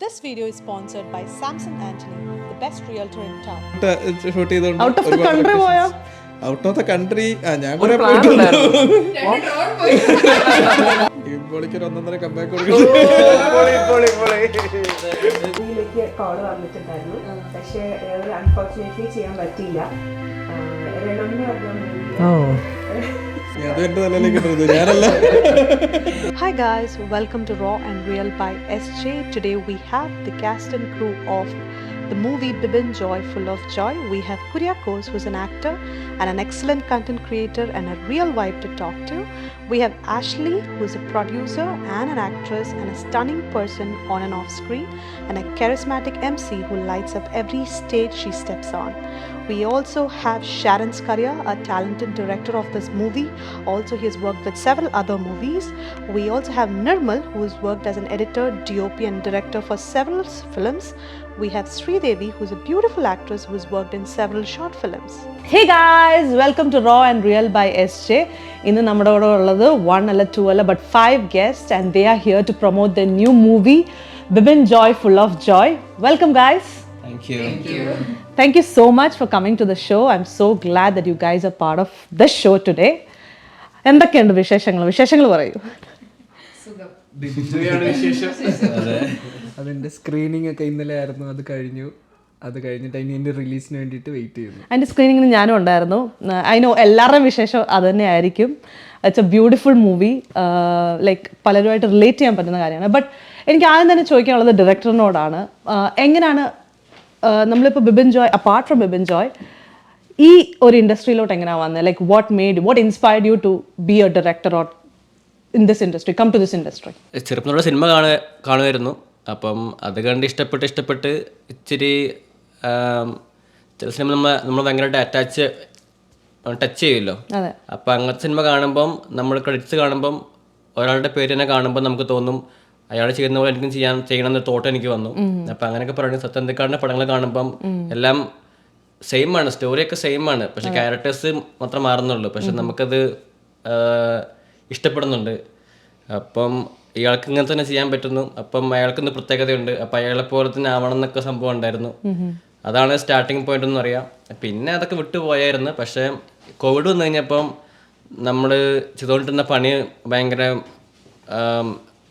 This video is sponsored by Samson Anthony, the best realtor in town. Out of the country പോയോ? Out of the country ഞാൻ ഒരു plan ഉണ്ടായിരുന്നു. ഇപ്പോഴേക്കൊരു 1.5 comeback ഇതിലേക്ക് call വന്നിട്ടുണ്ടായിരുന്നു. പക്ഷേ unfortunately ചെയ്യാൻ പറ്റിയില്ല. അത് എന്റെ തലയിലേക്ക് ഇട്ടത് ഞാനല്ല. Hi guys, welcome to Raw and Real by SJ. Today we have the cast and crew of the movie Bibin Joy Full of Joy. We have Kuriakos, who's an actor and an excellent content creator and a real vibe to talk to. We have Ashley, who's a producer and an actress and a stunning person on and off screen, and a charismatic MC who lights up every stage she steps on. We also have Sharon Skaria, a talented director of this movie. Also, he has worked with several other movies. We also have Nirmal, who has worked as an editor, DOP and director for several films. We have Sridevi, who's a beautiful actress who has worked in several short films. Hey guys, welcome to Raw and Real by SJ. ഇന്ന് നമ്മുടെ കൂടെ ഉള്ളത് 1 അല്ല 2 അല്ല but 5 guests and they are here to promote their new movie Bibin Joy Full of Joy. Welcome guys. Thank you so much for coming to the show. I'm so glad that you guys are part of the show today. എന്തൊക്കെയുണ്ട് വിശേഷങ്ങൾ പറയൂ. അതിൻ്റെ screening ഒക്കെ ഇന്നലെ ആയിരുന്നു. അത് കഴിഞ്ഞിട്ട് അതിൻ്റെ റിലീസിന് വേണ്ടിയിട്ട് വെയിറ്റ് ചെയ്യുന്നു. അതിൻ്റെ സ്ക്രീനിങ്ങിന് ഞാനും ഉണ്ടായിരുന്നു. അതിന് എല്ലാവരുടെയും വിശേഷം അത് തന്നെ ആയിരിക്കും. It's a beautiful movie. Like പലരുമായിട്ട് റിലേറ്റ് ചെയ്യാൻ പറ്റുന്ന കാര്യമാണ്. ബട്ട് എനിക്ക് ആദ്യം തന്നെ ചോദിക്കാനുള്ളത് ഡയറക്ടറിനോടാണ്. എങ്ങനെയാണ് നമ്മളിപ്പോൾ ബിബിൻ ജോയ് അപ്പാർട്ട് ഫ്രം ബിബിൻ ജോയ് ഈ ഒരു ഇൻഡസ്ട്രിയിലോട്ട് എങ്ങനെയാണ് വന്നത്? Like what inspired you to be a director or in this industry, come to this industry? ചെറുപ്പത്തിലുള്ള സിനിമ കാണുമായിരുന്നു. അപ്പം അത് കണ്ട് ഇഷ്ടപ്പെട്ട് ഇച്ചിരി ചില സിനിമ നമ്മൾ ഭയങ്കരമായിട്ട് ടച്ച് ചെയ്യുമല്ലോ. അപ്പം അങ്ങനത്തെ സിനിമ കാണുമ്പം നമ്മൾ ക്രെഡിറ്റ്സ് കാണുമ്പം ഒരാളുടെ പേര് തന്നെ കാണുമ്പോൾ നമുക്ക് തോന്നും അയാൾ ചെയ്യുന്ന പോലെ എനിക്കും ചെയ്യണം എന്നൊരു തോട്ട് എനിക്ക് വന്നു. അപ്പം അങ്ങനെയൊക്കെ പറയുന്നത് സത്യന്തിക്കാടിൻ്റെ പടങ്ങൾ കാണുമ്പം എല്ലാം സെയിം ആണ്, സ്റ്റോറിയൊക്കെ സെയിം ആണ്, പക്ഷെ ക്യാരക്ടേഴ്സ് മാത്രം മാറുന്നുള്ളൂ. പക്ഷെ നമുക്കത് ഇഷ്ടപ്പെടുന്നുണ്ട്. അപ്പം ഇയാൾക്ക് ഇങ്ങനെ തന്നെ ചെയ്യാൻ പറ്റുന്നു. അപ്പം അയാൾക്കൊന്ന് പ്രത്യേകതയുണ്ട്. അപ്പം അയാളെ പോലെ തന്നെ ആവണം എന്നൊക്കെ സംഭവം ഉണ്ടായിരുന്നു. അതാണ് സ്റ്റാർട്ടിങ് പോയിന്റ് എന്ന് പറയാം. പിന്നെ അതൊക്കെ വിട്ടുപോയായിരുന്നു. പക്ഷേ കോവിഡ് വന്നു കഴിഞ്ഞപ്പം നമ്മൾ ചെയ്തുകൊണ്ടിരുന്ന പണി ഭയങ്കര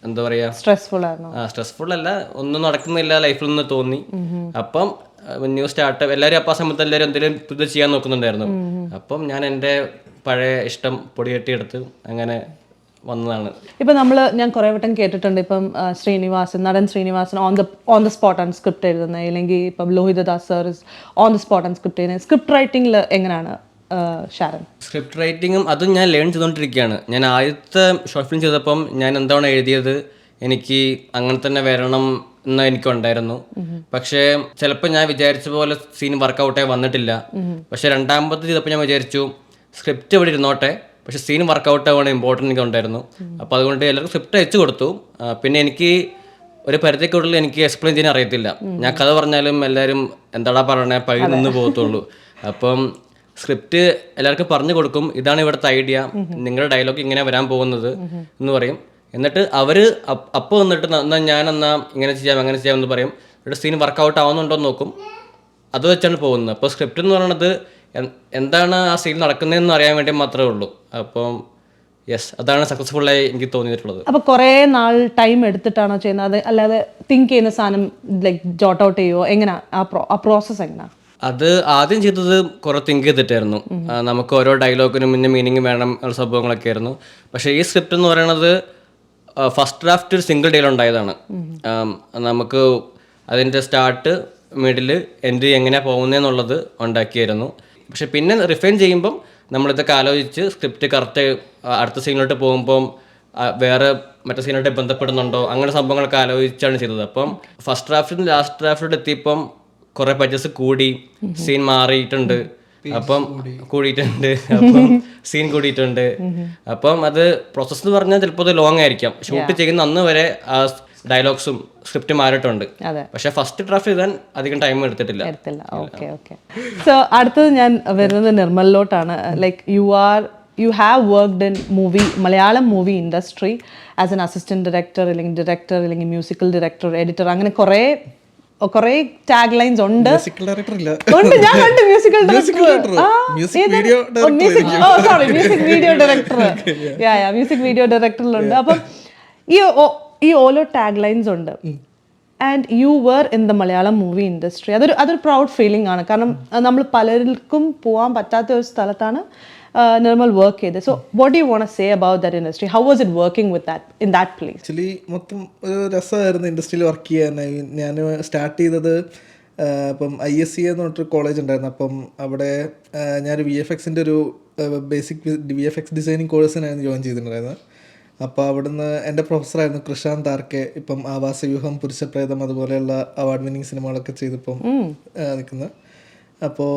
എന്താ പറയുക, സ്ട്രെസ്ഫുൾ അല്ല, ഒന്നും നടക്കുന്നില്ല ലൈഫിൽ നിന്ന് തോന്നി. അപ്പം ന്യൂ സ്റ്റാർട്ടപ്പ് എല്ലാവരും അപ്പം ആ സമയത്ത് എല്ലാവരും എന്തെങ്കിലും പുതിയ ചെയ്യാൻ നോക്കുന്നുണ്ടായിരുന്നു. അപ്പം ഞാൻ എൻ്റെ പഴയ ഇഷ്ടം പൊടികെട്ടിയെടുത്ത് അങ്ങനെ വന്നതാണ്. ഇപ്പം ഞാൻ കുറേ വട്ടം കേട്ടിട്ടുണ്ട്, ഇപ്പം നടൻ ശ്രീനിവാസൻ ഓൺ ദ സ്പോട്ട് ആണ് സ്ക്രിപ്റ്റ് എഴുതുന്നത്, ഇല്ലെങ്കിൽ ഇപ്പം Lohithadas sir on the spot ആണ് സ്ക്രിപ്റ്റ് ചെയ്യുന്നത്. സ്ക്രിപ്റ്റ് റൈറ്റിംഗിൽ എങ്ങനെയാണ് ഷാരൻ? സ്ക്രിപ്റ്റ് റൈറ്റിങ്ങും അതും ഞാൻ ലേൺ ചെയ്തുകൊണ്ടിരിക്കുകയാണ്. ഞാൻ ആദ്യത്തെ ഷോർട്ട് ഫിലിം ചെയ്തപ്പം ഞാൻ എന്താണ് എഴുതിയത് എനിക്ക് അങ്ങനെ തന്നെ വരണം എന്ന് എനിക്കുണ്ടായിരുന്നു. പക്ഷേ ചിലപ്പോൾ ഞാൻ വിചാരിച്ച പോലെ സീൻ വർക്കൗട്ടായി വന്നിട്ടില്ല. പക്ഷെ രണ്ടാമത്തെ ചെയ്തപ്പോൾ ഞാൻ വിചാരിച്ചു സ്ക്രിപ്റ്റ് ഇവിടെ ഇരുന്നോട്ടെ, പക്ഷെ സീൻ വർക്കൗട്ട് ആവുകയാണ് ഇമ്പോർട്ടൻ്റ് എനിക്ക് ഉണ്ടായിരുന്നു. അപ്പോൾ അതുകൊണ്ട് എല്ലാവർക്കും സ്ക്രിപ്റ്റ് അയച്ചു കൊടുത്തു. പിന്നെ എനിക്ക് ഒരു പരിധിക്കുള്ളിൽ എനിക്ക് എക്സ്പ്ലെയിൻ ചെയ്യാൻ അറിയത്തില്ല. ഞാൻ കഥ പറഞ്ഞാലും എല്ലാവരും എന്താടാ പറയണേ പഴി നിന്ന് പോകത്തുള്ളൂ. അപ്പം സ്ക്രിപ്റ്റ് എല്ലാവർക്കും പറഞ്ഞു കൊടുക്കും, ഇതാണ് ഇവിടുത്തെ ഐഡിയ, നിങ്ങളുടെ ഡയലോഗ് ഇങ്ങനെ വരാൻ പോകുന്നത് എന്ന് പറയും. എന്നിട്ട് അവർ അപ്പോൾ വന്നിട്ട് ഞാനെന്നാ ഇങ്ങനെ ചെയ്യാം അങ്ങനെ ചെയ്യാം എന്ന് പറയും. ഇവിടെ സീൻ വർക്കൗട്ട് ആവുന്നുണ്ടോ എന്ന് നോക്കും. അത് വെച്ചാണ് പോകുന്നത്. അപ്പോൾ സ്ക്രിപ്റ്റ് എന്ന് പറയുന്നത് എന്താണ് ആ സീൻ നടക്കുന്നതെന്ന് അറിയാൻ വേണ്ടി മാത്രമേ ഉള്ളൂ. അപ്പം അതാണ് സക്സസ്ഫുള്ളായി എനിക്ക് തോന്നിയിട്ടുള്ളത്. അപ്പോൾ കുറേ നാൾ ടൈം എടുത്തിട്ടാണോ ചെയ്യുന്നത്, അല്ലാതെ തിങ്ക് ചെയ്യുന്ന സാധനം ലൈക്ക് ജോട്ട് ഔട്ട് ചെയ്യുമോ? എങ്ങനെയാണ് ആ പ്രോസസ്സ്? എങ്ങനെയാണ് അത് ആദ്യം ചെയ്തത് കുറേ തിങ്ക് ചെയ്തിട്ടായിരുന്നു. നമുക്ക് ഓരോ ഡയലോഗിനും പിന്നെ മീനിങ് വേണം ഉള്ള സംഭവങ്ങളൊക്കെ ആയിരുന്നു. പക്ഷേ ഈ സ്ക്രിപ്റ്റ് എന്ന് പറയുന്നത് ഫസ്റ്റ് ഡ്രാഫ്റ്റ് ഒരു സിംഗിൾ ഡേയിൽ ഉണ്ടായതാണ്. നമുക്ക് അതിൻ്റെ സ്റ്റാർട്ട് മിഡിൽ എൻഡ് എങ്ങനെയാണ് പോകുന്നതെന്നുള്ളത് ഉണ്ടാക്കിയായിരുന്നു. പക്ഷെ പിന്നെ റിഫൈൻ ചെയ്യുമ്പം നമ്മളിതൊക്കെ ആലോചിച്ച് സ്ക്രിപ്റ്റ് കറക്റ്റ് അടുത്ത സീനിലോട്ട് പോകുമ്പം വേറെ മറ്റേ സീനായിട്ട് ബന്ധപ്പെടുന്നുണ്ടോ അങ്ങനെ സംഭവങ്ങളൊക്കെ ആലോചിച്ചാണ് ചെയ്തത്. അപ്പം ഫസ്റ്റ് ഡ്രാഫ്റ്റിൽ ലാസ്റ്റ് ഡ്രാഫ്റ്റിലോട്ട് എത്തിയപ്പം കുറേ പച്ചസ് കൂടി, സീൻ മാറിയിട്ടുണ്ട്, അപ്പം കൂടിയിട്ടുണ്ട്, അപ്പം സീൻ കൂടിയിട്ടുണ്ട്. അപ്പം അത് പ്രോസസ്സ് എന്ന് പറഞ്ഞാൽ ചിലപ്പോൾ അത് ലോങ് ആയിരിക്കാം. ഷൂട്ട് ചെയ്യുന്ന അന്ന് വരെ ആ ഡയലോഗ്സും സ്ക്രിപ്റ്റ് മാറിയിട്ടുണ്ട്. പക്ഷെ ഫസ്റ്റ് ഡ്രാഫ്റ്റ് എഴുതാൻ അധികം ടൈം എടുത്തിട്ടില്ല. ഓക്കെ. സോ അടുത്തത് ഞാൻ വരുന്നത് നിർമ്മലിലോട്ടാണ്. Like you have worked in Malayalam movie industry as an assistant director, അല്ലെങ്കിൽ മ്യൂസിക്കൽ ഡയറക്ടർ, എഡിറ്റർ, അങ്ങനെ കുറേ ടാഗ് ലൈൻസ് ഉണ്ട്. മ്യൂസിക്കൽ ഡയറക്ടർ ഇല്ല, ഞാൻ കണ്ടു musical music video music video director, music video ഡയറക്ടറിലുണ്ട്. അപ്പം ഈ ഓരോ ടാഗ് ലൈൻസ് ഉണ്ട്. And you were in the Malayalam movie industry. അതൊരു പ്രൗഡ് ഫീലിംഗ് ആണ്. കാരണം നമ്മൾ പലർക്കും പോകാൻ പറ്റാത്ത ഒരു സ്ഥലത്താണ് നിർമ്മൽ വർക്ക് ചെയ്തത്. So what you want to say about that industry? How was it working with that in that place? Actually മൊത്തം ഒരു രസമായിരുന്നു ഇൻഡസ്ട്രിയിൽ വർക്ക് ചെയ്യാനായി. ഞാൻ സ്റ്റാർട്ട് ചെയ്തത് ഇപ്പം ISC എന്ന് പറഞ്ഞിട്ടൊരു കോളേജ് ഉണ്ടായിരുന്നു. അപ്പം അവിടെ ഞാനൊരു VFXൻ്റെ ഒരു ബേസിക് VFX ഡിസൈനിങ് കോഴ്സിനായിരുന്നു ജോയിൻ ചെയ്തിട്ടുണ്ടായിരുന്നത്. അപ്പോൾ അവിടുന്ന് എൻ്റെ പ്രൊഫസറായിരുന്നു കൃഷാന്ത് ആർക്കെ. ഇപ്പം ആവാസവ്യൂഹം, പുരുഷപ്രേതം അതുപോലെയുള്ള അവാർഡ് വിന്നിങ് സിനിമകളൊക്കെ ചെയ്തിപ്പം നിൽക്കുന്നത്. അപ്പോൾ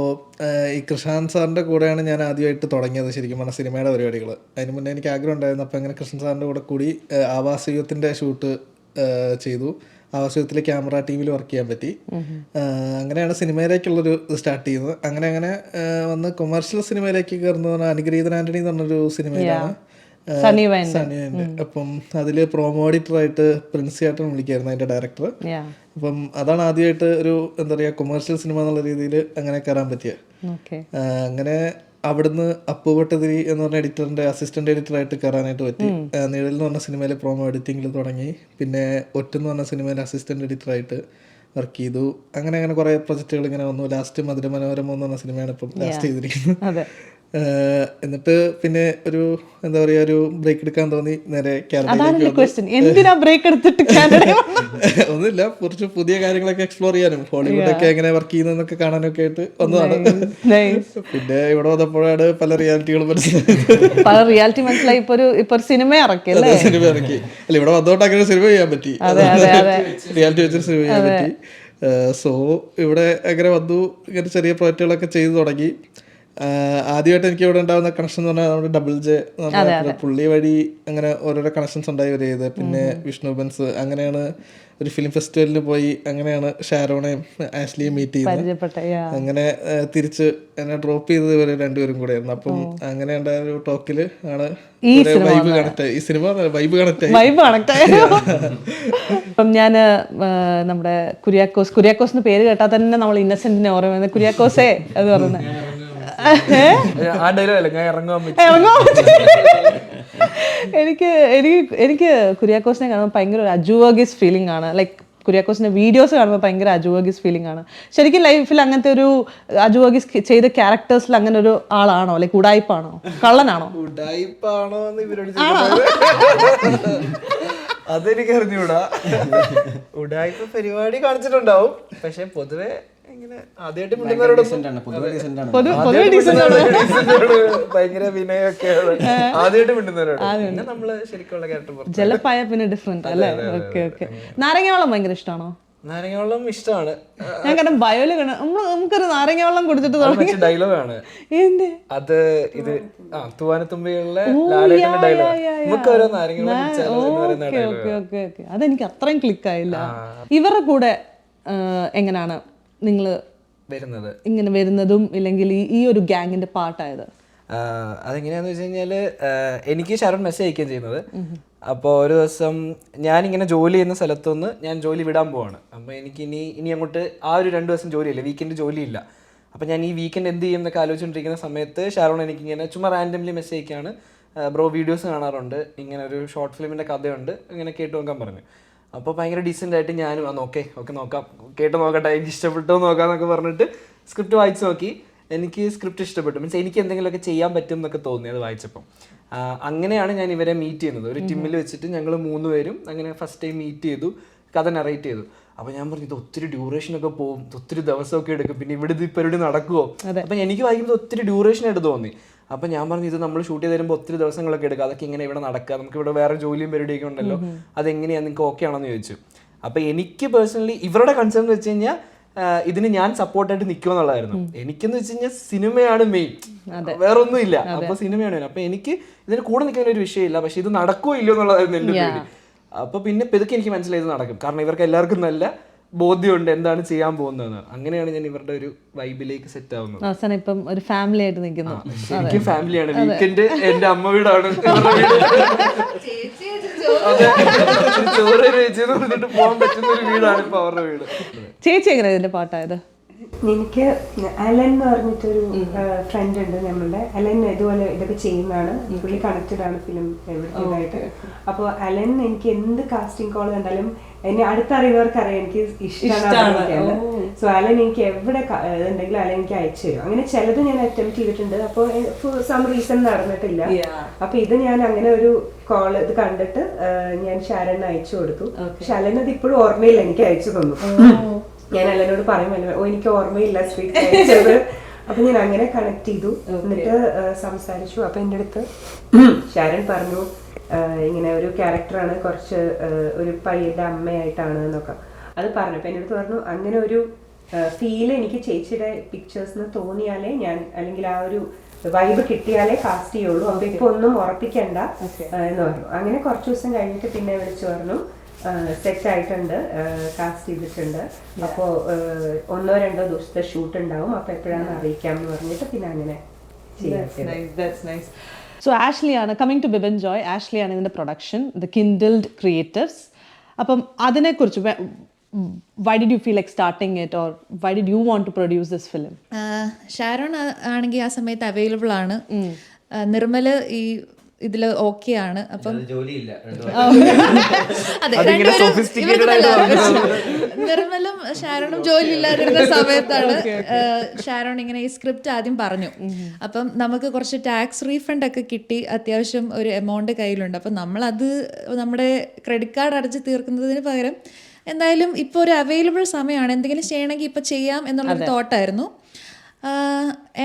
ഈ കൃഷാന്ത് സാറിൻ്റെ കൂടെയാണ് ഞാൻ ആദ്യമായിട്ട് തുടങ്ങിയത് ശരിക്കും പറഞ്ഞാൽ സിനിമയുടെ പരിപാടികൾ. അതിന് മുന്നേ എനിക്ക് ആഗ്രഹം ഉണ്ടായിരുന്നു. അപ്പോൾ അങ്ങനെ കൃഷ്ണൻ സാറിൻ്റെ കൂടെ കൂടി ആവാസവ്യൂഹത്തിൻ്റെ ഷൂട്ട് ചെയ്തു. ആവാസവ്യൂഹത്തിൽ ക്യാമറ ടീമിൽ വർക്ക് ചെയ്യാൻ പറ്റി. അങ്ങനെയാണ് സിനിമയിലേക്കുള്ളൊരു സ്റ്റാർട്ട് ചെയ്യുന്നത്. അങ്ങനെ വന്ന് കൊമേഴ്ഷ്യൽ സിനിമയിലേക്ക് കയറുന്നത് അനുഗ്രഹീതൻ ആൻ്റണി എന്ന് പറഞ്ഞൊരു സിനിമയിലാണ്. അപ്പം അതിൽ പ്രോമോ എഡിറ്ററായിട്ട് പ്രിൻസി ആയിട്ടാണ് വിളിക്കായിരുന്നു അതിൻ്റെ ഡയറക്ടർ. അപ്പം അതാണ് ആദ്യമായിട്ട് ഒരു എന്താ പറയുക കൊമേഴ്ഷ്യൽ സിനിമ എന്നുള്ള രീതിയിൽ അങ്ങനെ കയറാൻ പറ്റിയ. അങ്ങനെ അവിടുന്ന് അപ്പുപട്ടതിരി എന്ന് പറഞ്ഞ എഡിറ്ററിൻ്റെ അസിസ്റ്റന്റ് എഡിറ്ററായിട്ട് കയറാനായിട്ട് പറ്റി. നിഴൽ എന്ന് പറഞ്ഞ സിനിമയിൽ പ്രോമോ എഡിറ്റിങ്ങിൽ തുടങ്ങി. പിന്നെ ഒറ്റെന്ന് പറഞ്ഞ സിനിമയിൽ അസിസ്റ്റന്റ് എഡിറ്ററായിട്ട് വർക്ക് ചെയ്തു. അങ്ങനെ കുറേ പ്രൊജക്റ്റുകൾ ഇങ്ങനെ വന്നു. ലാസ്റ്റ് മധുരമനോരമ എന്ന് പറഞ്ഞ സിനിമയാണ് ഇപ്പം ലാസ്റ്റ് ചെയ്തിരിക്കുന്നത്. എന്നിട്ട് പിന്നെ ഒരു എന്താ പറയാ ഒരു ബ്രേക്ക് എടുക്കാൻ തോന്നി. നേരെ ഒന്നുമില്ല, കുറച്ച് പുതിയ കാര്യങ്ങളൊക്കെ എക്സ്പ്ലോർ ചെയ്യാനും ഹോളിവുഡൊക്കെ എങ്ങനെ വർക്ക് ചെയ്യുന്നതൊക്കെ കാണാനൊക്കെ ആയിട്ട് വന്നതാണ്. പിന്നെ ഇവിടെ വന്നപ്പോഴാണ് പല റിയാലിറ്റികളും മനസ്സിലായി. ഇപ്പൊ സിനിമ ഇറക്കി. അല്ല ഇവിടെ വന്നോണ്ട് അങ്ങനെ സിനിമ ചെയ്യാൻ പറ്റി, റിയാലിറ്റി വെച്ചൊരു സിനിമ ചെയ്യാൻ പറ്റി. സോ ഇവിടെ അങ്ങനെ വന്നു, ഇങ്ങനെ ചെറിയ പ്രോജക്റ്റുകളൊക്കെ ചെയ്തു തുടങ്ങി. ആദ്യമായിട്ട് എനിക്ക് ഇവിടെ ഉണ്ടാകുന്ന കണക്ഷൻ എന്ന് പറഞ്ഞാൽ നമ്മുടെ ഡബിൾ ജെ പുള്ളി വഴി അങ്ങനെ ഓരോരോ കണക്ഷൻസ് ഉണ്ടായി വരികയത്. പിന്നെ വിഷ്ണു ബെൻസ്, അങ്ങനെയാണ് ഒരു ഫിലിം ഫെസ്റ്റിവലിന് പോയി. അങ്ങനെയാണ് ഷാരോണയും ആഷ്ലിയും മീറ്റ് ചെയ്തത്. അങ്ങനെ തിരിച്ച് എന്നെ ഡ്രോപ്പ് ചെയ്തത് ഇവര് രണ്ടുപേരും കൂടെ ആയിരുന്നു. അപ്പം അങ്ങനെ ഉണ്ടായ ഒരു ടോക്കില് ആണ് വൈബ് കണക്ട് ആയി. ഈ സിനിമ വൈബ് കണക്ട് ആയി. അപ്പം ഞാൻ നമ്മുടെ കുര്യാക്കോസിന് പേര് കേട്ടാൽ തന്നെ നമ്മൾ ഇന്നസെന്റിനെ ഓർമ്മ കുര്യാക്കോസേ എന്ന് പറയുന്നത്. എനിക്ക് കുര്യാക്കോസിനെ കാണുമ്പോൾ ഭയങ്കര ഒരു അജുവർഗീസ് ഫീലിംഗ് ആണ്. ലൈക്ക് കുര്യാക്കോസിന്റെ വീഡിയോസ് കാണുമ്പോൾ ഭയങ്കര അജുവർഗീസ് ഫീലിംഗ് ആണ്. ശരിക്കും ലൈഫിൽ അങ്ങനത്തെ ഒരു അജുവർഗീസ് ചെയ്ത ക്യാരക്ടേഴ്സിൽ അങ്ങനെ ഒരു ആളാണോ? ലൈക്ക് ഉടായിപ്പാണോ, കള്ളനാണോ? ഉടായിപ്പാണോ എന്ന് ഇവരോട് അതെനിക്ക് അറിഞ്ഞൂടാ. ഉടായിപ്പ പരിപാടി കാണിച്ചിട്ടുണ്ടാവും, പക്ഷെ പൊതുവെ ആദ്യമായിട്ട് ഭയങ്കര വിനയൊക്കെയാണ് ആദ്യമായിട്ട് മിണ്ടുന്നവരോട്. പിന്നെ നമ്മള് ശരിക്കുള്ള ക്യാരക്ടർ ജലപ്പായ പിന്നെ ഡിഫറെന്റ് അല്ലേ? ഓക്കെ. നാരങ്ങ വെള്ളം ഭയങ്കര ഇഷ്ടമാണോ? നാരങ്ങ വെള്ളം ഇഷ്ടമാണ്. ഞാൻ കാരണം ബയോല് നമുക്കൊരു നാരങ്ങ വെള്ളം കുടിച്ചിട്ട് ഡയലോഗാണ് അത്. ഇത് തൂവാനത്തുമ്പികളിലെ ലാലേട്ടന്റെ ഡയലോഗ്. നമുക്ക് ഓരോ നാരങ്ങ വെള്ളം. അതെനിക്ക് അത്രയും ക്ലിക്ക് ആയില്ല. ഇവരുടെ കൂടെ എങ്ങനെയാണ് നിങ്ങൾ ഇങ്ങനെ വരുന്നതും ഇല്ലെങ്കിൽ ഈ ഒരു ഗ്യാങ്ങിന്റെ പാർട്ടായത്? അതെങ്ങനെയാന്ന് വെച്ച് കഴിഞ്ഞാല് എനിക്ക് ഷാരോൺ മെസ്സേജ് അയക്കുകയും ചെയ്യുന്നത്. അപ്പോൾ ഒരു ദിവസം ഞാനിങ്ങനെ ജോലി ചെയ്യുന്ന സ്ഥലത്തുനിന്ന് ഞാൻ ജോലി വിടാൻ പോവാണ്. അപ്പോൾ എനിക്ക് ഇനി അങ്ങോട്ട് ആ ഒരു 2 ദിവസം ജോലിയില്ല, വീക്കെൻഡ് ജോലിയില്ല. അപ്പോൾ ഞാൻ ഈ വീക്കെൻഡ് എന്ത് ചെയ്യും എന്നൊക്കെ ആലോചിച്ചുകൊണ്ടിരിക്കുന്ന സമയത്ത് ഷാരോൺ എനിക്കിങ്ങനെ ചുമ്മാ റാൻഡംലി മെസ്സേജ് അയക്കുകയാണ്. ബ്രോ വീഡിയോസ് കാണാറുണ്ട്, ഇങ്ങനെ ഒരു ഷോർട്ട് ഫിലിമിൻ്റെ കഥയുണ്ട്, ഇങ്ങനെ കേട്ട് നോക്കാൻ പറഞ്ഞു. അപ്പോൾ ഭയങ്കര ഡീസൻ്റ് ആയിട്ട് ഞാനും ഓക്കെ നോക്കാം, കേട്ട് നോക്കട്ടെ, എനിക്ക് ഇഷ്ടപ്പെട്ടോ നോക്കാമെന്നൊക്കെ പറഞ്ഞിട്ട് സ്ക്രിപ്റ്റ് വായിച്ച് നോക്കി. എനിക്ക് സ്ക്രിപ്റ്റ് ഇഷ്ടപ്പെട്ടു, മീൻസ് എനിക്ക് എന്തെങ്കിലുമൊക്കെ ചെയ്യാൻ പറ്റും എന്നൊക്കെ തോന്നി അത് വായിച്ചപ്പം. അങ്ങനെയാണ് ഞാൻ ഇവരെ മീറ്റ് ചെയ്യുന്നത്. ഒരു ടീമിൽ വെച്ചിട്ട് ഞങ്ങൾ 3 പേരും അങ്ങനെ ഫസ്റ്റ് ടൈം മീറ്റ് ചെയ്തു, കഥ നറേറ്റ് ചെയ്തു. അപ്പോൾ ഞാൻ പറഞ്ഞു ഇത് ഒത്തിരി ഡ്യൂറേഷനൊക്കെ പോകും, ഒത്തിരി ദിവസമൊക്കെ എടുക്കും, പിന്നെ ഇവിടെ ഇത് പരിപാടി നടക്കുമോ? അപ്പം എനിക്ക് വായിക്കുമ്പോൾ ഒത്തിരി ഡ്യൂറേഷൻ ആയിട്ട് തോന്നി. അപ്പം ഞാൻ പറഞ്ഞു ഇത് നമ്മൾ ഷൂട്ട് ചെയ്ത് തരുമ്പോൾ ഒത്തിരി ദിവസങ്ങളൊക്കെ എടുക്കുക, അതൊക്കെ ഇങ്ങനെ ഇവിടെ നടക്കുക, നമുക്ക് ഇവിടെ വേറെ ജോലിയും പരിപാടിയൊക്കെ ഉണ്ടല്ലോ, അതെങ്ങനെയാണ് നിങ്ങൾക്ക് ഓക്കെ ആണെന്ന് ചോദിച്ചു. അപ്പോൾ എനിക്ക് പേഴ്സണലി ഇവരുടെ കൺസേൺ എന്ന് വെച്ച് കഴിഞ്ഞാൽ ഇതിന് ഞാൻ സപ്പോർട്ടായിട്ട് നിൽക്കുമെന്നുള്ളതായിരുന്നു. എനിക്കെന്ന് വെച്ച് കഴിഞ്ഞാൽ സിനിമയാണ് മെയിൻ, വേറെ ഒന്നും ഇല്ല. അപ്പോൾ സിനിമയാണ് മെയിൻ. അപ്പോൾ എനിക്ക് ഇതിന് കൂടെ നിൽക്കാൻ ഒരു വിഷയമില്ല, പക്ഷെ ഇത് നടക്കുമോ ഇല്ലയോ എന്നുള്ളതായിരുന്നു എൻ്റെ പേടി. അപ്പോൾ പിന്നെ പെതുക്കെ എനിക്ക് മനസ്സിലായത് നടക്കും, കാരണം ഇവർക്ക് എല്ലാവർക്കും നല്ല ബോധ്യമുണ്ട് എന്താണ് ചെയ്യാൻ പോകുന്നതെന്ന്. അങ്ങനെയാണ് ഞാൻ ഇവരുടെ ഒരു വൈബിലേക്ക് സെറ്റ് ആവുന്നത്. അവസാനം ഇപ്പം ഒരു ഫാമിലി ആയിട്ട് നിൽക്കുന്നു. എനിക്ക് ഫാമിലിയാണ്. വീക്കെൻഡ് എന്റെ അമ്മ വീടാണ്, ഇവരുടെ വീട് ചോറ് ചേച്ചിന്ന് പറഞ്ഞിട്ട് പോകാൻ പറ്റുന്ന ഒരു വീടാണ് ഇപ്പൊ അവരുടെ വീട്. ചേച്ചി എങ്ങനെ ഇതിന്റെ പാട്ടായത്? എനിക്ക് അലൻ എന്ന് പറഞ്ഞിട്ടൊരു ഫ്രണ്ട് ഉണ്ട് നമ്മളുടെ. അലൻ ഇതുപോലെ ഇതൊക്കെ ചെയ്യുന്നതാണ്, പുള്ളി കണക്റ്റഡ് ആണ് ഫിലിം എവിടേക്കായിട്ട്. അപ്പോൾ അലൻ എനിക്ക് എന്ത് കാസ്റ്റിംഗ് കോൾ കണ്ടാലും എന്നെ അടുത്തറിയുന്നവർക്ക് അറിയാം എനിക്ക് ഇഷ്ടമാണ്. സോ അലൻ എനിക്ക് എവിടെ ഇതുണ്ടെങ്കിലും അലൻ എനിക്ക് അയച്ചു തരും. അങ്ങനെ ചിലത് ഞാൻ അറ്റംപ്റ്റ് ചെയ്തിട്ടുണ്ട്, അപ്പോൾ സം റീസൺ നടന്നിട്ടില്ല. അപ്പൊ ഇത് ഞാൻ അങ്ങനെ ഒരു കോൾ ഇത് കണ്ടിട്ട് ഞാൻ ഷാരന് അയച്ചു കൊടുത്തു. പക്ഷെ അലൻ അത് ഇപ്പോഴും ഓർമ്മയില്ല, എനിക്ക് അയച്ചു തന്നു. ഞാൻ അലനോട് പറയുമല്ലോ, എനിക്ക് ഓർമ്മയില്ല സ്ട്രീറ്റ് അയച്ചത്. അപ്പൊ ഞാൻ അങ്ങനെ കണക്ട് ചെയ്തു, എന്നിട്ട് സംസാരിച്ചു. അപ്പൊ എൻ്റെ അടുത്ത് ഷാരൻ പറഞ്ഞു ഇങ്ങനെ ഒരു ക്യാരക്ടറാണ്, കുറച്ച് ഒരു പയ്യന്റെ അമ്മയായിട്ടാണ് എന്നൊക്കെ അത് പറഞ്ഞു. അപ്പൊ എൻ്റെ അടുത്ത് പറഞ്ഞു അങ്ങനെ ഒരു ഫീല് എനിക്ക് ചേച്ചിയുടെ പിക്ചേഴ്സിന് തോന്നിയാലേ ഞാൻ, അല്ലെങ്കിൽ ആ ഒരു വൈബ് കിട്ടിയാലേ കാസ്റ്റ് ചെയ്യുള്ളൂ, അപ്പൊ ഇപ്പൊ ഒന്നും ഉറപ്പിക്കണ്ട എന്ന് പറഞ്ഞു. അങ്ങനെ കുറച്ച് ദിവസം കഴിഞ്ഞിട്ട് പിന്നെ വിളിച്ചു പറഞ്ഞു സെറ്റ് ആയിട്ടുണ്ട്, കാസ്റ്റ് ചെയ്തിട്ടുണ്ട്, അപ്പോൾ 1-2 ദിവസത്തെ ഷൂട്ട് ഉണ്ടാവും, അപ്പൊ എപ്പോഴാണെന്ന് അറിയിക്കാം എന്ന് പറഞ്ഞിട്ട് പിന്നെ അങ്ങനെ ചെയ്യാം. സോ ആഷ്ലിയാണ് കമ്മിങ് ടു ബിബിൻ ജോയ്. ആഷ്ലിയാണ് ഇതിൻ്റെ പ്രൊഡക്ഷൻ, ദ കിൻഡിൽഡ് ക്രിയേറ്റീവ്സ്. അപ്പം അതിനെക്കുറിച്ച് why did you feel like starting it, or why did you want to produce this film? Sharon ആണെങ്കിൽ ആ സമയത്ത് അവൈലബിൾ ആണ്, നിർമ്മല് ഈ ഇതിൽ ഓക്കെ ആണ്. അപ്പം അതെ, നിർമ്മലും ഷാരോണും ജോലി ഇല്ലാതിരുന്ന സമയത്താണ് ഷാരോൺ ഇങ്ങനെ ഈ സ്ക്രിപ്റ്റ് ആദ്യം പറഞ്ഞു. അപ്പം നമുക്ക് കുറച്ച് ടാക്സ് റീഫണ്ട് ഒക്കെ കിട്ടി, അത്യാവശ്യം ഒരു എമൗണ്ട് കയ്യിലുണ്ട്. അപ്പം നമ്മളത് നമ്മുടെ ക്രെഡിറ്റ് കാർഡ് അടച്ച് തീർക്കുന്നതിന് പകരം എന്തായാലും ഇപ്പോൾ ഒരു അവൈലബിൾ സമയമാണ്, എന്തെങ്കിലും ചെയ്യണമെങ്കിൽ ഇപ്പോൾ ചെയ്യാം എന്നുള്ളൊരു തോട്ടായിരുന്നു.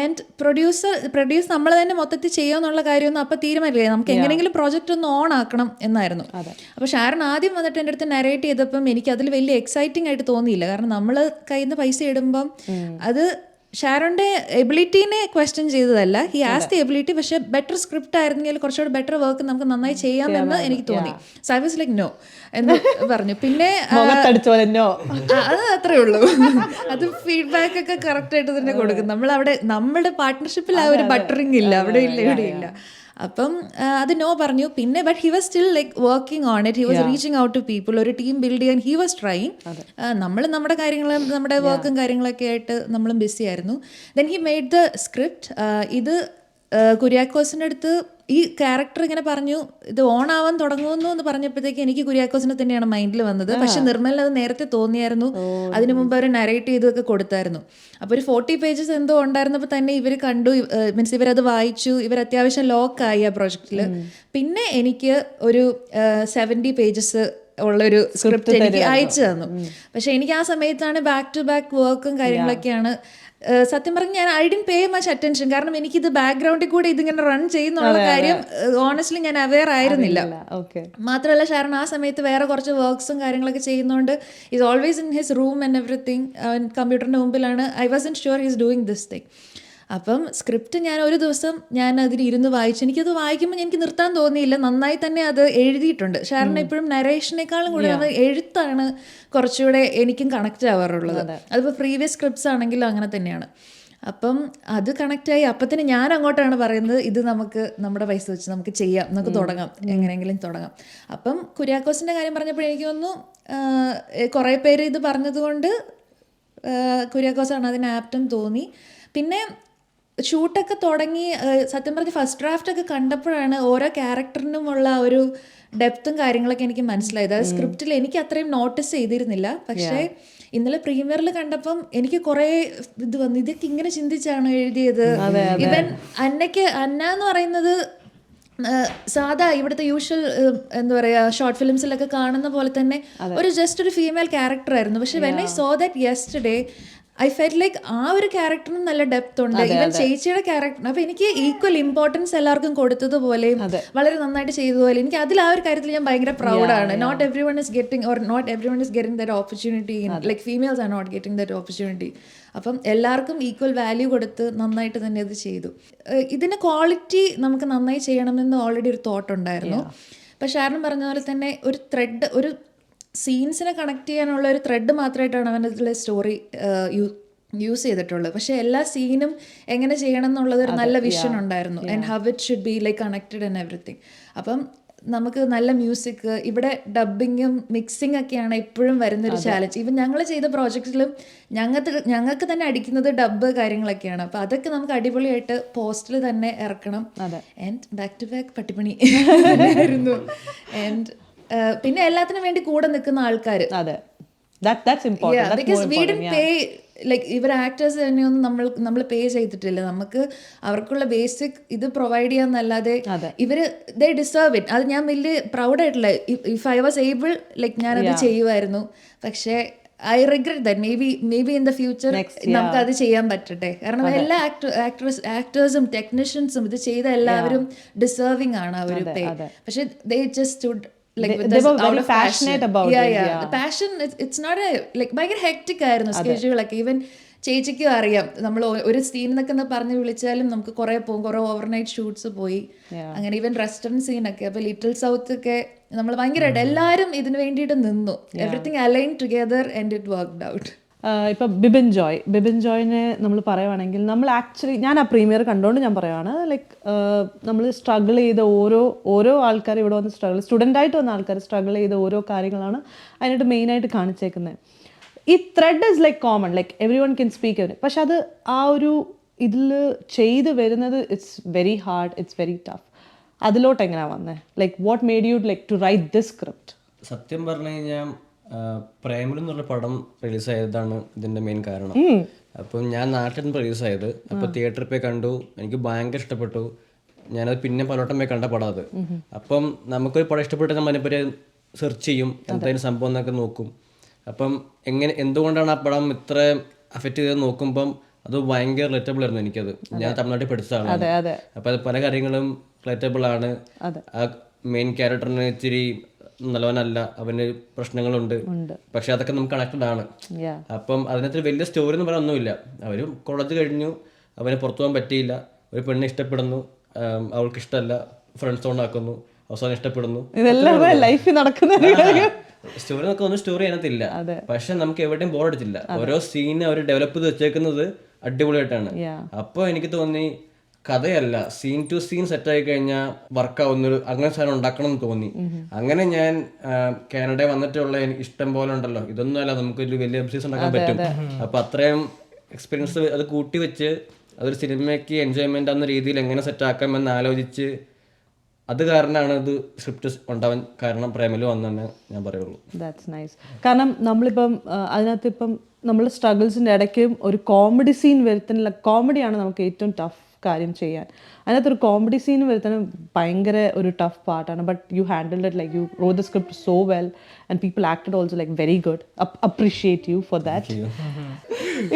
ആൻഡ് പ്രൊഡ്യൂസ് നമ്മൾ തന്നെ മൊത്തത്തിൽ ചെയ്യുമെന്നുള്ള കാര്യമൊന്നും അപ്പോൾ തീരുമാനിക്കില്ല, നമുക്ക് എങ്ങനെയെങ്കിലും പ്രോജക്റ്റ് ഒന്ന് ഓൺ ആക്കണം എന്നായിരുന്നു. അപ്പോൾ ഷാരൺ ആദ്യം വന്നിട്ട് എൻ്റെ അടുത്ത് നരേറ്റ് ചെയ്തപ്പം എനിക്ക് അതിൽ വലിയ എക്സൈറ്റിംഗ് ആയിട്ട് തോന്നിയില്ല. കാരണം നമ്മൾ കയ്യിൽ നിന്ന് പൈസ ഇടുമ്പം അത് ഷാരോന്റെ എബിലിറ്റീനെ ക്വസ്റ്റ്യൻ ചെയ്തതല്ല, ഹി ആസ് ദി എബിലിറ്റി, പക്ഷെ ബെറ്റർ സ്ക്രിപ്റ്റ് ആയിരുന്നെങ്കിൽ കുറച്ചുകൂടെ ബെറ്റർ വർക്ക് നമുക്ക് നന്നായി ചെയ്യാമെന്ന് എനിക്ക് തോന്നി. So I was like no എന്ന് പറഞ്ഞു. പിന്നെ അത് അത്രേ ഉള്ളൂ, അത് ഫീഡ്ബാക്ക് ഒക്കെ കറക്റ്റ് ആയിട്ട് തന്നെ കൊടുക്കും. നമ്മളവിടെ നമ്മുടെ പാർട്ട്ണർഷിപ്പിൽ ആ ഒരു ബട്ടറിങ് ഇല്ല, അവിടെ ഇല്ല, ഇവിടെ ഇല്ല. അപ്പം അത് നോ പറഞ്ഞു. പിന്നെ but he was still like working on it, he was reaching out to people, ഒരു ടീം ബിൽഡ് ചെയ്യാൻ ഹി വാസ് ട്രൈയിങ്. നമ്മൾ നമ്മുടെ കാര്യങ്ങളും നമ്മുടെ വർക്കും കാര്യങ്ങളൊക്കെ ആയിട്ട് നമ്മളും ബിസി ആയിരുന്നു. Then he made the script. ഇത് കുര്യാക്കോസിൻ്റെ അടുത്ത് ഈ ക്യാരക്ടർ ഇങ്ങനെ പറഞ്ഞു ഇത് ഓൺ ആവാൻ തുടങ്ങുന്നു എന്ന് പറഞ്ഞപ്പോഴത്തേക്ക് എനിക്ക് കുര്യാക്കോസിനെ തന്നെയാണ് മൈൻഡിൽ വന്നത്. പക്ഷെ നിർമ്മലിന് അത് നേരത്തെ തോന്നിയായിരുന്നു, അതിനു മുമ്പ് അവർ നരേറ്റ് ചെയ്തൊക്കെ കൊടുത്തായിരുന്നു. അപ്പോൾ ഒരു 40 pages എന്തോ ഉണ്ടായിരുന്നപ്പോൾ തന്നെ ഇവർ കണ്ടു, മീൻസ് ഇവരത് വായിച്ചു, ഇവർ അത്യാവശ്യം ലോക്കായി ആ പ്രോജക്റ്റിൽ. പിന്നെ എനിക്ക് ഒരു 70 pages ഉള്ളൊരു സ്ക്രിപ്റ്റ് എനിക്ക് അയച്ചു തന്നു. പക്ഷെ എനിക്ക് ആ സമയത്താണ് ബാക്ക് ടു ബാക്ക് വർക്കും കാര്യങ്ങളൊക്കെയാണ്. സത്യം പറഞ്ഞ് ഞാൻ I didn't pay much attention, കാരണം എനിക്കിത് ബാക്ക്ഗ്രൗണ്ടിൽ കൂടെ ഇതിങ്ങനെ റൺ ചെയ്യുന്നുള്ള കാര്യം ഓണസ്റ്റ്ലി ഞാൻ അവെയർ ആയിരുന്നില്ല. മാത്രമല്ല ഷാരൺ ആ സമയത്ത് വേറെ കുറച്ച് വർക്ക്സും കാര്യങ്ങളൊക്കെ ചെയ്യുന്നതുകൊണ്ട് is always in his room and everything, കമ്പ്യൂട്ടറിൻ്റെ മുമ്പിലാണ്. I wasn't sure he is doing this thing. അപ്പം സ്ക്രിപ്റ്റ് ഞാൻ ഒരു ദിവസം ഞാൻ അതിൽ ഇരുന്ന് വായിച്ചു. എനിക്കത് വായിക്കുമ്പോൾ എനിക്ക് നിർത്താൻ തോന്നിയില്ല, നന്നായി തന്നെ അത് എഴുതിയിട്ടുണ്ട്. ഷാരൺ എപ്പോഴും നരേഷനേക്കാളും കൂടെ അത് എഴുത്താണ് കുറച്ചുകൂടെ എനിക്കും കണക്റ്റ് ആവാറുള്ളത്. അതിപ്പോൾ പ്രീവിയസ് സ്ക്രിപ്റ്റ്സ് ആണെങ്കിലും അങ്ങനെ തന്നെയാണ്. അപ്പം അത് കണക്റ്റായി. അപ്പം തന്നെ ഞാൻ അങ്ങോട്ടാണ് പറയുന്നത് ഇത് നമുക്ക് നമ്മുടെ പൈസ വെച്ച് നമുക്ക് ചെയ്യാം, നമുക്ക് തുടങ്ങാം, എങ്ങനെയെങ്കിലും തുടങ്ങാം. അപ്പം കുര്യാക്കോസിൻ്റെ കാര്യം പറഞ്ഞപ്പോൾ എനിക്ക് തോന്നുന്നു കുറേ പേര് ഇത് പറഞ്ഞതുകൊണ്ട് കുര്യാക്കോസാണ് അതിന് ആപ്റ്റം തോന്നി. പിന്നെ ഷൂട്ടൊക്കെ തുടങ്ങി സത്യം പറഞ്ഞ് ഫസ്റ്റ് ഡ്രാഫ്റ്റൊക്കെ കണ്ടപ്പോഴാണ് ഓരോ ക്യാരക്ടറിനുമുള്ള ഒരു ഡെപ്തും കാര്യങ്ങളൊക്കെ എനിക്ക് മനസ്സിലായത്. അത് സ്ക്രിപ്റ്റിൽ എനിക്ക് അത്രയും നോട്ടീസ് ചെയ്തിരുന്നില്ല. പക്ഷേ ഇന്നലെ പ്രീമിയറിൽ കണ്ടപ്പം എനിക്ക് കുറേ ഇത് വന്നു, ഇതൊക്കെ ഇങ്ങനെ ചിന്തിച്ചാണ് എഴുതിയത്. ഇവൻ അന്ന എന്ന് പറയുന്നത് സാധാ ഇവിടുത്തെ യൂഷ്വൽ എന്താ പറയുക ഷോർട്ട് ഫിലിംസിലൊക്കെ കാണുന്ന പോലെ തന്നെ ഒരു ജസ്റ്റ് ഒരു ഫീമെയിൽ ക്യാരക്ടർ ആയിരുന്നു. പക്ഷെ when I so that yesterday I felt like ആ ഒരു ക്യാരക്ടറിനും നല്ല ഡെപ്ത് ഉണ്ട്. ഈവൻ ചേച്ചിയുടെ ക്യാരക്ടർ അപ്പോൾ എനിക്ക് ഈക്വൽ ഇമ്പോർട്ടൻസ് എല്ലാവർക്കും കൊടുത്തതുപോലെയും വളരെ നന്നായിട്ട് ചെയ്തതുപോലെ എനിക്ക് അതിൽ ആ ഒരു കാര്യത്തിൽ ഞാൻ ഭയങ്കര പ്രൗഡാണ്. Not everyone is getting or not everyone is getting that opportunity, like females are not getting that opportunity. അപ്പം എല്ലാവർക്കും ഈക്വൽ വാല്യൂ കൊടുത്ത് നന്നായിട്ട് തന്നെ ഇത് ചെയ്തു. ഇതിന് ക്വാളിറ്റി നമുക്ക് നന്നായി ചെയ്യണമെന്ന് ഓൾറെഡി ഒരു തോട്ട് ഉണ്ടായിരുന്നു. പക്ഷെ ഷാരൺ പറഞ്ഞ പോലെ തന്നെ ഒരു ത്രെഡ്, ഒരു സീൻസിനെ കണക്ട് ചെയ്യാനുള്ള ഒരു ത്രെഡ് മാത്രമായിട്ടാണ് അവനതിലെ സ്റ്റോറി യൂസ് ചെയ്തിട്ടുള്ളത്. പക്ഷേ എല്ലാ സീനും എങ്ങനെ ചെയ്യണം എന്നുള്ളത് ഒരു നല്ല വിഷൻ ഉണ്ടായിരുന്നു. And how it should be like connected and everything. അപ്പം നമുക്ക് നല്ല മ്യൂസിക്, ഇവിടെ ഡബ്ബിങ്ങും മിക്സിംഗ് ഒക്കെയാണ് ഇപ്പോഴും വരുന്നൊരു ചാലഞ്ച്. ഈവൻ ഞങ്ങൾ ചെയ്ത പ്രോജക്റ്റിലും ഞങ്ങൾക്ക് തന്നെ അടിക്കുന്നത് ഡബ്ബ് കാര്യങ്ങളൊക്കെയാണ്. അപ്പോൾ അതൊക്കെ നമുക്ക് അടിപൊളിയായിട്ട് പോസ്റ്റിൽ തന്നെ ഇറക്കണം. ആൻഡ് ബാക്ക് ടു ബാക്ക് പട്ടിപ്പണി ആയിരുന്നു. ആൻഡ് പിന്നെ എല്ലാത്തിനും വേണ്ടി കൂടെ നിൽക്കുന്ന ആൾക്കാർ. Because we didn't pay like ഇവർ ആക്ടേഴ്സ് തന്നെയൊന്നും നമ്മൾ പേ ചെയ്തിട്ടില്ല. നമുക്ക് അവർക്കുള്ള ബേസിക് ഇത് പ്രൊവൈഡ് ചെയ്യാന്നല്ലാതെ ഇവർ ദേ ഡിസേർവ് ഇറ്റ്. അത് ഞാൻ വലിയ പ്രൗഡായിട്ടില്ല. If I was able like ഞാനത് ചെയ്യുമായിരുന്നു. പക്ഷേ I regret that. Maybe in the future നമുക്ക് അത് ചെയ്യാൻ പറ്റട്ടെ. കാരണം എല്ലാ ആക്ടേഴ്സും ടെക്നീഷ്യൻസും ഇത് ചെയ്ത എല്ലാവരും ഡിസേർവിംഗ് ആണ് ആ ഒരു പേ. പക്ഷെ they just stood they were very passionate about it. The passion, it's not a like ഭയങ്കര ഹെക്റ്റിക് ആയിരുന്നു സ്കെഡ്യൂളൊക്കെ. ഈവൻ ചേച്ചിക്കും അറിയാം, നമ്മൾ ഒരു സീൻ എന്നൊക്കെ പറഞ്ഞ് വിളിച്ചാലും നമുക്ക് കുറേ പോകും. കുറേ ഓവർനൈറ്റ് ഷൂട്ട്സ് പോയി. അങ്ങനെ ഈവൻ റെസ്റ്റോറൻറ്റ് സീനൊക്കെ. അപ്പോൾ ലിറ്റിൽ സൗത്ത് ഒക്കെ നമ്മൾ ഭയങ്കരമായിട്ട് എല്ലാവരും ഇതിന് വേണ്ടിയിട്ട് നിന്നു. Everything align together and it worked out. ഇപ്പം ബിബിൻ ജോയിനെ നമ്മൾ പറയുവാണെങ്കിൽ, നമ്മൾ ആക്ച്വലി ഞാൻ ആ പ്രീമിയർ കണ്ടുകൊണ്ട് ഞാൻ പറയുവാണ്, ലൈക്ക് നമ്മൾ സ്ട്രഗിൾ ചെയ്ത ഓരോ ആൾക്കാർ ഇവിടെ വന്ന് സ്റ്റുഡൻ്റായിട്ട് വന്ന ആൾക്കാർ സ്ട്രഗിൾ ചെയ്ത ഓരോ കാര്യങ്ങളാണ് അതിനായിട്ട് മെയിനായിട്ട് കാണിച്ചേക്കുന്നത്. ഈ thread is like common, like everyone can speak every. പക്ഷെ അത് ആ ഒരു ഇതിൽ ചെയ്ത് വരുന്നത് it's very hard, it's very tough. അതിലോട്ട് എങ്ങനെയാണ് വന്നത്? Like what made you like to write this script? സത്യം പറഞ്ഞു കഴിഞ്ഞാൽ പ്രേമലു എന്നുള്ള പടം റിലീസായതാണ് ഇതിൻ്റെ മെയിൻ കാരണം. അപ്പം ഞാൻ നാട്ടിൽ നിന്ന് റിലീസായത്. അപ്പോൾ തിയേറ്ററിൽ പോയി കണ്ടു, എനിക്ക് ഭയങ്കര ഇഷ്ടപ്പെട്ടു. ഞാനത് പിന്നെ പലവട്ടം പോയി കണ്ട പടം അത്. അപ്പം നമുക്കൊരു പടം ഇഷ്ടപ്പെട്ട് നമ്മൾ അതിനെപ്പറ്റി സെർച്ച് ചെയ്യും, എന്തായാലും സംഭവം എന്നൊക്കെ നോക്കും. അപ്പം എന്തുകൊണ്ടാണ് ആ പടം ഇത്ര അഫക്റ്റ് ചെയ്തത് നോക്കുമ്പം അത് ഭയങ്കര റിലേറ്റബിൾ ആയിരുന്നു എനിക്കത്. ഞാൻ തമിഴ്നാട്ടിൽ പഠിച്ചതാണ്. അപ്പം അത് പല കാര്യങ്ങളും റിലേറ്റബിൾ ആണ്. ആ മെയിൻ ക്യാരക്ടറിന് ഇച്ചിരി നല്ലവനല്ല, അവന് പ്രശ്നങ്ങളുണ്ട്, പക്ഷെ അതൊക്കെ നമുക്ക് കണക്റ്റഡ് ആണ്. അപ്പം അതിനകത്ത് വലിയ സ്റ്റോറി എന്ന് പറയാൻ ഒന്നുമില്ല. അവർ കോളേജ് കഴിഞ്ഞു, അവന് പുറത്തു പോകാൻ പറ്റിയില്ല, ഒരു പെണ്ണിനെ ഇഷ്ടപ്പെടുന്നു, അവൾക്ക് ഇഷ്ടമല്ല, ഫ്രണ്ട്സ് ഉണ്ടാക്കുന്നു, അവസാനം ഇഷ്ടപ്പെടുന്നു. സ്റ്റോറി നോക്കാൻ ഒന്നും സ്റ്റോറി അതിനകത്തില്ല. പക്ഷെ നമുക്ക് എവിടെയും ബോറടിച്ചില്ല. ഓരോ സീൻ അവർ ഡെവലപ്പ് ചെയ്ത് വെച്ചേക്കുന്നത് അടിപൊളിയായിട്ടാണ്. അപ്പോൾ എനിക്ക് തോന്നി കഥയല്ല, സീൻ ടു സീൻ സെറ്റ് ആയി കഴിഞ്ഞാൽ വർക്കാവുന്നൊരു അങ്ങനെ സാധനം ഉണ്ടാക്കണം എന്ന് തോന്നി. അങ്ങനെ ഞാൻ കാനഡയിൽ വന്നിട്ടുള്ള എനിക്ക് ഇഷ്ടം പോലെ ഉണ്ടല്ലോ, ഇതൊന്നും അല്ല നമുക്കൊരു വലിയ ബിസിനസ് ഉണ്ടാക്കാൻ പറ്റും. അപ്പം അത്രയും എക്സ്പീരിയൻസ് അത് കൂട്ടി വെച്ച് അതൊരു സിനിമയ്ക്ക് എൻജോയ്മെൻ്റ് എന്ന രീതിയിൽ എങ്ങനെ സെറ്റാക്കാമെന്ന് ആലോചിച്ച് അത് കാരണമാണ് ഇത് സ്ക്രിപ്റ്റ് ഉണ്ടാവാൻ കാരണം പ്രേമലു വന്നെന്ന് ഞാൻ പറയുള്ളൂ. That's nice. കാരണം നമ്മളിപ്പം അതിനകത്ത് ഇപ്പം നമ്മൾ സ്ട്രഗിൾസിൻ്റെ ഇടയ്ക്കും ഒരു കോമഡി സീൻ വരുത്തുന്നില്ല. കോമഡിയാണ് നമുക്ക് ഏറ്റവും ടഫ് കാര്യം ചെയ്യാൻ. അതിനകത്തൊരു കോമഡി സീൻ വരുത്താനും ഭയങ്കര ഒരു ടഫ് പാർട്ടാണ്. But you handled it like you wrote the script so well and people acted also like very good. Appreciate you for that.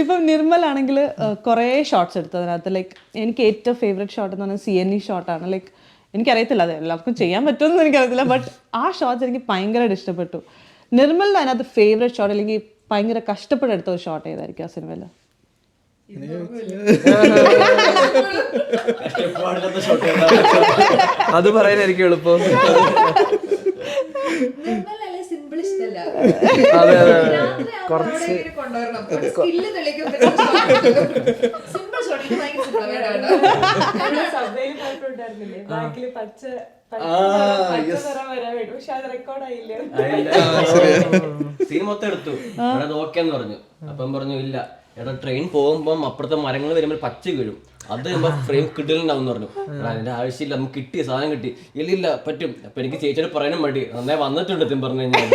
ഇപ്പം നിർമ്മൽ ആണെങ്കിൽ കുറേ ഷോട്ട്സ് എടുത്തു അതിനകത്ത്. ലൈക്ക് എനിക്ക് ഏറ്റവും ഫേവറേറ്റ് ഷോട്ട് എന്ന് പറഞ്ഞാൽ CNE ഷോട്ടാണ്. ലൈക്ക് എനിക്കറിയത്തില്ല അത് എല്ലാവർക്കും ചെയ്യാൻ പറ്റുമെന്ന് എനിക്കറിയത്തില്ല, ബട്ട് ആ ഷോട്ട്സ് എനിക്ക് ഭയങ്കരമായിട്ട് ഇഷ്ടപ്പെട്ടു. നിർമ്മലിൻ്റെ അതിനകത്ത് ഫേവറേറ്റ് ഷോട്ട് അല്ലെങ്കിൽ ഭയങ്കര കഷ്ടപ്പെട്ടെടുത്ത ഒരു ഷോട്ട് ഏതായിരിക്കും ആ സിനിമയിൽ? അത് പറയാനായിരിക്കും എളുപ്പം. അതെ അതെ, കുറച്ച് സീൻ മൊത്തം എടുത്തു. അത് ഓക്കേന്ന് പറഞ്ഞു. അപ്പം പറഞ്ഞു ഇല്ല എടാ, ട്രെയിൻ പോകുമ്പം അപ്പുറത്തെ മരങ്ങൾ വരുമ്പോൾ പച്ച വീഴും, അത് ഫ്രെയിം കിട്ടലുണ്ടാവും പറഞ്ഞു. അതിന്റെ ആവശ്യമില്ല, നമുക്ക് കിട്ടിയ സാധനം കിട്ടി. ഇല്ല പറ്റും. അപ്പൊ എനിക്ക് ചേച്ചിയോട് പറയാനും മടി, നന്നായി വന്നിട്ടുണ്ട് എത്തും പറഞ്ഞു കഴിഞ്ഞാൽ.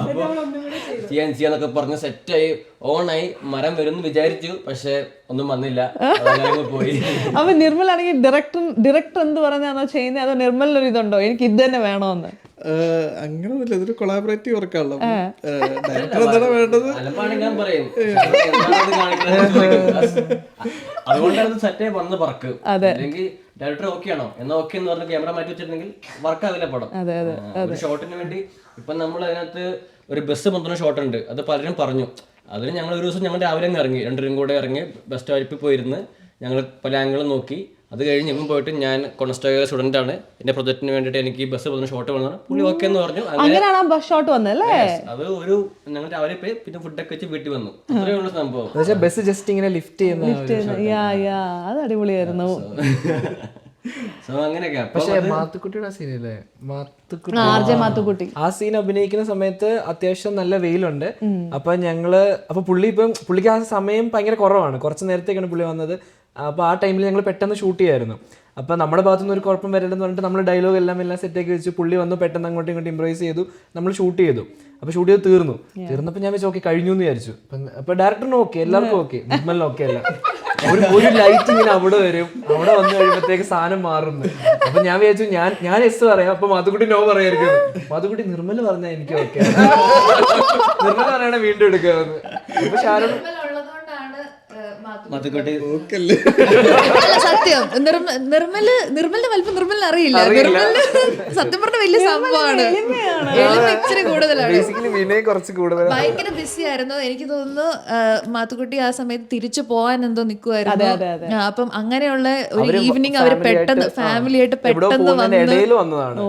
അപ്പൊ ചെയ്യാന്നൊക്കെ പറഞ്ഞ് സെറ്റായി ഓണായി. മരം വരും വിചാരിച്ചു, പക്ഷെ ഒന്നും വന്നില്ല, പോയി. അപ്പൊ നിർമ്മൽ ആണെങ്കിൽ ഡയറക്ടർ എന്ത് പറഞ്ഞാണോ ചെയ്യുന്നത്, അതോ നിർമ്മലിനൊരു ഇതുണ്ടോ എനിക്ക് ഇത് തന്നെ വേണോന്ന്? അങ്ങനൊന്നുമില്ല, ഇതൊരു കൊളാബറേറ്റീവ് വർക്കാണല്ലോ. ഡയറക്ടർ എന്താണ് വേണ്ടത് ഞാൻ പറയും. അതുകൊണ്ടാണ് സെറ്റായി വന്ന് വർക്ക്. അല്ലെങ്കിൽ ഡയറക്ടർ ഓക്കെ ആണോ എന്നാ ഓക്കെ എന്ന് പറഞ്ഞ ക്യാമറ മാറ്റി വെച്ചിട്ടുണ്ടെങ്കിൽ വർക്ക് ആവില്ല പടം. ഒരു ഷോട്ടിന് വേണ്ടി ഇപ്പൊ നമ്മൾ അതിനകത്ത് ഒരു ബസ് മൊത്തം ഷോട്ട് ഉണ്ട്, അത് പലരും പറഞ്ഞു. അതിന് ഞങ്ങൾ ഒരു ദിവസം ഞങ്ങൾ രാവിലെ ഇറങ്ങി, രണ്ടുപേരും കൂടെ ഇറങ്ങി ബസ് സ്റ്റോപ്പിൽ പോയിരുന്ന് ഞങ്ങൾ പല ആംഗിളും നോക്കി. അത് കഴിഞ്ഞ് ഇപ്പം പോയിട്ട് ഞാൻ കൊണസ്റ്റോയിൽ സ്റ്റുഡൻ്റ് ആണ്, എൻ്റെ പ്രൊജക്റ്റിന് വേണ്ടിയിട്ട് എനിക്ക് ബസ് പോകുന്ന ഷോട്ട് വന്നു. പുള്ളി ഓക്കെ എന്ന് പറഞ്ഞു. അങ്ങനെയാണ് ആ ബസ് ഷോട്ട് വന്നല്ലേ? അത് ഒരു ഞങ്ങൾ രാവിലെ പോയി പിന്നെ ഫുഡൊക്കെ വെച്ച് വീട്ടിൽ വന്നു. അത്രയേ ഉള്ളൂ സംഭവം. ബസ് ജസ്റ്റ് ഇങ്ങനെ ലിഫ്റ്റ് ചെയ്യുന്ന അത് അടിപൊളിയായിരുന്നു. അങ്ങനെയൊക്കെ. പക്ഷേ മാത്തുക്കുട്ടിയുടെ സീനല്ലേ, മാത്തുക്കുട്ടി ആ സീൻ അഭിനയിക്കുന്ന സമയത്ത് അത്യാവശ്യം നല്ല വെയിലുണ്ട്. അപ്പൊ പുള്ളിക്ക് ആ സമയം ഭയങ്കര കുറവാണ്, കുറച്ച് നേരത്തേക്കാണ് പുള്ളി വന്നത്. അപ്പൊ ആ ടൈമിൽ ഞങ്ങൾ പെട്ടെന്ന് ഷൂട്ട് ചെയ്യായിരുന്നു. അപ്പൊ നമ്മുടെ ഭാഗത്തുനിന്ന് ഒരു കുഴപ്പം വരരുതെന്ന് പറഞ്ഞിട്ട് നമ്മൾ ഡയലോഗ് എല്ലാം സെറ്റാക്കി വെച്ച് പുള്ളി വന്നു, പെട്ടെന്ന് അങ്ങോട്ടും ഇങ്ങോട്ടും ഇംപ്രൈസ് ചെയ്തു, നമ്മൾ ഷൂട്ട് ചെയ്തു. അപ്പൊ ഷൂട്ട് ചെയ്ത് തീർന്നപ്പോൾ ഞാൻ വെച്ച് ഓക്കെ കഴിഞ്ഞു എന്ന് വിചാരിച്ചു. അപ്പൊ ഡയറക്ടറിന് ഓക്കെ, എല്ലാവർക്കും ഓക്കെ, നിർമ്മലിന് ഓക്കെ അല്ല. ഒരു ലൈറ്റ് ഇങ്ങനെ അവിടെ വരും, അവിടെ വന്നു കഴിയുമ്പോഴത്തേക്ക് സാധനം മാറുന്നു. അപ്പൊ ഞാൻ വിചാരിച്ചു ഞാൻ എസ് പറയാം, അപ്പൊ മാത്തുക്കുട്ടി നോ പറയായിരിക്കും. മാത്തുക്കുട്ടി നിർമ്മൽ പറഞ്ഞാൽ എനിക്ക് ഓക്കെ, നിർമ്മൽ പറയണ വീണ്ടും എടുക്കാമെന്ന്. അപ്പൊ ഷാരോൺ സത്യം നിർമ്മലിന്റെ വലിപ്പം നിർമ്മലിന് അറിയില്ല. സത്യം പറഞ്ഞ വലിയ സംഭവമാണ്, ഇച്ചിരി കൂടുതലാണ്, ഭയങ്കര ബിസി ആയിരുന്നു. എനിക്ക് തോന്നുന്നു മാത്തുക്കുട്ടി ആ സമയത്ത് തിരിച്ചു പോകാൻ എന്തോ നിൽക്കുമായിരുന്നു. അപ്പം അങ്ങനെയുള്ള ഒരു ഈവനിങ് അവര് പെട്ടെന്ന് ഫാമിലിയായിട്ട് പെട്ടെന്ന് വന്നതാണ്.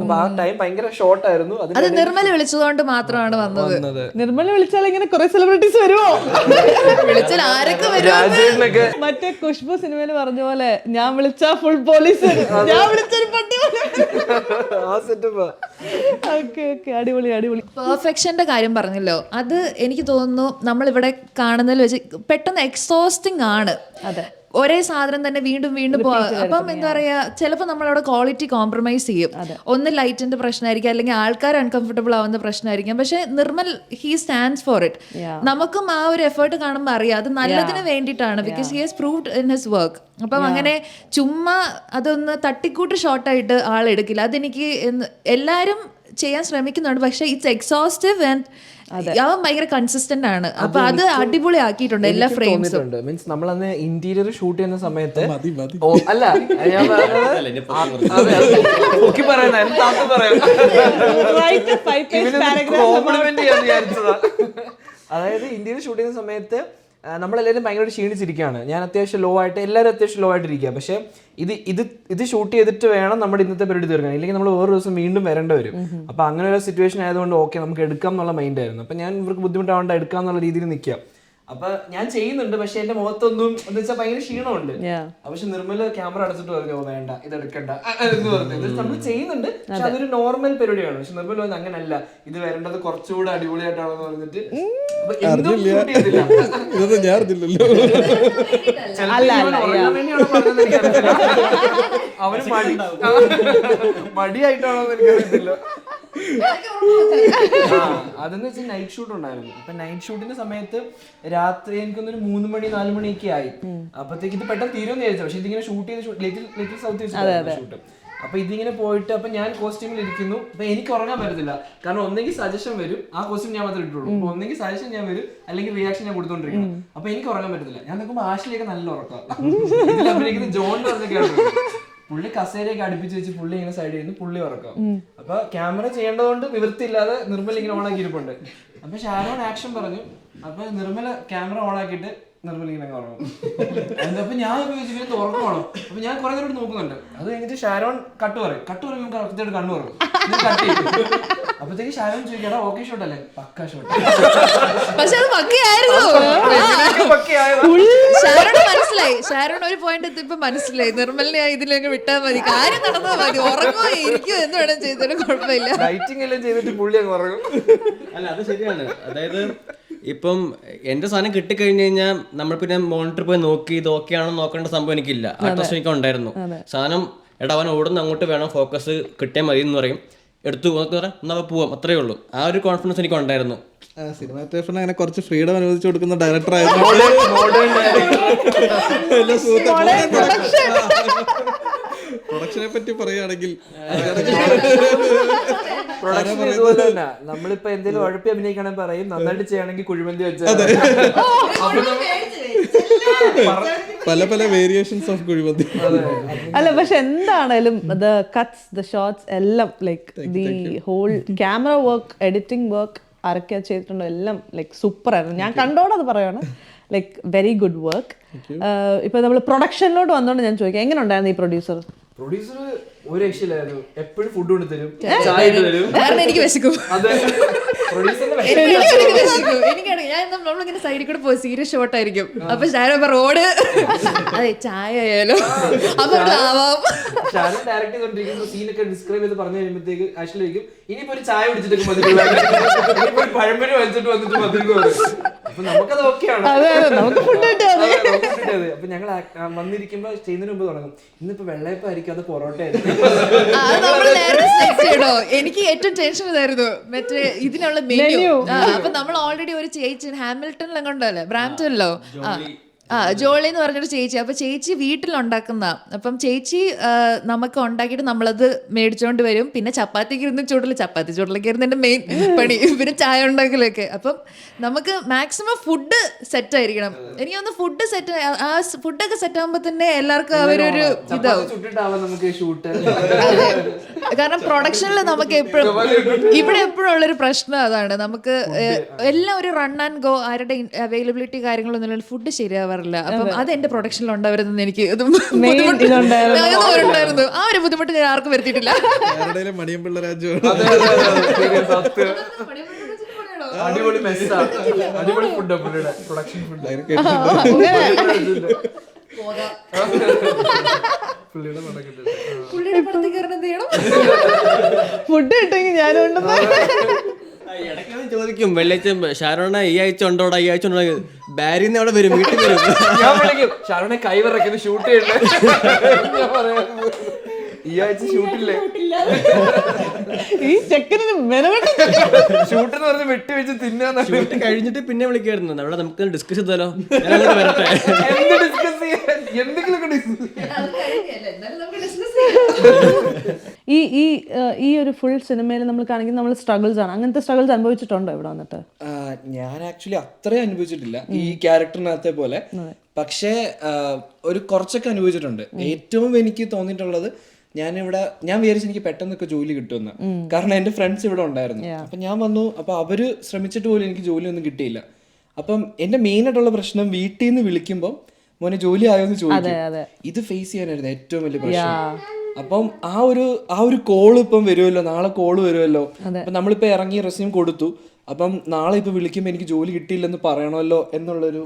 അപ്പൊ ആ ടൈം ഭയങ്കര ഷോർട്ട് ആയിരുന്നു. അത് നിർമ്മല വിളിച്ചതുകൊണ്ട് മാത്രമാണ് വന്നത്. നിർമ്മല വിളിച്ചാൽ ഇങ്ങനെ കുറെ സെലിബ്രിറ്റീസ് വരുമോ? വിളിച്ചാൽ ആരൊക്കെ വരും? മറ്റേ ഖുഷ്ബു സിനിമയിൽ പറഞ്ഞ പോലെ ഞാൻ വിളിച്ചാ ഫുൾ പോലീസ്, ഞാൻ വിളിച്ചൊരു പട്ടി. അടിപൊളി അടിപൊളി. പെർഫെക്ഷന്റെ കാര്യം പറഞ്ഞല്ലോ, അത് എനിക്ക് തോന്നുന്നു നമ്മളിവിടെ കാണുന്നതിൽ വെച്ച് പെട്ടെന്ന് എക്സോസ്റ്റിംഗ് ആണ്. അതെ, ഒരേ സാധനം തന്നെ വീണ്ടും വീണ്ടും അപ്പം എന്താ പറയാ, ചിലപ്പോൾ നമ്മളവിടെ ക്വാളിറ്റി കോംപ്രമൈസ് ചെയ്യും. ഒന്ന് ലൈറ്റിന്റെ പ്രശ്നമായിരിക്കും, അല്ലെങ്കിൽ ആൾക്കാർ അൺകംഫർട്ടബിൾ ആവുന്ന പ്രശ്നമായിരിക്കും. പക്ഷെ Nirmal he stands for it. നമുക്കും ആ ഒരു എഫേർട്ട് കാണുമ്പോൾ അറിയാം അത് നല്ലതിന് വേണ്ടിയിട്ടാണ്, because he has proved in his work. അപ്പം അങ്ങനെ ചുമ്മാ അതൊന്ന് തട്ടിക്കൂട്ട് ഷോർട്ടായിട്ട് ആളെടുക്കില്ല. അതെനിക്ക് എല്ലാവരും ചെയ്യാൻ ശ്രമിക്കുന്നുണ്ട്, പക്ഷെ ഇറ്റ്സ് എക്സോസ്റ്റീവ് ആൻഡ് അവൻ ഭയങ്കര കൺസിസ്റ്റന്റ് ആണ്. അപ്പൊ അത് അടിപൊളി ആക്കിയിട്ടുണ്ട് എല്ലാ ഫ്രെയിംസും. മീൻസ് നമ്മളന്ന് ഇന്റീരിയർ ഷൂട്ട് ചെയ്യുന്ന സമയത്ത് അതായത് ഇന്റീരിയർ ഷൂട്ട് ചെയ്യുന്ന സമയത്ത് നമ്മളെല്ലാവരും ഭയങ്കര ക്ഷീണിച്ചിരിക്കുകയാണ്. ഞാൻ അത്യാവശ്യം ലോ ആയിട്ട്, എല്ലാവരും അത്യാവശ്യം ലോ ആയിട്ടിരിക്കുക. പക്ഷേ ഇത് ഷൂട്ട് ചെയ്തിട്ട് വേണം നമ്മുടെ ഇന്നത്തെ പരിപാടി തീർക്കാൻ, ഇല്ലെങ്കിൽ നമ്മൾ വേറെ ദിവസം വീണ്ടും വരേണ്ടി വരും. അപ്പോൾ അങ്ങനെ ഒരു സിറ്റുവേഷൻ ആയതുകൊണ്ട് ഓക്കെ നമുക്ക് എടുക്കാം എന്നുള്ള മൈൻഡായിരുന്നു. അപ്പം ഞാൻ ഇവർക്ക് ബുദ്ധിമുട്ടാവേണ്ട എടുക്കാം എന്നുള്ള രീതിയിൽ നിൽക്കുക. അപ്പൊ ഞാൻ ചെയ്യുന്നുണ്ട്, പക്ഷെ എന്റെ മുഖത്തൊന്നും എന്ന് വെച്ചാൽ ഭയങ്കര ക്ഷീണമുണ്ട്. പക്ഷെ നിർമ്മല ക്യാമറ അടച്ചിട്ട് പറഞ്ഞു വേണ്ട ഇത് എടുക്കണ്ട എന്ന് പറഞ്ഞു. നമ്മൾ ചെയ്യുന്നുണ്ട്, പക്ഷെ അതൊരു നോർമൽ പരിപാടിയാണ്. പക്ഷെ നിർമ്മല പറഞ്ഞു അങ്ങനല്ല, ഇത് വരേണ്ടത് കുറച്ചുകൂടെ അടിപൊളിയായിട്ടാണെന്ന് പറഞ്ഞിട്ട് അവന് മടിയായിട്ടാണോ എന്ന് എനിക്കറിയത്തില്ല. അതെന്ന് വെച്ചാൽ നൈറ്റ് ഷൂട്ട് ഉണ്ടായിരുന്നു. അപ്പൊ നൈറ്റ് ഷൂട്ടിന്റെ സമയത്ത് രാത്രി എനിക്കൊന്നൊരു 3 മണി 4 മണിയൊക്കെ ആയി. അപ്പത്തേക്ക് ഇത് പെട്ടെന്ന് തീരുമെന്ന് വിചാരിച്ചു. പക്ഷെ ഇതിങ്ങനെ ഷൂട്ട് ചെയ്ത് ലിറ്റിൽ സൗത്ത് വെച്ചിട്ടായിരുന്നു ഷൂട്ട്. അപ്പൊ ഇതിങ്ങനെ പോയിട്ട് അപ്പൊ ഞാൻ കോസ്റ്റ്യൂമിൽ ഇരിക്കുന്നു. അപ്പൊ എനിക്ക് ഉറങ്ങാൻ പറ്റത്തില്ല, കാരണം ഒന്നെങ്കിൽ സജഷൻ വരും, ആ കോസ്റ്റ്യൂം ഞാൻ മാത്രമേ ഇട്ടുള്ളൂ. അപ്പൊ ഒന്നെങ്കിൽ സജഷൻ ഞാൻ വരും, അല്ലെങ്കിൽ റിയാക്ഷൻ ഞാൻ കൊടുത്തോണ്ടിരിക്കണം. അപ്പൊ എനിക്ക് ഉറങ്ങാൻ പറ്റത്തില്ല. ഞാൻ നോക്കുമ്പോൾ ആഷിലേക്ക് നല്ല ഉറക്കം. അഭിനയിക്കുന്ന ജോൺ പറഞ്ഞൊക്കെ പുള്ളി കസേരയൊക്കെ അടുപ്പിച്ച് വെച്ച് പുള്ളി ഇങ്ങനെ സൈഡിൽ നിന്ന് പുള്ളി ഉറക്കാം. അപ്പൊ ക്യാമറ ചെയ്യേണ്ടതുകൊണ്ട് നിവൃത്തിയില്ലാതെ നിർമ്മൽ ഇങ്ങനെ ഓണാക്കി ഇരിപ്പുണ്ട്. അപ്പൊ ഷാരോൺ ആക്ഷൻ പറഞ്ഞു. അപ്പൊ നിർമ്മല ക്യാമറ ഓണാക്കിയിട്ട് നിർമ്മൽ ഇങ്ങനെ ഉറങ്ങും. അപ്പൊ ഞാൻ ചോദിച്ചു ഉറക്കമാണോ? അപ്പൊ ഞാൻ കുറെ നേരം നോക്കുന്നുണ്ട്. അത് കഴിഞ്ഞിട്ട് ഷാരോൺ കട്ട് പറയുമ്പോൾ കറക്റ്റായിട്ട് കണ്ണു പറയും. കട്ട് ചെയ്യും. അപ്പത്തേക്ക് ഷാരോൺ ചോദിക്കാടാ ഓക്കെ ഷോട്ട് അല്ലേ? പക്കാ ഷോട്ട്. പക്ഷെ അത് പക്കയായിരുന്നു. മനസ്സിലായി, ഷാരോൺ ഒരു പോയിന്റ് എത്തിയപ്പോ മനസ്സിലായി നിർമ്മലിനെ ഇതിലേക്ക് വിട്ടാൽ മതി, കാര്യം നടന്നാൽ മതി, ഉറങ്ങുമോ ഇരിക്കും എന്ന് വേണം ചെയ്തിട്ട് കുഴപ്പമില്ല. ലൈറ്റിംഗ് എല്ലാം ചെയ്തിട്ട് പുള്ളി അങ്ങ് ഉറങ്ങും. അല്ല അത് ശരിയാണ്. അതായത് ഇപ്പം എന്റെ സാധനം കിട്ടിക്കഴിഞ്ഞ് കഴിഞ്ഞാൽ നമ്മൾ പിന്നെ മോണിറ്റർ പോയി നോക്കി ഇത് ഓക്കെ ആണോ നോക്കേണ്ട സംഭവം എനിക്കില്ല. ആ ട്രസ്റ്റ് എനിക്ക് ഉണ്ടായിരുന്നു. സാധനം എടാ അവൻ ഓടുന്ന അങ്ങോട്ട് വേണം, ഫോക്കസ് കിട്ടിയാൽ മതി എന്ന് പറയും. എടുത്തു എന്നാ പോവാം, അത്രേ ഉള്ളൂ. ആ ഒരു കോൺഫിഡൻസ് എനിക്ക് ഉണ്ടായിരുന്നു. സിനിമാറ്റോഗ്രാഫറിന് അങ്ങനെ കുറച്ച് ഫ്രീഡം അനുവദിച്ചു കൊടുക്കുന്ന ഡയറക്ടർ ആയിരുന്നു. പ്രൊഡക്ഷനെ പറ്റി പറയുകയാണെങ്കിൽ നമ്മളിപ്പോ എന്തെങ്കിലും ഉഴപ്പി അഭിനയിക്കണമെങ്കിൽ പറയും, നന്നായിട്ട് ചെയ്യണമെങ്കിൽ കുഴിമന്തി വെച്ചാൽ പല പല വേരിയേഷൻസ് ഓഫ് കുഴിമന്തി. അല്ല പക്ഷെ എന്താണേലും the cuts, the shots എല്ലാം like the whole camera work, editing work ആരൊക്കെ ചെയ്തിട്ടുണ്ടോ എല്ലാം ലൈക്ക് സൂപ്പർ ആയിരുന്നു. ഞാൻ കണ്ടോടത് പറയാണ്, ലൈക്ക് വെരി ഗുഡ് വർക്ക്. ഇപ്പൊ നമ്മൾ പ്രൊഡക്ഷനിലോട്ട് വന്നോണ്ട് ഞാൻ ചോദിക്കാം, എങ്ങനെ ഉണ്ടായിരുന്നു ഈ പ്രൊഡ്യൂസർ? പ്രൊഡ്യൂസർ ഒരു രക്ഷയില്ലായിരുന്നു. എപ്പോഴും ഫുഡ് കൊണ്ട് തരും, ചായ ഇട്ട് തരും. കാരണം എനിക്ക് വിശക്കും. അതെ, പ്രൊഡ്യൂസറിന്റെ എനിക്കാണ് ഞാൻ നമ്മളിങ്ങനെ സൈഡിൽ കൂടെ പോയി സീരിയസ് ഷോട്ട് ആയിരിക്കും. അപ്പൊ ഷാരോ റോഡ് അതെ ചായ ആയാലോ അപ്പൊ ആവാം. ഷാരോ ഡയറക്ട് ചെയ്തോണ്ടിരിക്കുമ്പോ സീനൊക്കെ ഡിസ്ക്രൈബ് ചെയ്ത് പറഞ്ഞു കഴിയുമ്പോഴത്തേക്ക് ആക്ച്വലി വയ്ക്കും ഇനിയിപ്പോ ഒരു ചായ കുടിച്ചിട്ട് മതി, ഇനിയിപ്പോ ഒരു പഴമ്പരി വലിച്ചിട്ട് വന്നിട്ട് മതിരിക്കും. അപ്പൊ നമുക്കത് ഓക്കെയാണ്. അപ്പൊ ഞങ്ങൾ വന്നിരിക്കുമ്പോ ചെയ്യുന്നതിന് മുമ്പ് തുടങ്ങും, ഇന്നിപ്പോ വെള്ളയപ്പായിരിക്കും അത് പൊറോട്ട ആയിരിക്കും. എനിക്ക് ഏറ്റവും ടെൻഷൻ ഇതായിരുന്നു മറ്റേ ഇതിനുള്ള മെനു. അപ്പൊ നമ്മൾ ഓൾറെഡി ഒരു ചേച്ചി ഹാമിൽട്ടണിലും കൊണ്ടല്ലേ ബ്രാംപ്ടണിലോ ജോളി എന്ന് പറഞ്ഞൊരു ചേച്ചി. അപ്പൊ ചേച്ചി വീട്ടിലുണ്ടാക്കുന്ന, അപ്പം ചേച്ചി നമുക്ക് ഉണ്ടാക്കിയിട്ട് നമ്മളത് മേടിച്ചോണ്ട് വരും. പിന്നെ ചപ്പാത്തിക്ക് ഇരുന്ന് ചപ്പാത്തി ചൂടലൊക്കെ ഇരുന്ന് എന്റെ മെയിൻ പണി, പിന്നെ ചായ ഉണ്ടാക്കലൊക്കെ. അപ്പം നമുക്ക് മാക്സിമം ഫുഡ് സെറ്റ് ആയിരിക്കണം. എനിക്കൊന്ന് ഫുഡ് സെറ്റ്, ആ ഫുഡൊക്കെ സെറ്റ് ആകുമ്പോ തന്നെ എല്ലാവർക്കും അവരൊരു ഇതാവും. കാരണം പ്രൊഡക്ഷനിൽ നമുക്ക് എപ്പോഴും ഇവിടെ എപ്പോഴും ഉള്ളൊരു പ്രശ്നം അതാണ്, നമുക്ക് എല്ലാം ഒരു റൺ ആൻഡ് ഗോ, ആരുടെ അവൈലബിലിറ്റി കാര്യങ്ങളൊന്നും ഫുഡ് ശരിയാവാറില്ല. അപ്പം അത് എന്റെ പ്രൊഡക്ഷനിൽ ഉണ്ടാവരുതെന്ന് എനിക്ക് ഉണ്ടായിരുന്നു. ആ ഒരു ബുദ്ധിമുട്ട് ഞാൻ ആർക്കും വരുത്തിയിട്ടില്ല. അടിപൊളി മെസ്സാണ്, അടിപൊളി ഫുഡ് പ്രൊഡക്ഷൻ ഫുഡ്. ഫുഡ് കിട്ടെങ്കിൽ ഞാനും ഉണ്ടെന്ന് ചോദിക്കും. വെള്ളിയാഴ്ച ഷാരോണ ഈ ആഴ്ച ഉണ്ടോടാ, ഈ ആഴ്ച ഉണ്ടോ, ബാരിന്ന് അവിടെ വരും, വീട്ടിൽ വരും. ഞാൻ വിളിക്കും ഷാരോണെ കൈവിറക്കുന്നു, ഷൂട്ട് ചെയ്യണ്ടേ, ഈ ആഴ്ച ഷൂട്ടില്ലേ, ഈ ചെക്കന് ഷൂട്ടെന്ന് പറഞ്ഞ് വെട്ടി വെച്ച് തിന്നാന്ന്. ഷൂട്ട് കഴിഞ്ഞിട്ട് പിന്നെ വിളിക്കായിരുന്നു, അവിടെ നമുക്ക് ഡിസ്കസ് ചെയ്താലോ, ഞാനങ്ങോട്ട് വരട്ടെ. എന്ത് ഡിസ്കസ് ചെയ്യാൻ, എന്തെങ്കിലുമൊക്കെ ഈ ഒരു ഫുൾ സിനിമയിൽ നമ്മൾ കാണിക്കുന്ന നമ്മൾ സ്ട്രഗിൾസ് ആണ്. അങ്ങനത്തെ സ്ട്രഗിൾസ് അനുഭവിച്ചിട്ടുണ്ടോ ഇവിടെ വന്നിട്ട്? ഞാൻ ആക്ച്വലി അത്രയും അനുഭവിച്ചിട്ടില്ല ഈ ക്യാരക്ടറിനകത്തെ പോലെ, പക്ഷേ ഒരു കുറച്ചൊക്കെ അനുഭവിച്ചിട്ടുണ്ട്. ഏറ്റവും എനിക്ക് തോന്നിയിട്ടുള്ളത്, ഞാൻ വിചാരിച്ചു എനിക്ക് പെട്ടെന്നൊക്കെ ജോലി കിട്ടുമെന്ന്. കാരണം എന്റെ ഫ്രണ്ട്സ് ഇവിടെ ഉണ്ടായിരുന്നു. അപ്പൊ ഞാൻ വന്നു, അപ്പൊ അവര് ശ്രമിച്ചിട്ട് പോലും എനിക്ക് ജോലിയൊന്നും കിട്ടിയില്ല. അപ്പം എന്റെ മെയിൻ ആയിട്ടുള്ള പ്രശ്നം, വീട്ടിൽ നിന്ന് വിളിക്കുമ്പോൾ മോനെ ജോലി ആയോന്ന് ചോദിക്കും. ഇത് ഫേസ് ചെയ്യാനായിരുന്നു ഏറ്റവും വലിയ പ്രശ്നം. അപ്പം ആ ഒരു കോള് ഇപ്പം വരുമല്ലോ, നാളെ കോള് വരുമല്ലോ. അപ്പൊ നമ്മളിപ്പോ ഇറങ്ങി റെസ്യൂം കൊടുത്തു, അപ്പം നാളെ ഇപ്പൊ വിളിക്കുമ്പോ എനിക്ക് ജോലി കിട്ടിയില്ലെന്ന് പറയണമല്ലോ എന്നുള്ളൊരു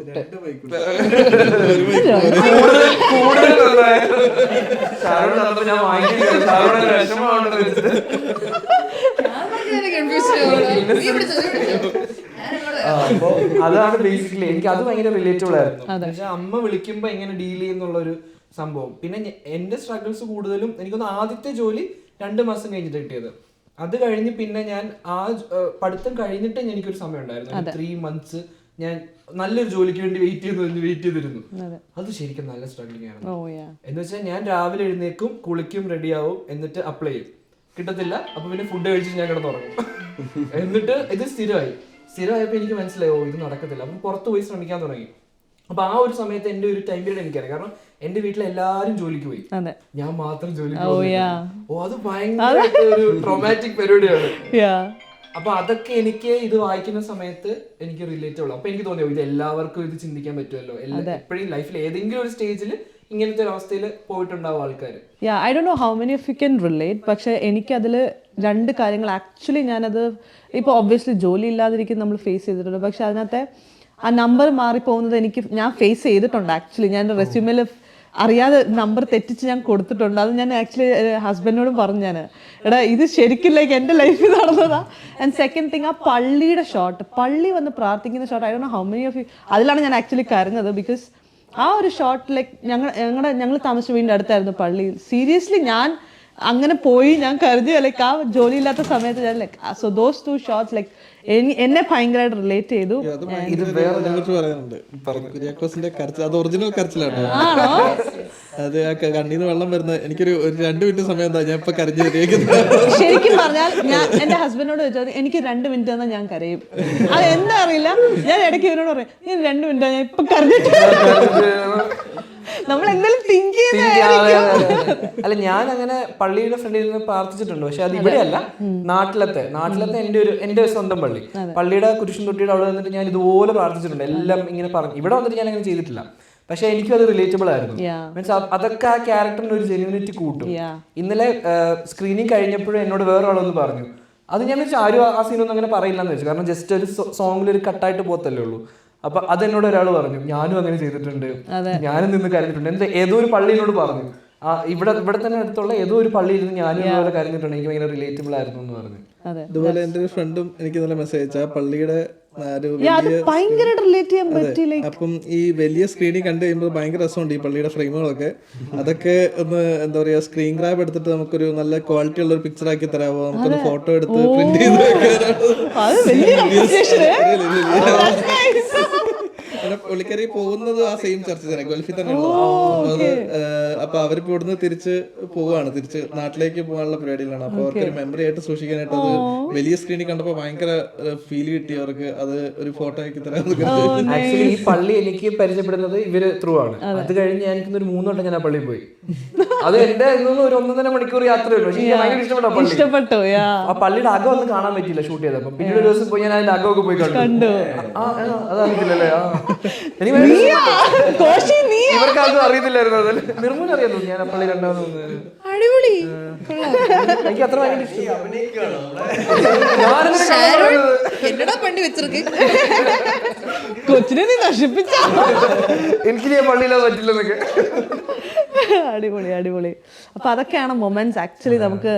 അതാണ് ബേസിക്കലി എനിക്ക് അത് ഭയങ്കര റിലേറ്റബിൾ ആയിരുന്നു. അമ്മ വിളിക്കുമ്പോ എങ്ങനെ ഡീൽ ചെയ്യുന്നുള്ളൊരു സംഭവം. പിന്നെ എന്റെ സ്ട്രഗിൾസ് കൂടുതലും എനിക്കൊന്ന് ആദ്യത്തെ ജോലി 2 മാസം കഴിഞ്ഞിട്ട് കിട്ടിയത്. അത് കഴിഞ്ഞ് പിന്നെ ഞാൻ ആ പഠിത്തം കഴിഞ്ഞിട്ട് എനിക്കൊരു സമയം ഉണ്ടായിരുന്നു, 3 months ഞാൻ നല്ലൊരു ജോലിക്ക് വേണ്ടി വെയിറ്റ് ചെയ്തിരുന്നു. അത് ശരിക്കും നല്ല സ്ട്രഗ്ലിംഗ് ആണ്. എന്ന് വെച്ചാൽ ഞാൻ രാവിലെ എഴുന്നേക്കും, കുളിക്കും, റെഡിയാവും, എന്നിട്ട് അപ്ലൈ ചെയ്യും, കിട്ടത്തില്ല. അപ്പൊ പിന്നെ ഫുഡ് കഴിച്ചിട്ട് ഞാൻ കിടന്നുറങ്ങും. എന്നിട്ട് ഇത് സ്ഥിരമായപ്പോ എനിക്ക് മനസ്സിലായോ ഇത് നടക്കത്തില്ല. അപ്പം പുറത്ത് പോയി ശ്രമിക്കാൻ തുടങ്ങി. അപ്പൊ ആ ഒരു സമയത്ത് എന്റെ ഒരു ടൈം പീരീഡ് എനിക്കറിയാം. കാരണം എന്റെ വീട്ടിൽ എല്ലാരും ജോലിക്ക് പോയി, ഞാൻ മാത്രം ജോലിക്ക് പോയി. അത് ഭയങ്കര ഒരു ട്രോമാറ്റിക് പരിപാടിയാണ്. അപ്പൊ അതൊക്കെ എനിക്ക് ഇത് വായിക്കുന്ന സമയത്ത് എനിക്ക് റിലേറ്റബിൾ. അപ്പൊ എനിക്ക് തോന്നിയോ ഇത് എല്ലാവർക്കും ഇത് ചിന്തിക്കാൻ പറ്റുമല്ലോ, എപ്പോഴും ലൈഫിൽ ഏതെങ്കിലും ഒരു സ്റ്റേജിൽ ഇങ്ങനത്തെ ഒരു അവസ്ഥയിൽ പോയിട്ടുണ്ടാവും ആൾക്കാർ. I don't know how many of you can relate. പക്ഷെ എനിക്കതിൽ 2 കാര്യങ്ങൾ ആക്ച്വലി ഞാനത് ഇപ്പോൾ ഒബ്വിയസ്ലി ജോലി ഇല്ലാതിരിക്കും നമ്മൾ ഫേസ് ചെയ്തിട്ടുണ്ട്. പക്ഷെ അതിനകത്തെ ആ നമ്പർ മാറിപ്പോകുന്നത് ഞാൻ ഫേസ് ചെയ്തിട്ടുണ്ട്. ആക്ച്വലി ഞാൻ റെസ്യൂമിൽ അറിയാതെ നമ്പർ തെറ്റിച്ച് ഞാൻ കൊടുത്തിട്ടുണ്ട്. അത് ഞാൻ ആക്ച്വലി ഹസ്ബൻഡിനോടും പറഞ്ഞു, ഞാൻ എടാ ഇത് ശരിക്കും ലൈക്ക് എൻ്റെ ലൈഫിൽ നടന്നതാ. ആൻഡ് സെക്കൻഡ് തിങ്, ആ പള്ളിയുടെ ഷോട്ട്, പള്ളി വന്ന് പ്രാർത്ഥിക്കുന്ന shot, I don't know how many of you, അതിലാണ് ഞാൻ ആക്ച്വലി കരഞ്ഞത്. ബിക്കോസ് ആ ഒരു ഷോട്ട് ലൈക്ക് ഞങ്ങൾ താമസിച്ച വീടിൻ്റെ അടുത്തായിരുന്നു പള്ളിയിൽ. സീരിയസ്ലി ഞാൻ അങ്ങനെ പോയി ഞാൻ കരുതി ലൈക്ക് ആ ജോലി ഇല്ലാത്ത സമയത്ത് ഞാൻ like so those 2 shots like എന്നെ ഭയങ്കരമായിട്ട് റിലേറ്റ് ചെയ്തു. ഇത് വേറെ പറയാനുണ്ട്, കുര്യാക്കോസിന്റെ കരച്ചിൽ അത് ഒറിജിനൽ കരച്ചിലാണ്. അത് ആ കണ്ണീന്ന് വെള്ളം വരുന്നത് എനിക്കൊരു 2 മിനിറ്റ് സമയം എന്താ ഞാൻ ഇപ്പൊ കരഞ്ഞു തരുന്നത്. ശരിക്കും പറഞ്ഞാൽ ഞാൻ എന്റെ ഹസ്ബൻഡിനോട് ചോദിച്ചാൽ എനിക്ക് 2 മിനിറ്റ് തന്നാൽ ഞാൻ കരയും. അത് എന്താ അറിയില്ല, ഞാൻ ഇടയ്ക്ക് ഇവരോട് പറയും 2 മിനിറ്റ് ഞാൻ ഇപ്പൊ കരഞ്ഞിട്ട് നമ്മൾ എന്തെങ്കിലും തിങ്ക് അല്ല ഞാൻ അങ്ങനെ പള്ളിയുടെ ഫ്രണ്ടിൽ നിന്ന് പ്രാർത്ഥിച്ചിട്ടുണ്ട്, പക്ഷെ അത് ഇവിടെയല്ല, നാട്ടിലത്തെ എന്റെ സ്വന്തം പള്ളിയുടെ കുരിശും തൊട്ടിയുടെ അവിടെ വന്നിട്ട് ഞാൻ ഇതുപോലെ പ്രാർത്ഥിച്ചിട്ടുണ്ട്. എല്ലാം ഇങ്ങനെ പറഞ്ഞു. ഇവിടെ വന്നിട്ട് ഞാൻ അങ്ങനെ ചെയ്തിട്ടില്ല, പക്ഷെ എനിക്കും അത് റിലേറ്റബിൾ ആയിരുന്നു. മീൻസ് അതൊക്കെ ആ ക്യാരക്ടറിന് ഒരു ജെന്യൂനിറ്റി കൂട്ടും. ഇന്നലെ സ്ക്രീനിങ് കഴിഞ്ഞപ്പോഴും എന്നോട് വേറെ ആളൊന്ന് പറഞ്ഞു, അത് ഞാൻ വെച്ചാൽ ആരും ആ സീനൊന്നും അങ്ങനെ പറയില്ലെന്ന് വെച്ചു, കാരണം ജസ്റ്റ് ഒരു സോങ്ങിൽ ഒരു കട്ടായിട്ട് പോകത്തല്ലേ ഉള്ളൂ. അപ്പൊ അതെന്നോട് ഒരാൾ പറഞ്ഞു, ഞാനും അങ്ങനെ ചെയ്തിട്ടുണ്ട്, ഞാനും നിന്ന് കരഞ്ഞിട്ടുണ്ട്. ഏതോ ഒരു പള്ളിയോട് പറഞ്ഞു, ഇവിടെ തന്നെ അടുത്തുള്ള ഏതോ ഒരു പള്ളിയിൽ നിന്ന് ഞാനും ഇതുപോലെ കരഞ്ഞിട്ടുണ്ട്, എനിക്ക് ഭയങ്കര റിലേറ്റബിൾ ആയിരുന്നു എന്ന് പറഞ്ഞു. അതുപോലെ എൻ്റെ ഒരു ഫ്രണ്ടും എനിക്ക് നല്ല മെസ്സേജ് അയച്ചു, ആ പള്ളിയുടെ അപ്പം ഈ വലിയ സ്ക്രീനിൽ കണ്ടു കഴിയുമ്പോൾ ഭയങ്കര രസമുണ്ട് ഈ പള്ളിയുടെ ഫ്രെയിമുകളൊക്കെ. അതൊക്കെ ഒന്ന് എന്താ പറയാ, സ്ക്രീൻ ഗ്രാബ് എടുത്തിട്ട് നമുക്കൊരു നല്ല ക്വാളിറ്റി ഉള്ള ഒരു പിക്ചർ ആക്കി തരാമോ, നമുക്കൊന്ന് ഫോട്ടോ എടുത്ത് പ്രിന്റ് ചെയ്ത് പുള്ളിക്കാരി പോകുന്നത് ആ സെയിം ചർച്ച തന്നെ, ഗൾഫിൽ തന്നെ ഉള്ളത്. അപ്പൊ അവരിപ്പോ ഇവിടുന്ന് തിരിച്ച് നാട്ടിലേക്ക് പോകാനുള്ള പരിപാടികളാണ്. അപ്പൊ അവർക്ക് ഒരു മെമ്മറി ആയിട്ട് സൂക്ഷിക്കാനായിട്ട് അത് വലിയ സ്ക്രീനിൽ കണ്ടപ്പോ ഭയങ്കര ഫീൽ കിട്ടി അവർക്ക്. അത് ഒരു ഫോട്ടോ ആക്കി തരാം. ആക്ച്വലി ഈ പള്ളി എനിക്ക് പരിചയപ്പെടുന്നത് ഇവര് ത്രൂ ആണ്. അത് കഴിഞ്ഞ് എനിക്ക് ഒരു 3 വട്ടം ഞാൻ ആ പള്ളിയിൽ പോയി. അത് എന്റെ ഒരു 1.5 മണിക്കൂർ യാത്രയുള്ളൂ, പക്ഷെ എനിക്ക് ഭയങ്കര ഇഷ്ടപ്പെട്ടു. ആ പള്ളിയുടെ അകം ഒന്നും കാണാൻ പറ്റില്ല ഷൂട്ട് ചെയ്തപ്പോ. പിന്നീട് ഒരു ദിവസം പോയി ഞാൻ അതിന്റെ അകമൊക്കെ പോയി കണ്ടു. അതറിയത്തില്ലല്ലേ, ഇവർക്കാർക്കും അറിയത്തില്ലായിരുന്നു. അതല്ലേ നിർമ്മൂലം അറിയാമോ ഞാൻ പള്ളി രണ്ടാമത് അടിപൊളി. എനിക്ക് അത്ര എന്നടാ പണി വെച്ചിരിക്കെ, കൊച്ചിനെ നീ നശിപ്പിച്ച, എനിക്ക് പള്ളിയിലോ പറ്റില്ലെന്നൊക്കെ. അടിപൊളി. അപ്പൊ അതൊക്കെയാണ് മൊമെന്റ്സ് ആക്ച്വലി നമുക്ക്.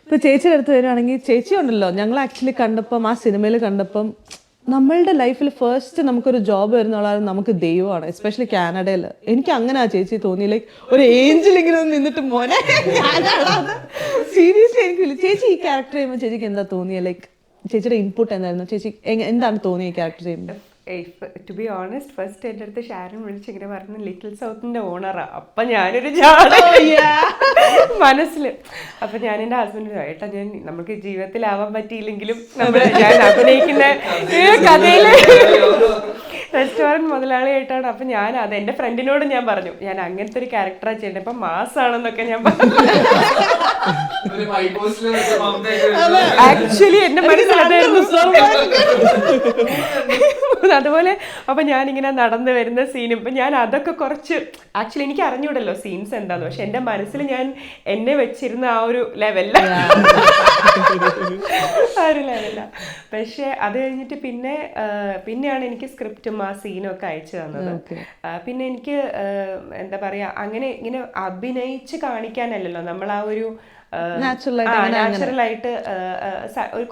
ഇപ്പൊ ചേച്ചിയുടെ അടുത്ത് വരുവാണെങ്കിൽ, ചേച്ചി ഉണ്ടല്ലോ, ഞങ്ങൾ ആക്ച്വലി കണ്ടപ്പം ആ സിനിമയിൽ കണ്ടപ്പം നമ്മളുടെ ലൈഫിൽ ഫസ്റ്റ് നമുക്കൊരു ജോബ് വരുന്ന നമുക്ക് ദൈവമാണ്. എസ്പെഷ്യലി കാനഡയിൽ എനിക്ക് അങ്ങനെ ആ ചേച്ചി തോന്നി. ലൈക്ക് ഒരു ഏഞ്ചൽ ഇങ്ങനെ നിന്നിട്ട് മോനെ സീരിയസ്ലി എനിക്ക് ചേച്ചി ഈ ക്യാരക്ടർ ചെയ്യുമ്പോൾ ചേച്ചിക്ക് എന്താ തോന്നിയ, ലൈക്ക് ചേച്ചിയുടെ ഇൻപുട്ട് എന്തായിരുന്നു, ചേച്ചി എന്താണ് തോന്നിയ ഈ ക്യാരക്ടർ ചെയ്യുമ്പോൾ? ടു ബി ഓണസ്റ്റ്, ഫസ്റ്റ് എൻ്റെ അടുത്ത് ഷാരൻ വിളിച്ച് ഇങ്ങനെ പറഞ്ഞു ലിറ്റിൽ സൗത്തിൻ്റെ ഓണറാ. അപ്പം ഞാനൊരു മനസ്സിൽ അപ്പം ഞാൻ എൻ്റെ ഹസ്ബൻഡിന് ഏട്ടാ, ഞാൻ നമുക്ക് ജീവിതത്തിലാവാൻ പറ്റിയില്ലെങ്കിലും ഞാൻ അഭിനയിക്കുന്ന കഥയിൽ റെസ്റ്റോറൻറ്റ് മുതലാളിയായിട്ടാണ്. അപ്പം ഞാൻ അത് എൻ്റെ ഫ്രണ്ടിനോട് ഞാൻ പറഞ്ഞു, ഞാൻ അങ്ങനത്തെ ഒരു ക്യാരക്ടറാണ് ചെയ്യേണ്ടത്, ഇപ്പം മാസാണെന്നൊക്കെ ഞാൻ പറഞ്ഞു. ആക്ച്വലി എൻ്റെ മനസ്സിലായിരുന്നു അതുപോലെ. അപ്പം ഞാനിങ്ങനെ നടന്നു വരുന്ന സീനും ഇപ്പം ഞാൻ അതൊക്കെ കുറച്ച് ആക്ച്വലി എനിക്ക് അറിഞ്ഞൂടല്ലോ സീൻസ് എന്താന്ന്, പക്ഷെ എൻ്റെ മനസ്സിൽ ഞാൻ എന്നെ വെച്ചിരുന്ന ആ ഒരു ലെവലിലാണ്. പക്ഷെ അത് കഴിഞ്ഞിട്ട് പിന്നെയാണ് എനിക്ക് സ്ക്രിപ്റ്റും ആ സീനും ഒക്കെ അയച്ചു തന്നത്. പിന്നെ എനിക്ക് എന്താ പറയാ, അങ്ങനെ ഇങ്ങനെ അഭിനയിച്ച് കാണിക്കാനല്ലല്ലോ നമ്മൾ ആ ഒരു നാച്ചുറലായിട്ട്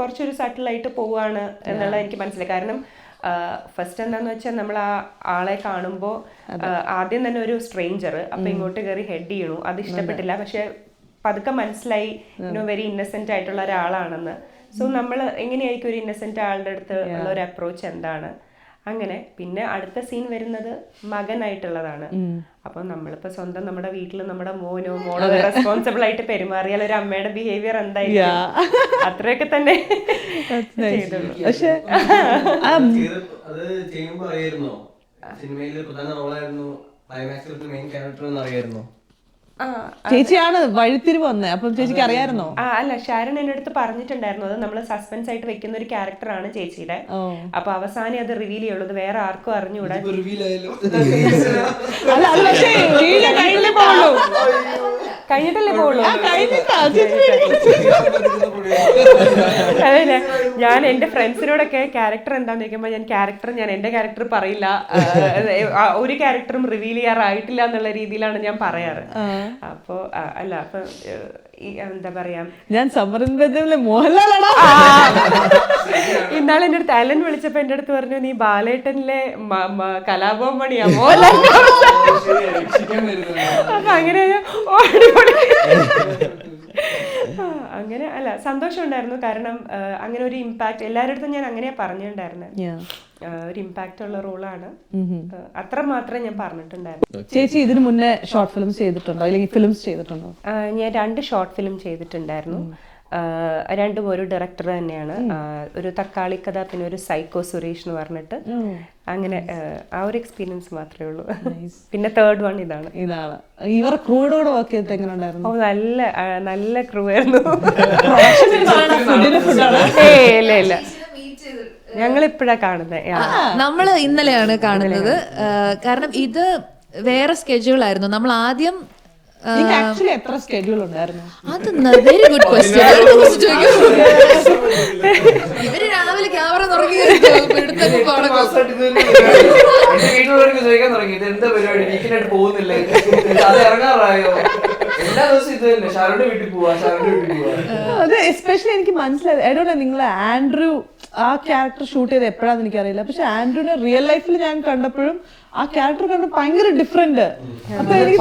കുറച്ചൊരു സട്ടിലായിട്ട് പോവാണ് എന്നുള്ളത് എനിക്ക് മനസ്സിലായി. കാരണം ഫസ്റ്റ് എന്താന്ന് വെച്ചാൽ നമ്മൾ ആ ആളെ കാണുമ്പോൾ ആദ്യം തന്നെ ഒരു സ്ട്രേഞ്ചർ, അപ്പൊ ഇങ്ങോട്ട് കയറി ഹെഡ് ചെയ്യണു, അത് ഇഷ്ടപ്പെട്ടില്ല. പക്ഷെ പതുക്കെ മനസ്സിലായി വെരി ഇന്നസെന്റ് ആയിട്ടുള്ള ഒരാളാണെന്ന്. സോ നമ്മൾ എങ്ങനെയായിരിക്കും ഒരു ഇന്നസെന്റ് ആളുടെ അടുത്ത് ഉള്ള ഒരു അപ്രോച്ച് എന്താണ്, അങ്ങനെ. പിന്നെ അടുത്ത സീൻ വരുന്നത് മകനായിട്ടുള്ളതാണ്. അപ്പൊ നമ്മളിപ്പോ സ്വന്തം നമ്മുടെ വീട്ടിൽ നമ്മുടെ മോനോ മോളോ റെസ്പോൺസിബിൾ ആയിട്ട് പെരുമാറിയാൽ ഒരു അമ്മയുടെ ബിഹേവിയർ എന്തായിരിക്കും, അത്രയൊക്കെ തന്നെ ചെയ്തുള്ളൂ. പക്ഷെ ചേച്ചിയാണ് വഴിത്തിരിവ് വന്നത്, അപ്പം ചേച്ചിക്ക് അറിയായിരുന്നോ? അല്ല, ഷാരൻ എന്റെ അടുത്ത് പറഞ്ഞിട്ടുണ്ടായിരുന്നു, അത് നമ്മൾ സസ്പെൻസ് ആയിട്ട് വെക്കുന്ന ഒരു ക്യാരക്ടറാണ് ചേച്ചിയുടെ. അപ്പൊ അവസാനം അത് റിവീൽ ചെയ്യുള്ളൂ, അത് വേറെ ആർക്കും അറിഞ്ഞുകൂടാ. കഴിഞ്ഞിട്ടല്ലേ പോകുള്ളൂ. അതെ, ഞാൻ എന്റെ ഫ്രണ്ട്സിനോടൊക്കെ ക്യാരക്ടർ എന്താന്ന് ചോദിക്കുമ്പോൾ ഞാൻ എന്റെ ക്യാരക്ടർ പറയില്ല, ഒരു ക്യാരക്ടറും റിവീൽ ചെയ്യാറായിട്ടില്ല എന്നുള്ള രീതിയിലാണ് ഞാൻ പറയാറ്. അപ്പൊ അല്ല, അപ്പൊ എന്താ പറയാ, ഞാൻ മോഹൻലാലാണോ ഇന്നാളെ എന്റെ അടുത്ത് അലൻ വിളിച്ചപ്പോ എന്റെ അടുത്ത് പറഞ്ഞു, നീ ബാലേട്ടനിലെ കലാഭവൻ മണിയാ മോഹൻലാൽ. അപ്പൊ അങ്ങനെ അങ്ങനെ അല്ല, സന്തോഷം ഉണ്ടായിരുന്നു. കാരണം അങ്ങനെ ഒരു ഇമ്പാക്ട് എല്ലാവരുടെ അടുത്തും ഞാൻ അങ്ങനെയാ പറഞ്ഞിട്ടുണ്ടായിരുന്നത്. ഒരു ഇമ്പാക്ട് ഉള്ള റോളാണ്, അത്ര മാത്രമേ ഞാൻ പറഞ്ഞിട്ടുണ്ടായിരുന്നു. ചേച്ചി ഇതിനു മുന്നേ ഷോർട്ട് ഫിലിംസ് ചെയ്തിട്ടുണ്ടോ, അല്ലെങ്കിൽ ഫിലിംസ് ചെയ്തിട്ടുണ്ടോ? ഞാൻ 2 ഷോർട്ട് ഫിലിം ചെയ്തിട്ടുണ്ടായിരുന്നു. രണ്ടും ഒരു ഡയറക്ടർ തന്നെയാണ്. ഒരു തക്കാളി കഥ, പിന്നെ ഒരു സൈക്കോ സുരേഷ് എന്ന് പറഞ്ഞിട്ട്. അങ്ങനെ ആ ഒരു എക്സ്പീരിയൻസ് മാത്രമേ ഉള്ളൂ. പിന്നെ തേർഡ് വൺ ഇതാണ്. ഇവർ ക്രൂഡോട് വർക്ക് ചെയ്തിട്ട് എങ്ങനെ ഉണ്ടായിരുന്നു? നല്ല ക്രൂ ആയിരുന്നു. ഇല്ല ഞങ്ങൾ ഇപ്പോഴാണ് കാണുന്നത്. നമ്മള് ഇന്നലെയാണ് കാണുന്നത്. കാരണം ഇത് വേറെ സ്കെഡ്യൂൾ ആയിരുന്നു. നമ്മൾ ആദ്യം എത്ര സ്കെഡ്യൂൾ ഉണ്ടായിരുന്നു? അത് വെരി ഗുഡ് ക്വസ്റ്റ്യൻ. ഇവര് രാവിലെ ക്യാമറ തുറക്കി ചോദിക്കാൻ തുടങ്ങി, എന്താ പരിപാടി, വീക്കിനായിട്ട് പോകുന്നില്ലേ, അത് ഇറങ്ങാറായോ, എല്ലാ ദിവസവും ഇത് തന്നെ, ഷാരോന്റെ വീട്ടിൽ പോവാ, ഷാരോന്റെ വീട്ടിൽ പോവാ. അത് എസ്പെഷ്യലി എനിക്ക് മനസ്സിലായത് നിങ്ങൾ ആൻഡ്രൂ ആ ക്യാരക്ടർ ഷൂട്ട് ചെയ്ത് എപ്പോഴാന്ന് എനിക്കറിയില്ല. പക്ഷെ ആൻഡ്രൂനെ റിയൽ ലൈഫിൽ ഞാൻ കണ്ടപ്പോഴും ആ ക്യാരക്ടർ കണ്ട് ഭയങ്കര ഡിഫറെന്റ്. അപ്പൊ എനിക്ക്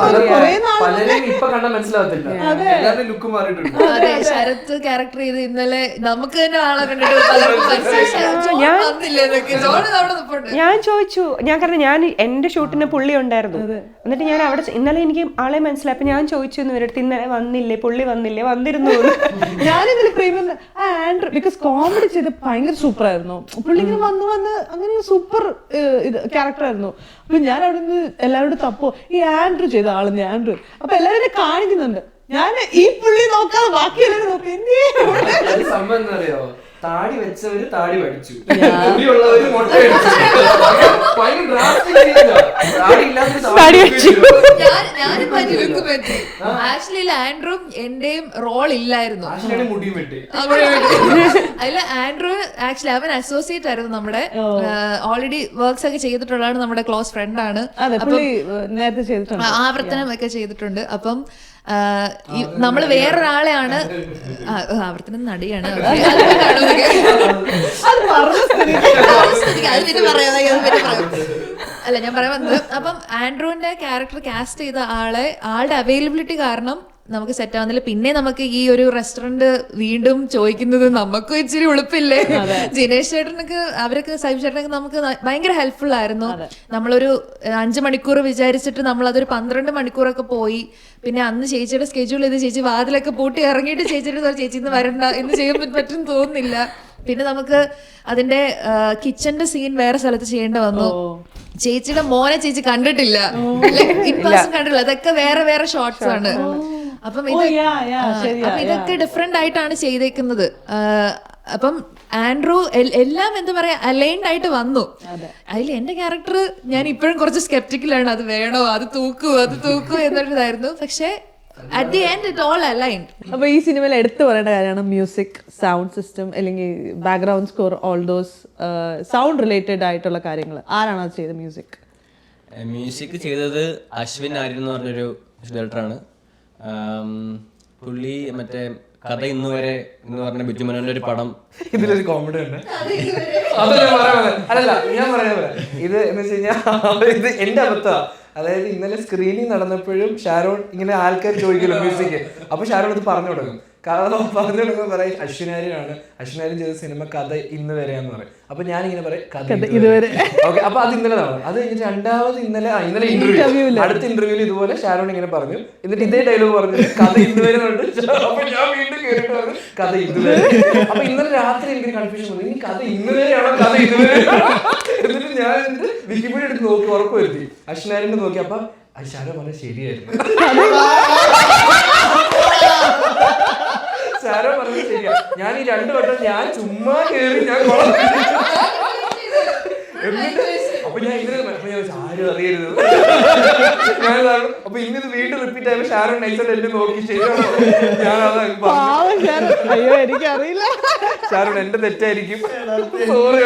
അതെ, ശരത്ത് ക്യാരക്ടർ ചെയ്ത് ഇന്നലെ നമുക്ക് തന്നെ ആളെ കണ്ടിട്ട് ഞാൻ ചോദിച്ചു, ഞാൻ എന്റെ ഷൂട്ടിന് പുള്ളി ഉണ്ടായിരുന്നു. എന്നിട്ട് ഞാൻ അവിടെ ഇന്നലെ എനിക്ക് ആളെ മനസ്സിലായി. അപ്പൊ ഞാൻ ചോദിച്ചു ഇവരടുത്ത്, ഇന്നലെ വന്നില്ലേ, പുള്ളി വന്നില്ലേ, വന്നിരുന്നു. ഞാനിതിൽ പ്രേമിന്റെ ആൻഡ്രൂ ബിക്കോസ് കോമഡി ചെയ്ത് ഭയങ്കര സൂപ്പർ ആയിരുന്നു. പുള്ളി ഇങ്ങനെ വന്ന് അങ്ങനെ സൂപ്പർ ക്യാരക്ടർ ആയിരുന്നു. അപ്പൊ ഞാൻ അവിടെ നിന്ന് എല്ലാവരോടും തപ്പോ ഈ ആൻഡ്രൂ ചെയ്ത ആളെന്ന് ആൻഡ്രൂ. അപ്പൊ എല്ലാവരും കാണിക്കുന്നുണ്ട്. ഞാൻ ഈ പുള്ളി നോക്കാതെ ബാക്കി എല്ലാവരും നോക്കി. സംഭവം എന്താ അറിയോ, താടി വെച്ചവര് താടി പഠിച്ചു, മുടിയുള്ളവര് മുട്ട ആക്ച്വലി ആൻഡ്രൂ എന്റെയും റോൾ ഇല്ലായിരുന്നു. അതിൽ ആൻഡ്രൂ ആക്ച്വലി അവൻ അസോസിയേറ്റ് ആയിരുന്നു. നമ്മുടെ ഓൾറെഡി വർക്ക്സ് ഒക്കെ ചെയ്തിട്ടുള്ളതാണ്, നമ്മുടെ ക്ലോസ് ഫ്രണ്ട് ആണ്. ആവർത്തനം ഒക്കെ ചെയ്തിട്ടുണ്ട്. അപ്പം നമ്മള് വേറൊരാളെയാണ്, ആവർത്തനം നടിയാണ്. അല്ല ഞാൻ പറയാൻ വന്നത്, അപ്പം ആൻഡ്രൂവിന്റെ ക്യാരക്ടർ കാസ്റ്റ് ചെയ്ത ആളുടെ അവൈലബിലിറ്റി കാരണം നമുക്ക് സെറ്റ് ആവുന്നില്ല. പിന്നെ നമുക്ക് ഈ ഒരു റെസ്റ്റോറന്റ് വീണ്ടും ചോദിക്കുന്നത് നമുക്കും ഇച്ചിരി ഉളുപ്പില്ലേ. ജിനേഷ് ചേട്ടനൊക്കെ അവരൊക്കെ സൈബ് ചേട്ടനൊക്കെ നമുക്ക് ഭയങ്കര ഹെൽപ്ഫുൾ ആയിരുന്നു. നമ്മളൊരു 5 മണിക്കൂർ വിചാരിച്ചിട്ട് നമ്മൾ അതൊരു 12 മണിക്കൂറൊക്കെ പോയി. പിന്നെ അന്ന് ചേച്ചിയുടെ സ്കെഡ്യൂൾ ചെയ്ത് ചേച്ചി വാതിലൊക്കെ പൂട്ടി ഇറങ്ങിയിട്ട് ചേച്ചിയുടെ ചേച്ചി ഇന്ന് വരണ്ട എന്ന് ചെയ്യാൻ പറ്റും തോന്നുന്നില്ല. പിന്നെ നമുക്ക് അതിന്റെ കിച്ചന്റെ സീൻ വേറെ സ്ഥലത്ത് ചെയ്യേണ്ട വന്നു. ചേച്ചിയുടെ മോനെ ചേച്ചി കണ്ടിട്ടില്ല, കണ്ടിട്ടില്ല. അതൊക്കെ വേറെ വേറെ ഷോർട്സ് ആണ്. അപ്പം ഇതൊക്കെ ഡിഫറെന്റ് ആയിട്ടാണ് ചെയ്തേക്കുന്നത്. അപ്പം ആൻഡ്രൂ എല്ലാം എന്താ പറയാ അലൈൻഡ് ആയിട്ട് വന്നു. അതിൽ എന്റെ ക്യാരക്ടർ ഞാൻ ഇപ്പോഴും കുറച്ച് സ്കെപ്റ്റിക്കലാണ്. അത് വേണോ, അത് തൂക്കൂ എന്നൊരിതായിരുന്നു. പക്ഷെ at the end it all aligned. അപ്പോൾ ഈ സിനിമയിൽ എടുത്തു പറയേണ്ട കാര്യമാണ് മ്യൂസിക്, സൗണ്ട് സിസ്റ്റം, അല്ലെങ്കിൽ background score, all those sound related ആയിട്ടുള്ള കാര്യങ്ങൾ. ആരാണ് അത് ചെയ്തത്? മ്യൂസിക് ചെയ്തത് അശ്വിൻ ആര്യൻ എന്ന് പറഞ്ഞൊരു ഡയറക്ടറാണ്. പുള്ളി മറ്റേ കഥ ഇന്ന് വരെ എന്ന് പറഞ്ഞ ബിജുമനോന്റെ ഒരു പടം. ഇതിലൊരു കോമഡി ഉണ്ട്. അല്ലല്ല ഞാൻ പറയാൻ ഇത് എന്ന് വെച്ച് കഴിഞ്ഞാൽ ഇത് എന്റെ അബദ്ധമാണ്. അതായത് ഇന്നലെ സ്ക്രീനിങ് നടന്നപ്പോഴും ഷാരോൺ ഇങ്ങനെ ആൾക്കാർ ചോദിക്കുമല്ലോ മ്യൂസിക്, അപ്പൊ ഷാരോൺ ഇത് പറഞ്ഞു തുടങ്ങും. പറഞ്ഞു തുടങ്ങുമ്പോൾ പറയും അശ്വിനാര്യനാണ്, അശ്വിനാര്യൻ ചെയ്ത സിനിമ കഥ ഇന്ന് വരെയാന്ന് പറയും. അപ്പൊ ഞാനിങ്ങനെ പറയും കഥ ഇതുവരെ. ഓക്കെ, അപ്പൊ അത് ഇന്നലെ നടന്നു. അത് കഴിഞ്ഞിട്ട് രണ്ടാമത് ഇന്നലെ ഇന്റർവ്യൂ, അടുത്ത ഇന്റർവ്യൂവിൽ ഇതുപോലെ ഷാരോൺ ഇങ്ങനെ പറഞ്ഞു. എന്നിട്ട് ഇതേ ഡയലോഗ് പറഞ്ഞു കഥ ഇന്നുവരെ കണ്ടു. അപ്പൊ ഞാൻ വീണ്ടും കേട്ടിട്ട് പറഞ്ഞു കഥ ഇതുവരെ. അപ്പൊ ഇന്നലെ രാത്രി എനിക്ക് കൺഫ്യൂഷൻ വന്നു, ഇനി കഥ ഇന്നുവരെയാണോ കഥ ഇതുവരെ. എന്നിട്ട് ഞാൻ വിക്കിപീഡിയ എടുത്ത് നോക്കി ഉറപ്പ് വരുത്തി, അശ്വിനാര്യനെ നോക്കി. അപ്പൊ ഷാരോൺ പറഞ്ഞ ശരിയായിരുന്നു, ഷാരോ പറഞ്ഞത് ശരിയാ. ഞാൻ ഈ 2 വട്ടം ഞാൻ ചുമ്മാ കേറി ഞാൻ അപ്പൊ ഞാൻ ഇന്നലെ ആരും അറിയരുത് ഞാൻ. അപ്പൊ ഇന്നത് വീണ്ടും റിപ്പീറ്റ് ആയപ്പോ ഷാരോ നൈസൽ എന്നെ നോക്കി ശരിയാണോ, ഞാൻ അയ്യോ എനിക്കറിയില്ല, ഷാരോൺ എന്റെ തെറ്റായിരിക്കും, സോറി.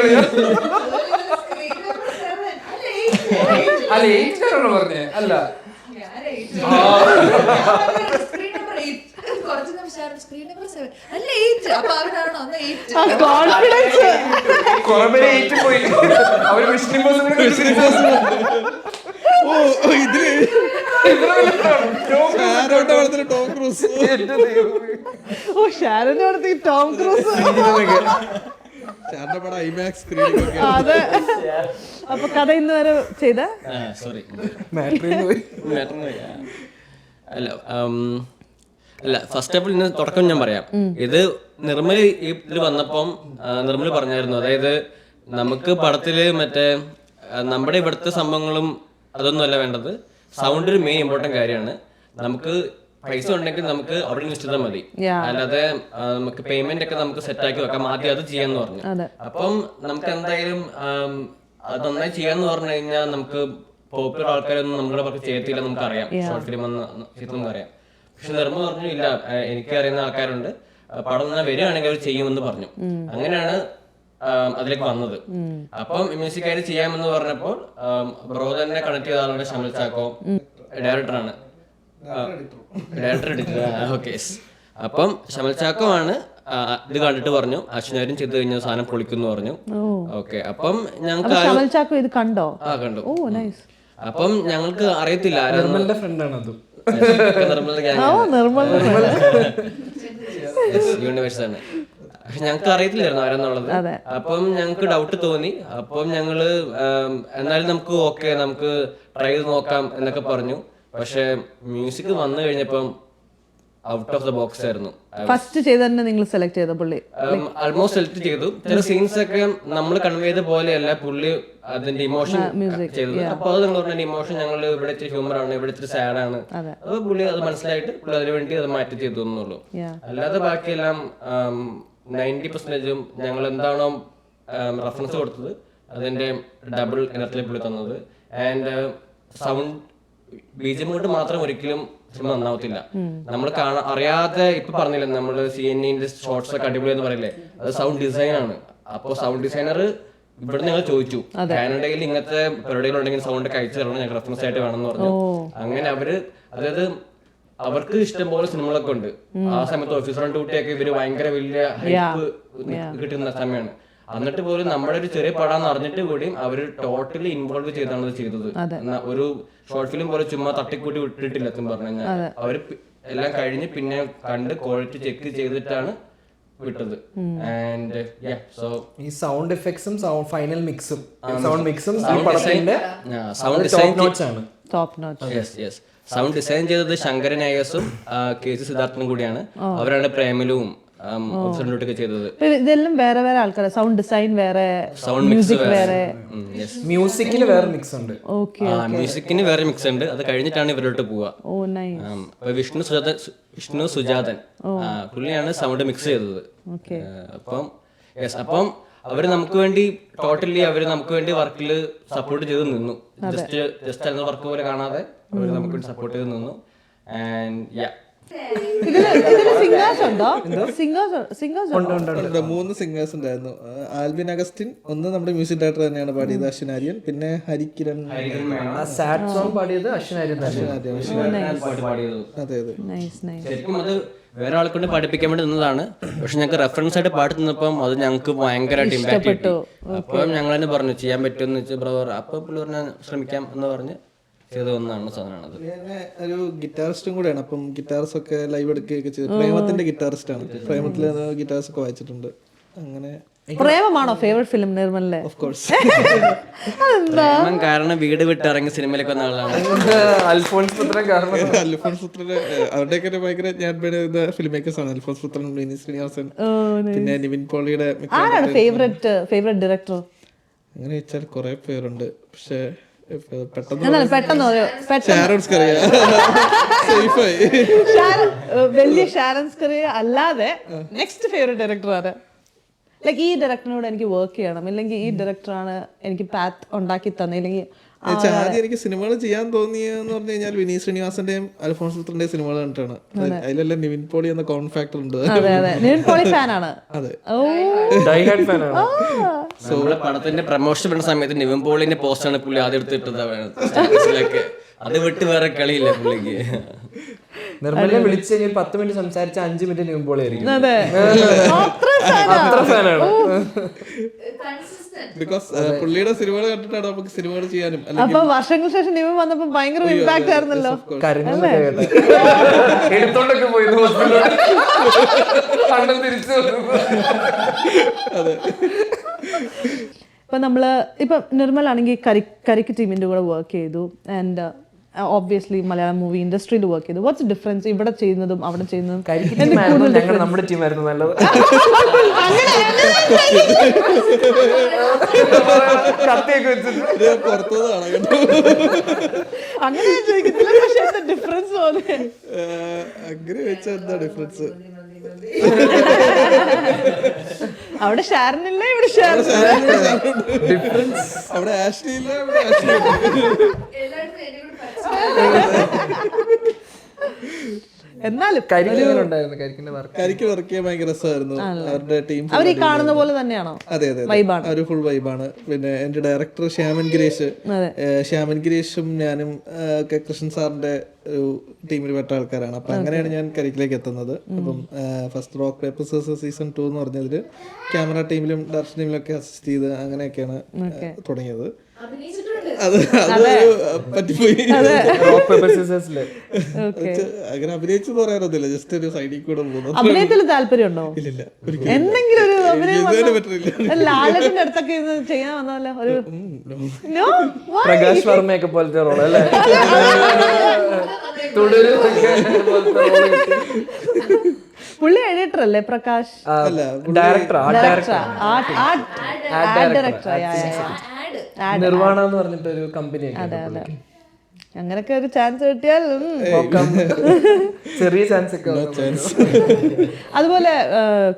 അല്ല 8 ആണോ പറഞ്ഞേ? അല്ല പോയി അവര് ടോം ക്രൂസ്. അതെ. അപ്പൊ കഥ ഇന്ന് വരെ ചെയ്ത സോറി അല്ല അല്ല ഫസ്റ്റ് ഓഫ് ഓൾ ഇന്ന് തുടക്കം ഞാൻ പറയാം. ഇത് നിർമ്മൽ ഇതിൽ വന്നപ്പം നിർമ്മൽ പറഞ്ഞായിരുന്നു, അതായത് നമുക്ക് പടത്തില് മറ്റേ നമ്മുടെ ഇവിടുത്തെ സംഭവങ്ങളും അതൊന്നും അല്ല വേണ്ടത്, സൗണ്ട് ഒരു മെയിൻ ഇമ്പോർട്ടന്റ് കാര്യമാണ്. നമുക്ക് പൈസ ഉണ്ടെങ്കിൽ നമുക്ക് അവിടെ ഇൻവെസ്റ്റ് ചെയ്താൽ മതി, അല്ലാതെ നമുക്ക് പേയ്മെന്റ് ഒക്കെ നമുക്ക് സെറ്റ് ആക്കി വെക്കാം, ആദ്യം അത് ചെയ്യാന്ന് പറഞ്ഞു. അപ്പം നമുക്ക് എന്തായാലും അത് നന്നായി ചെയ്യാന്ന് പറഞ്ഞു കഴിഞ്ഞാൽ നമുക്ക് പോപ്പുലർ ആൾക്കാരൊന്നും നമ്മുടെ പുറത്ത് ചെയ്യത്തില്ല, നമുക്കറിയാം, ഷോർട്ട് ഫിലിം നമുക്കറിയാം. പക്ഷെ നിർമ്മ പറഞ്ഞു ഇല്ല, എനിക്ക് അറിയുന്ന ആൾക്കാരുണ്ട്, പടം നന്നായി വരികയാണെങ്കിൽ അവർ ചെയ്യുമെന്ന് പറഞ്ഞു. അങ്ങനെയാണ് അതിലേക്ക് വന്നത്. അപ്പം മ്യൂസിക് ആയിട്ട് ചെയ്യാമെന്ന് പറഞ്ഞപ്പോൾ ബ്രോ തന്നെ കണക്ട് ചെയ്ത ആളുടെ ഷമൽ ചാക്കോ ഡയറക്ടറാണ്, ഡയറക്ടർ എഡിറ്റർ. ഓക്കെ. അപ്പം ഷമൽ ചാക്കോ ആണ് ഇത് കണ്ടിട്ട് പറഞ്ഞു അശ്വനാരും ചെയ്ത് കഴിഞ്ഞ സാധനം പൊളിക്കുന്നു പറഞ്ഞു. ഓക്കെ. അപ്പം ഞങ്ങൾക്ക് ഇത് കണ്ടോ? ആ കണ്ടു. അപ്പം ഞങ്ങൾക്ക് അറിയത്തില്ല നിർമ്മലിന്റെ ഫ്രണ്ടാണ് അതും, യൂണിവേഴ്സ് ആണ്. പക്ഷെ ഞങ്ങൾക്ക് അറിയത്തില്ലായിരുന്നു ആരെന്നുള്ളത്. അപ്പം ഞങ്ങൾക്ക് ഡൗട്ട് തോന്നി. അപ്പം ഞങ്ങള് എന്നാലും നമുക്ക് ഓക്കെ നമുക്ക് ട്രൈ ചെയ്ത് നോക്കാം എന്നൊക്കെ പറഞ്ഞു. പക്ഷെ മ്യൂസിക് വന്നു കഴിഞ്ഞപ്പം ഔട്ട് ഓഫ് ദ ബോക്സ് ആയിരുന്നു. ഫസ്റ്റ് ചെയ്ത് തന്നെ നിങ്ങൾ സെലക്ട് ചെയ്ത പുള്ളി ആൾമോസ്റ്റ് സെലക്ട് ചെയ്തു. ചില സീൻസ് ഒക്കെ നമ്മൾ കൺവേ ചെയ്ത പോലെയല്ല പുള്ളി അതിന്റെ ഇമോഷൻ ചെയ്തത്. അപ്പൊ അത് നിങ്ങൾ പറഞ്ഞ ഇമോഷൻ ഞങ്ങൾ ഇവിടെ ഇത്തിരി ഹ്യൂമർ ആണ്, ഇവിടെ ഇത്തിരി സാഡ് ആണ്, അത് പുള്ളി അത് മനസ്സിലായിട്ട് പുള്ളി അതിനു വേണ്ടി അത് മാറ്റി ചെയ്തു എന്നുള്ളൂ. അല്ലാതെ ബാക്കിയെല്ലാം 90% ഞങ്ങൾ എന്താണോ റെഫറൻസ് കൊടുത്തത് അതിന്റെ ഡബിൾ ഇനത്തിലെ പുള്ളി തന്നത്. ആൻഡ് സൗണ്ട് ബീജം കൊണ്ട് മാത്രം ഒരിക്കലും സിനിമ നന്നാവത്തില്ല. നമ്മൾ അറിയാതെ ഇപ്പൊ പറഞ്ഞില്ലേ നമ്മള് CNN ഷോർട്സ് ഒക്കെ അടിപൊളി എന്ന് പറയില്ലേ, അത് സൗണ്ട് ഡിസൈൻ ആണ്. അപ്പൊ സൗണ്ട് ഡിസൈനർ ഇവിടെ ഞങ്ങൾ ചോദിച്ചു കാനഡയിൽ ഇങ്ങനത്തെ പരിപാടികളുണ്ടെങ്കിൽ സൗണ്ട് ഒക്കെ അയച്ചു തരണം, ഞങ്ങൾ റെഫറൻസ് ആയിട്ട് വേണമെന്ന് പറഞ്ഞു. അങ്ങനെ അവര് അതായത് അവർക്ക് ഇഷ്ടം പോലെ സിനിമകളൊക്കെ ഉണ്ട്. ആ സമയത്ത് ഓഫീസർ ഓൺ ഡ്യൂട്ടിയൊക്കെ ഇവര് ഭയങ്കര വലിയ ഹൈപ്പ് കിട്ടുന്ന സമയമാണ്. എന്നിട്ട് പോലും നമ്മുടെ ഒരു ചെറിയ പടാന്ന് അറിഞ്ഞിട്ട് കൂടിയും അവര് ടോട്ടലി ഇൻവോൾവ് ചെയ്താണ് അത് ചെയ്തത്. ഒരു ഷോർട്ട് ഫിലിം പോലെ ചുമ്മാ തട്ടിക്കൂട്ടി വിട്ടിട്ടില്ല എന്ന് പറഞ്ഞു കഴിഞ്ഞാൽ. അവര് എല്ലാം കഴിഞ്ഞ് പിന്നെ കണ്ട് ക്വാളിറ്റി ചെക്ക് ചെയ്തിട്ടാണ് വിട്ടത്. ആൻഡ് സോ ഈ സൗണ്ട് എഫക്ട്സും ഫൈനൽ മിക്സും സൗണ്ട് ഡിസൈൻ ചെയ്തത് ശങ്കരൻ അയ്യസും KC സിദ്ധാർത്ഥനും കൂടിയാണ്. അവരാണ് പ്രേമലുവും ചെയ്തത്. ഇതെല്ലാം വേറെ വേറെ ആൾക്കാരെ, സൗണ്ട് ഡിസൈൻ വേറെ, മ്യൂസിക് വേറെ, മ്യൂസിക്കിന് വേറെ മിക്സ് ഉണ്ട്. മ്യൂസിക്കിന് വേറെ മിക്സ് ഉണ്ട്. അത് കഴിഞ്ഞിട്ടാണ് ഇവരോട്ട് പോവുക. വിഷ്ണു സുജാതൻ പുള്ളിയാണ് സൗണ്ട് മിക്സ് ചെയ്തത്. അപ്പം അവര് നമുക്ക് വേണ്ടി ടോട്ടലി അവര് നമുക്ക് വേണ്ടി വർക്കിൽ സപ്പോർട്ട് ചെയ്ത് നിന്നു. ജസ്റ്റ് എന്ന വർക്ക് പോലെ കാണാതെ അവര് നമുക്ക് വേണ്ടി സപ്പോർട്ട് ചെയ്ത് നിന്നു. ആൻഡ് മൂന്ന് സിംഗേഴ്സ് ഉണ്ടായിരുന്നു. ആൽബിൻ അഗസ്റ്റിൻ ഒന്ന് നമ്മുടെ മ്യൂസിക് ഡയറക്ടർ തന്നെയാണ് പാടിയത്, അശ്വനാര്യൻ. പിന്നെ ഹരികിരൺ സാഡ് സോങ് പാടിയത് അശ്വനാര്യൻ. അതെ അതെ. ശരിക്കും അത് വേറെ ആളെ കൊണ്ട് പഠിപ്പിക്കാൻ വേണ്ടി നിന്നതാണ്. പക്ഷെ ഞങ്ങൾക്ക് റെഫറൻസ് ആയിട്ട് പാടി നിന്നപ്പം അത് ഞങ്ങൾക്ക് ഭയങ്കരമായിട്ട് ഇമ്പാക്ട് കിട്ടി. അപ്പം ഞങ്ങൾ തന്നെ പറഞ്ഞു ചെയ്യാൻ പറ്റുമെന്ന് വെച്ചാൽ ബ്രദർ. അപ്പൊ പുള്ളി പറഞ്ഞാൽ ശ്രമിക്കാം എന്ന് പറഞ്ഞ് ചെയ്ത് വന്നതാണ് സാധനമാണത്. ഒരു ഗിറ്റാറിസ്റ്റും കൂടെയാണ്. അപ്പം ഗിറ്റാർസ് ഒക്കെ ലൈവ് എടുക്കുകയൊക്കെ ചെയ്തു. പ്രേമത്തിന്റെ ഗിറ്റാറിസ്റ്റ് ആണ്. പ്രേമത്തില് ഗിറ്റാർസ് ഒക്കെ വായിച്ചിട്ടുണ്ട്. അങ്ങനെ പ്രേമമാണോ ഫേവറേറ്റ് ഫിലിം നിർമ്മലിന്റെ? Of course. കാരണം വീട് വിട്ട് ഇറങ്ങി സിനിമയിലേക്ക് വന്ന ആളാണ് അൽഫോൺസ് പുത്രൻ. അൽഫോൺസ് പുത്രൻ അവരുടെയൊക്കെ ഭയങ്കര ഞാൻ ഫിലിം മേക്കേഴ്സ് ആണ്. അൽഫോൺസ് പുത്രൻ, വിനീത് ശ്രീനിവാസൻ, പിന്നെ നിവിൻ പോളിയുടെ. ആരാണ് ഫേവറേറ്റ് ഡയറക്ടർ? അങ്ങനെ വെച്ചാൽ കുറെ പേരുണ്ട്. പക്ഷെ വലിയ ഷാരൻ സ്കറിയ അല്ലാതെ നെക്സ്റ്റ് ഫേവറേറ്റ് ഡയറക്ടർ ആരാ? ലൈക്ക് ഈ ഡയറക്ടറിനോട് എനിക്ക് വർക്ക് ചെയ്യണം, ഇല്ലെങ്കിൽ ഈ ഡയറക്ടറാണ് എനിക്ക് പാത്ത് ഉണ്ടാക്കി തന്നില്ലെങ്കിൽ. ആദ്യം എനിക്ക് സിനിമകൾ ചെയ്യാൻ തോന്നിയെന്ന് പറഞ്ഞു കഴിഞ്ഞാൽ വിനീത് ശ്രീനിവാസന്റെയും അൽഫോൺസ് പുത്രന്റെയും സിനിമകൾ കണ്ടിട്ടാണ്. അതിലെല്ലാം നിവിൻ പോളി എന്ന കോൺ ഫാക്ടർ ഉണ്ട്. നിവിൻ പോളി ഫാനാണ്. അതെ, നമ്മളെ പടത്തിന്റെ പ്രമോഷൻ വരുന്ന സമയത്ത് നിവിൻ പോളിന്റെ പോസ്റ്റാണ് പുള്ളി ആദ്യം എടുത്തിട്ടത്. അത് വിട്ട് വേറെ കളിയില്ല പുള്ളിക്ക്. നിർമ്മലിനെ വിളിച്ച് കഴിഞ്ഞാൽ 10 മിനിറ്റ് സംസാരിച്ച 5 മിനിറ്റ് നിവിൻ പോളി ആയിരിക്കും. അത്ര ഫാനാണ്. ബിക്കോസ് പുള്ളിയുടെ സിനിമകൾ കണ്ടിട്ടാണ് നമുക്ക് സിനിമകൾ ചെയ്യാനും. അപ്പൊ വർഷങ്ങൾക്ക് ശേഷം നിവിൻ വന്നപ്പോ ഭയങ്കര ഇമ്പാക്ട് ആയിരുന്നല്ലോ. എടുത്തോണ്ടൊക്കെ പോയി തിരിച്ചു. അതെ. ഇപ്പൊ നമ്മള് ഇപ്പൊ നിർമ്മൽ ആണെങ്കിൽ കരിക്ക് ടീമിന്റെ കൂടെ വർക്ക് ചെയ്തു. ആൻഡ് ഓബ്വിയസ്ലി മലയാളം മൂവി ഇൻഡസ്ട്രിയിൽ വർക്ക് ചെയ്തു. വാട്ട്സ് ഡിഫറൻസ് ഇവിടെ ചെയ്യുന്നതും അവിടെ ചെയ്യുന്നതും? നമ്മുടെ ടീമായിരുന്നു നല്ലത്. അങ്ങനെ ചോദിക്കത്തില്ല, പക്ഷേ എന്താ ഡിഫറൻസ് പോലെ അങ്ങനെ വെച്ചാൽ എന്താ ഡിഫറൻസ്? അവിടെ ഷാരനില്ല, ഇവിടെ ഷാരൻ. അവിടെ ആഷ്ലി ഇല്ല, ഇവിടെ ആഷ്ലി ഇല്ല. എന്നാലും കരിക്ക് വർക്ക് ചെയ്യാൻ ഭയങ്കര രസമായിരുന്നു. അവരുടെ ടീം അവർ ഈ കാണുന്ന പോലെ തന്നെയാണോ? അതെ അതെ, ഒരു ഫുൾ വൈബാണ്. പിന്നെ എന്റെ ഡയറക്ടർ ശ്യാമൻ ഗിരീഷും ഞാനും ഒക്കെ കൃഷ്ണൻ സാറിന്റെ ഒരു ടീമിൽ പെട്ട ആൾക്കാരാണ്. അപ്പൊ അങ്ങനെയാണ് ഞാൻ കരിക്കിലേക്ക് എത്തുന്നത്. അപ്പം first rock paper scissors season 2 എന്ന് പറഞ്ഞതിൽ ക്യാമറ ടീമിലും ഡയറക്ഷൻ ടീമിലും ഒക്കെ അസിസ്റ്റ് ചെയ്ത് അങ്ങനെയൊക്കെയാണ് തുടങ്ങിയത്. അത് പറ്റിപ്പോയി. അങ്ങനെ അഭിനയിച്ചു പറയാറൊന്നുമില്ല, ജസ്റ്റ് ഒരു സൈഡിൽ കൂടെ പോകുന്നു. അഭിനയത്തിൽ താല്പര്യമുണ്ടോ? ഇല്ല, എന്തെങ്കിലും ഒരു ലാലറ്റിന്റെ അടുത്തൊക്കെ ചെയ്യാൻ വന്നല്ലോ ഒരു പ്രകാശ് വർമ്മയൊക്കെ പോലത്തെ റോൾ അല്ലേ? പുള്ളി എഡിറ്റർ അല്ലേ പ്രകാശ്? നിർവാണ എന്ന് പറഞ്ഞിട്ട് ഒരു കമ്പനി. അങ്ങനൊക്കെ ഒരു ചാൻസ് കിട്ടിയാൽ ചെറിയ ചാൻസ് ഒക്കെ. അതുപോലെ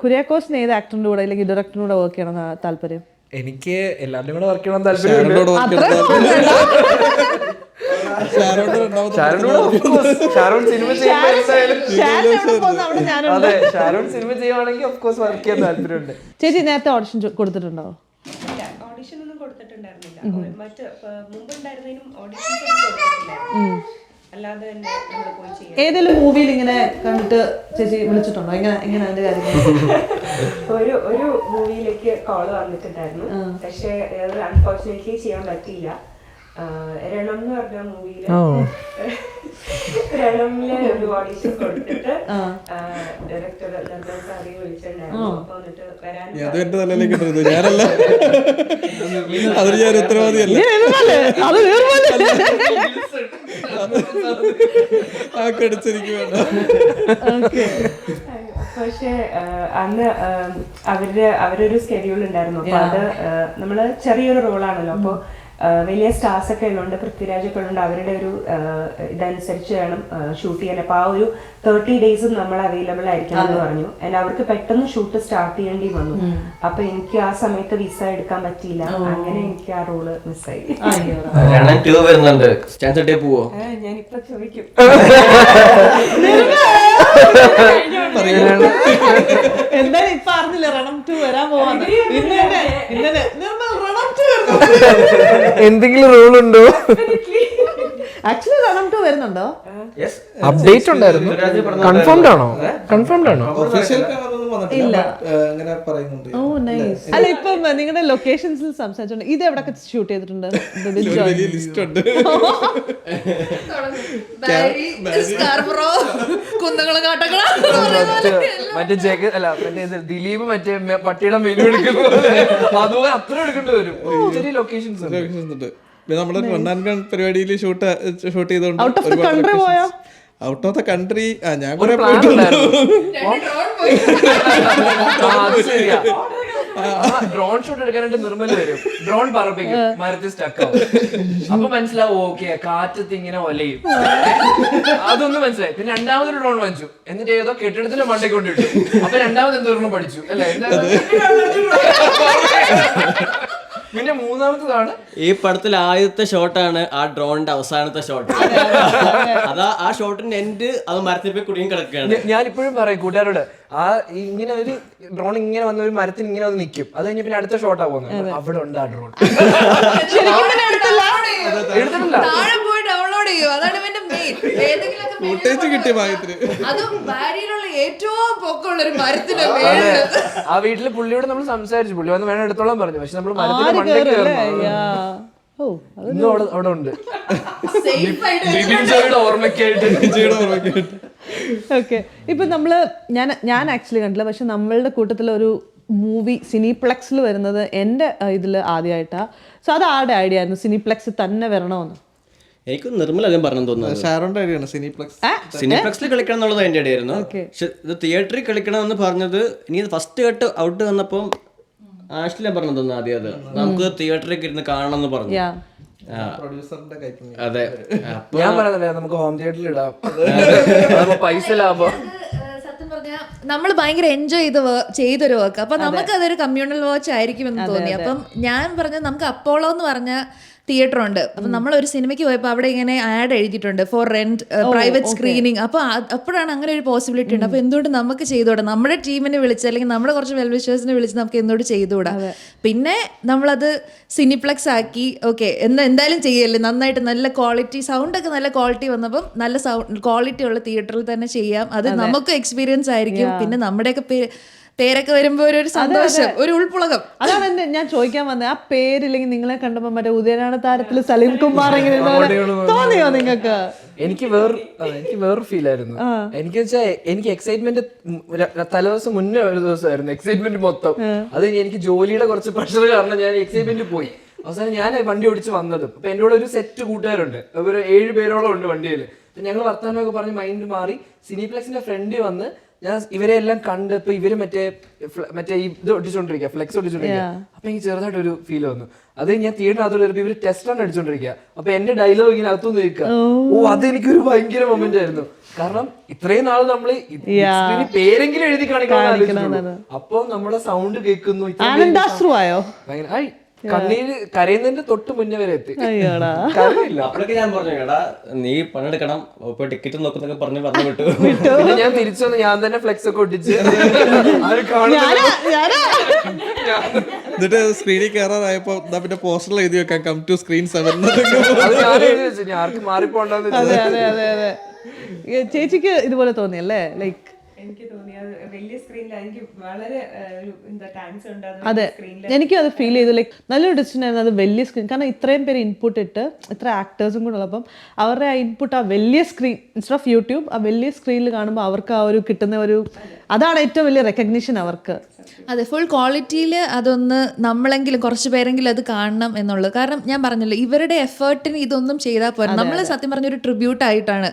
കുര്യാക്കോസിന് ഏത് ആക്ടറിന്റെ കൂടെ അല്ലെങ്കിൽ ഡയറക്ടറിന്റെ കൂടെ വർക്ക് ചെയ്യണം താല്പര്യം? എനിക്ക് എല്ലാവരും കൂടെ വർക്ക് ചെയ്യണം താല്പര്യം. ഷാരോൺ സിനിമ ചെയ്യുവാണെങ്കിൽ ഓഫ് കോഴ്സ് വർക്ക് ചെയ്യാൻ താല്പര്യമുണ്ട്. ചേച്ചി നേരത്തെ ഓഡിഷൻ കൊടുത്തിട്ടുണ്ടോ? ഓഡിഷൻ ഒന്നും കൊടുത്തിട്ടുണ്ടായിരുന്നില്ല. മറ്റ് മുമ്പുണ്ടായിരുന്നതിനും ഓഡിഷൻസ് ഒന്നും കൊടുത്തിട്ടില്ലായിരുന്നു. അല്ലാതെ തന്നെ നമ്മൾ പോയി ചെയ്യാം. ഏതെങ്കിലും മൂവിയിൽ ഇങ്ങനെ കണ്ടിട്ട് ചേച്ചി വിളിച്ചിട്ടുണ്ടോ? എങ്ങനെ അതിന്റെ കാര്യങ്ങൾ? ഒരു മൂവിയിലേക്ക് കോള് വന്നിട്ടുണ്ടായിരുന്നു, പക്ഷെ അത് അൺഫോർച്ചുനേറ്റ്ലി ചെയ്യാൻ പറ്റിയില്ല. രണം എന്ന് പറഞ്ഞ മൂവിയില് റണമിലെ ഒരു ഓഡിഷൻ കൊടുത്തിട്ട് ഡയറക്ടർ സാറി വിളിച്ചിട്ടുണ്ടായിരുന്നു. അപ്പൊ എന്നിട്ട് വരാൻ എന്റെ തലയിലേക്ക് ഞാനല്ല, അതിന് ഞാൻ ഉത്തരവാദിയല്ല. ആ കടിച്ചെനിക്ക് വേണ്ട. പക്ഷെ അന്ന് അവരൊരു സ്കെഡ്യൂൾ ഉണ്ടായിരുന്നു. അപ്പൊ അത് നമ്മള് ചെറിയൊരു റോളാണല്ലോ, അപ്പൊ വലിയ സ്റ്റാർസ് ഒക്കെ ഉള്ളതുകൊണ്ട്, പൃഥ്വിരാജ് ഒക്കെ ഉള്ളതുകൊണ്ട് അവരുടെ ഒരു ഇതനുസരിച്ച് വേണം ഷൂട്ട് ചെയ്യാൻ. അപ്പൊ ആ ഒരു 30 days നമ്മൾ അവൈലബിൾ ആയിരിക്കണം എന്ന് പറഞ്ഞു. ആൻഡ് അവർക്ക് പെട്ടെന്ന് ഷൂട്ട് സ്റ്റാർട്ട് ചെയ്യേണ്ടി വന്നു. അപ്പൊ എനിക്ക് ആ സമയത്ത് വിസ എടുക്കാൻ പറ്റിയില്ല. അങ്ങനെ എനിക്ക് ആ റോള് മിസ്സായി. ഞാനിപ്പോ ചോദിക്കും. എന്തായാലും ഇപ്പൊ അറിഞ്ഞില്ല രണം 2 വരാൻ പോവാന്ന്. എന്തെങ്കിലും റൂൾ ഉണ്ടോ? ആക്ച്വലി രണം 2 വരുന്നുണ്ടോ? അപ്ഡേറ്റ് ഉണ്ടായിരുന്നു. കൺഫേംഡ് ആണോ? ഓ നൈസ്. അല്ല ഇപ്പം നിങ്ങളുടെ ലൊക്കേഷൻസിൽ സംസാരിച്ചോണ്ട് ഇത് എവിടെയൊക്കെ ഷൂട്ട് ചെയ്തിട്ടുണ്ട്? മറ്റേ ദിലീപ് മറ്റേ പട്ടിയുടെ മെനു എടുക്കുന്നു, അതുപോലെ അത്ര എടുക്കേണ്ടി വരും. ഒത്തിരി ലൊക്കേഷൻസ് ഉണ്ട്. നമ്മുടെ റണ്ണാൻ പരിപാടിയിൽ ഷൂട്ട് ചെയ്തോണ്ട് ഔട്ട് ഓഫ് ദ കൺട്രി പോയോ? ഔട്ട് ഓഫ് ദ കൺട്രി ഞാൻ ഡ്രോൺ ഷൂട്ട് എടുക്കാനായിട്ട് നിർമ്മൽ വരും. ഡ്രോൺ പറപ്പിക്കും, മരത്തിൽ സ്റ്റക്ക് ആവും. അപ്പൊ മനസ്സിലാവും ഓക്കെ കാറ്റത്ത് ഇങ്ങനെ ഒലയും. അതൊന്നും മനസ്സിലായി. പിന്നെ രണ്ടാമതൊരു ഡ്രോൺ വാങ്ങിച്ചു, എന്നിട്ട് ഏതോ കെട്ടിടത്തിന്റെ മണ്ടയ്ക്ക് കൊണ്ടിട്ടു. അപ്പൊ രണ്ടാമത് എന്തോരണം പഠിച്ചു അല്ലെ? പിന്നെ മൂന്നാമത്തതാണ് ഈ പടത്തിൽ ആദ്യത്തെ ഷോട്ടാണ് ആ ഡ്രോണിന്റെ അവസാനത്തെ ഷോട്ട്. അതാ ആ ഷോട്ടിന്റെ എൻഡ് അത് മരത്തിൽ പോയി കുടുങ്ങി കിടക്കുകയാണ്. ഞാൻ ഇപ്പോഴും പറയും കൂട്ടുകാരോട്, ആ ഇങ്ങനെ ഒരു ഡ്രോൺ ഇങ്ങനെ വന്ന ഒരു മരത്തിൽ ഇങ്ങനെ വന്ന് നിൽക്കും. അത് കഴിഞ്ഞ് പിന്നെ അടുത്ത ഷോട്ടാ പോകുന്നത്. അവിടെ ഉണ്ട് ആ ഡ്രോൺ. എടുത്തിട്ടില്ല. ആ വീട്ടില് പുള്ളിയോട് നമ്മൾ സംസാരിച്ചു, പുള്ളി വന്ന് വേണം എടുത്തോളാൻ പറഞ്ഞു. പക്ഷെ നമ്മൾ മരത്തിന്റെ മണ്ടയ്ക്ക് അവിടെ ഉണ്ട്. ഓർമ്മയ്ക്കായിട്ട്. ഓക്കെ. ഇപ്പൊ നമ്മള് ഞാൻ ആക്ച്വലി കണ്ടില്ല, പക്ഷെ നമ്മളുടെ കൂട്ടത്തിലൊരു മൂവി സിനിപ്ലെക്സിൽ വരുന്നത് എൻ്റെ ഇതിൽ ആദ്യമായിട്ടാണ്. സോ അത് ആരുടെ ഐഡിയ ആയിരുന്നു സിനിപ്ലെക്സ് തന്നെ വരണമെന്ന്? എനിക്ക് നിർമ്മല അധികം പറഞ്ഞു തോന്നുന്നത് ഷാരോന്റെ ഐഡിയ ആണ് സിനിപ്ലക്സ്. സിനിപ്ലക്സിൽ കളിക്കണം എന്നുള്ളത് എൻ്റെ ഇടയായിരുന്നു. പക്ഷെ ഇത് തിയേറ്ററിൽ കളിക്കണമെന്ന് പറഞ്ഞത് ഇനി ഫസ്റ്റ് കട്ട് ഔട്ട് വന്നപ്പം ആഷ്ലി ഞാൻ പറഞ്ഞു തോന്നുന്നു ആദ്യം അത് നമുക്ക് തിയേറ്ററിലേക്ക് ഇരുന്ന് കാണണം എന്ന് പറഞ്ഞു. പ്രൊഡ്യൂസറിന്റെ കൈപ്പുണ്യം. അതെ. ഞാൻ പറയുന്നില്ല നമുക്ക് ഹോം തിയേറ്ററിൽ ഇടാം, പൈസ ലാഭം. സത്യം പറഞ്ഞാൽ നമ്മൾ ഭയങ്കര എൻജോയ് ചെയ്തൊരു വർക്ക്. അപ്പൊ നമുക്ക് അതൊരു കമ്മ്യൂണൽ വാച്ച് ആയിരിക്കും എന്ന് തോന്നി. അപ്പം ഞാൻ പറഞ്ഞ നമുക്ക് അപ്പോളോ എന്ന് പറഞ്ഞ തിയേറ്റർ ഉണ്ട്. അപ്പം നമ്മൾ ഒരു സിനിമയ്ക്ക് പോയപ്പോൾ അവിടെ ഇങ്ങനെ ആഡ് എഴുതിയിട്ടുണ്ട് ഫോർ റെന്റ് പ്രൈവറ്റ് സ്ക്രീനിങ്. അപ്പോൾ അപ്പോഴാണ് അങ്ങനെ ഒരു പോസിബിലിറ്റി ഉണ്ട്. അപ്പോൾ എന്തുകൊണ്ട് നമുക്ക് ചെയ്തുകൂടാ, നമ്മുടെ ടീമിനെ വിളിച്ച് അല്ലെങ്കിൽ നമ്മുടെ കുറച്ച് വെൽവിഷേഴ്സിനെ വിളിച്ച് നമുക്ക് എന്തുകൊണ്ട് ചെയ്തുകൂടാ. പിന്നെ നമ്മളത് സിനിപ്ലക്സ് ആക്കി. ഓക്കെ എന്തായാലും ചെയ്യല്ലേ, നന്നായിട്ട് നല്ല ക്വാളിറ്റി സൗണ്ടൊക്കെ നല്ല ക്വാളിറ്റി വന്നപ്പം നല്ല സൗണ്ട് ക്വാളിറ്റി ഉള്ള തിയേറ്ററിൽ തന്നെ ചെയ്യാം. അത് നമുക്ക് എക്സ്പീരിയൻസ് ആയിരിക്കും. പിന്നെ നമ്മുടെയൊക്കെ പേരൊക്കെ വരുമ്പോ ഒരു സന്തോഷം, ഒരു ഉൾപ്പുളകം. അതാണ് ഞാൻ ചോദിക്കാൻ വന്നത്. ആ പേരില്ലെങ്കിൽ നിങ്ങളെ കണ്ടപ്പോ മറ്റേ ഉദയനാണ് താരത്തില് സലീം കുമാർ ഇങ്ങനെ തോന്നിയോ നിങ്ങൾക്ക്? എനിക്ക് വേറൊരു ഫീൽ ആയിരുന്നു. എനിക്ക് വെച്ചാൽ എനിക്ക് എക്സൈറ്റ്മെന്റ് തലേദിവസം മുന്നേ ഒരു ദിവസമായിരുന്നു എക്സൈറ്റ്മെന്റ് മൊത്തം. അത് എനിക്ക് ജോലിയുടെ കുറച്ച് പ്രഷർ കാരണം ഞാൻ എക്സൈറ്റ്മെന്റ് പോയി. അവസാനം ഞാൻ വണ്ടി ഓടിച്ച് വന്നത്. അപ്പൊ എൻ്റെ കൂടെ ഒരു സെറ്റ് കൂട്ടുകാരുണ്ട്, ഒരു 7 പേരോളം ഉണ്ട് വണ്ടിയിൽ. ഞങ്ങൾ വർത്തമാനമൊക്കെ പറഞ്ഞ് മൈൻഡ് മാറി സിനിപ്ലക്സിന്റെ ഫ്രണ്ടിൽ വന്ന് ഞാൻ ഇവരെ എല്ലാം കണ്ട് ഇപ്പൊ ഇവര് മറ്റേ ഇത് ഒട്ടിച്ചോണ്ടിരിക്കുക, ഫ്ലെക്സ് ഒട്ടിച്ചോണ്ടിരിക്കുക. അപ്പൊ എനിക്ക് ചെറുതായിട്ടൊരു ഫീൽ വന്നു. അത് ഞാൻ തിയേറ്ററിനകത്തോട് വരുമ്പോ ഇവര് ടെസ്റ്റ് റൺ അടിച്ചോണ്ടിരിക്കുക. അപ്പൊ എന്റെ ഡയലോഗ് ഇങ്ങനെ അകത്തുനിന്ന് നിൽക്കുക. അതെനിക്കൊരു ഭയങ്കര മൊമെന്റ് ആയിരുന്നു. കാരണം ഇത്രയും നാള് നമ്മള് പേരെങ്കിലും എഴുതി കാണിക്കണം. അപ്പൊ നമ്മുടെ സൗണ്ട് കേൾക്കുന്നു. ഭയങ്കര കണ്ണീര് കരയുന്നതിന്റെ തൊട്ട് മുന്നേ വരെ എത്തി. അപ്പോഴൊക്കെ ഞാൻ പറഞ്ഞു എടാ നീ പണെടുക്കണം, ഇപ്പൊ ടിക്കറ്റ് നോക്കുന്നൊക്കെ പറഞ്ഞു വിട്ടു. പിന്നെ ഞാൻ തിരിച്ചു വന്ന് ഞാൻ തന്നെ ഫ്ലെക്സ് ഒക്കെ ഒട്ടിച്ച് എന്നിട്ട് സ്ക്രീനിൽ കയറാറായപ്പോ പിന്നെ പോസ്റ്ററിൽ എഴുതി വെക്കാം കം ടു സ്ക്രീൻ 7. അത് ഞാൻ എഴുതി വെച്ചു, ഞാൻ ആർക്കും മാറിപ്പോണ്ടെന്ന്. ചേച്ചിക്ക് ഇതുപോലെ തോന്നിയല്ലേ? ലൈക്ക് എനിക്ക് തോന്നി അത് വലിയ സ്ക്രീനിൽ എനിക്ക് വളരെ എന്താ താങ്ക്സ് ഉണ്ട്. അതെ, എനിക്കും അത് ഫീൽ ചെയ്തു. ലൈക്ക് നല്ലൊരു ഡിസിഷൻ ആയിരുന്നു അത് വലിയ സ്ക്രീൻ. കാരണം ഇത്രയും പേര് ഇൻപുട്ട് ഇട്ട് ഇത്ര ആക്ടേഴ്സും കൂടെ ഉള്ളപ്പം അവരുടെ ആ ഇൻപുട്ട് ആ വലിയ സ്ക്രീൻ ഇൻസ്റ്റെഡ് ഓഫ് യൂട്യൂബ് ആ വലിയ സ്ക്രീനിൽ കാണുമ്പോൾ അവർക്ക് ആ ഒരു കിട്ടുന്ന ഒരു അതാണ് ഏറ്റവും വലിയ റെക്കഗ്നിഷൻ അവർക്ക്. അതെ, ഫുൾ ക്വാളിറ്റിയിൽ അതൊന്ന് നമ്മളെങ്കിലും കുറച്ച് പേരെങ്കിലും അത് കാണണം എന്നുള്ളത്. കാരണം ഞാൻ പറഞ്ഞല്ലോ ഇവരുടെ എഫേർട്ടിന് ഇതൊന്നും ചെയ്താൽ പോരാ. നമ്മൾ സത്യം പറഞ്ഞൊരു ട്രിബ്യൂട്ട് ആയിട്ടാണ്.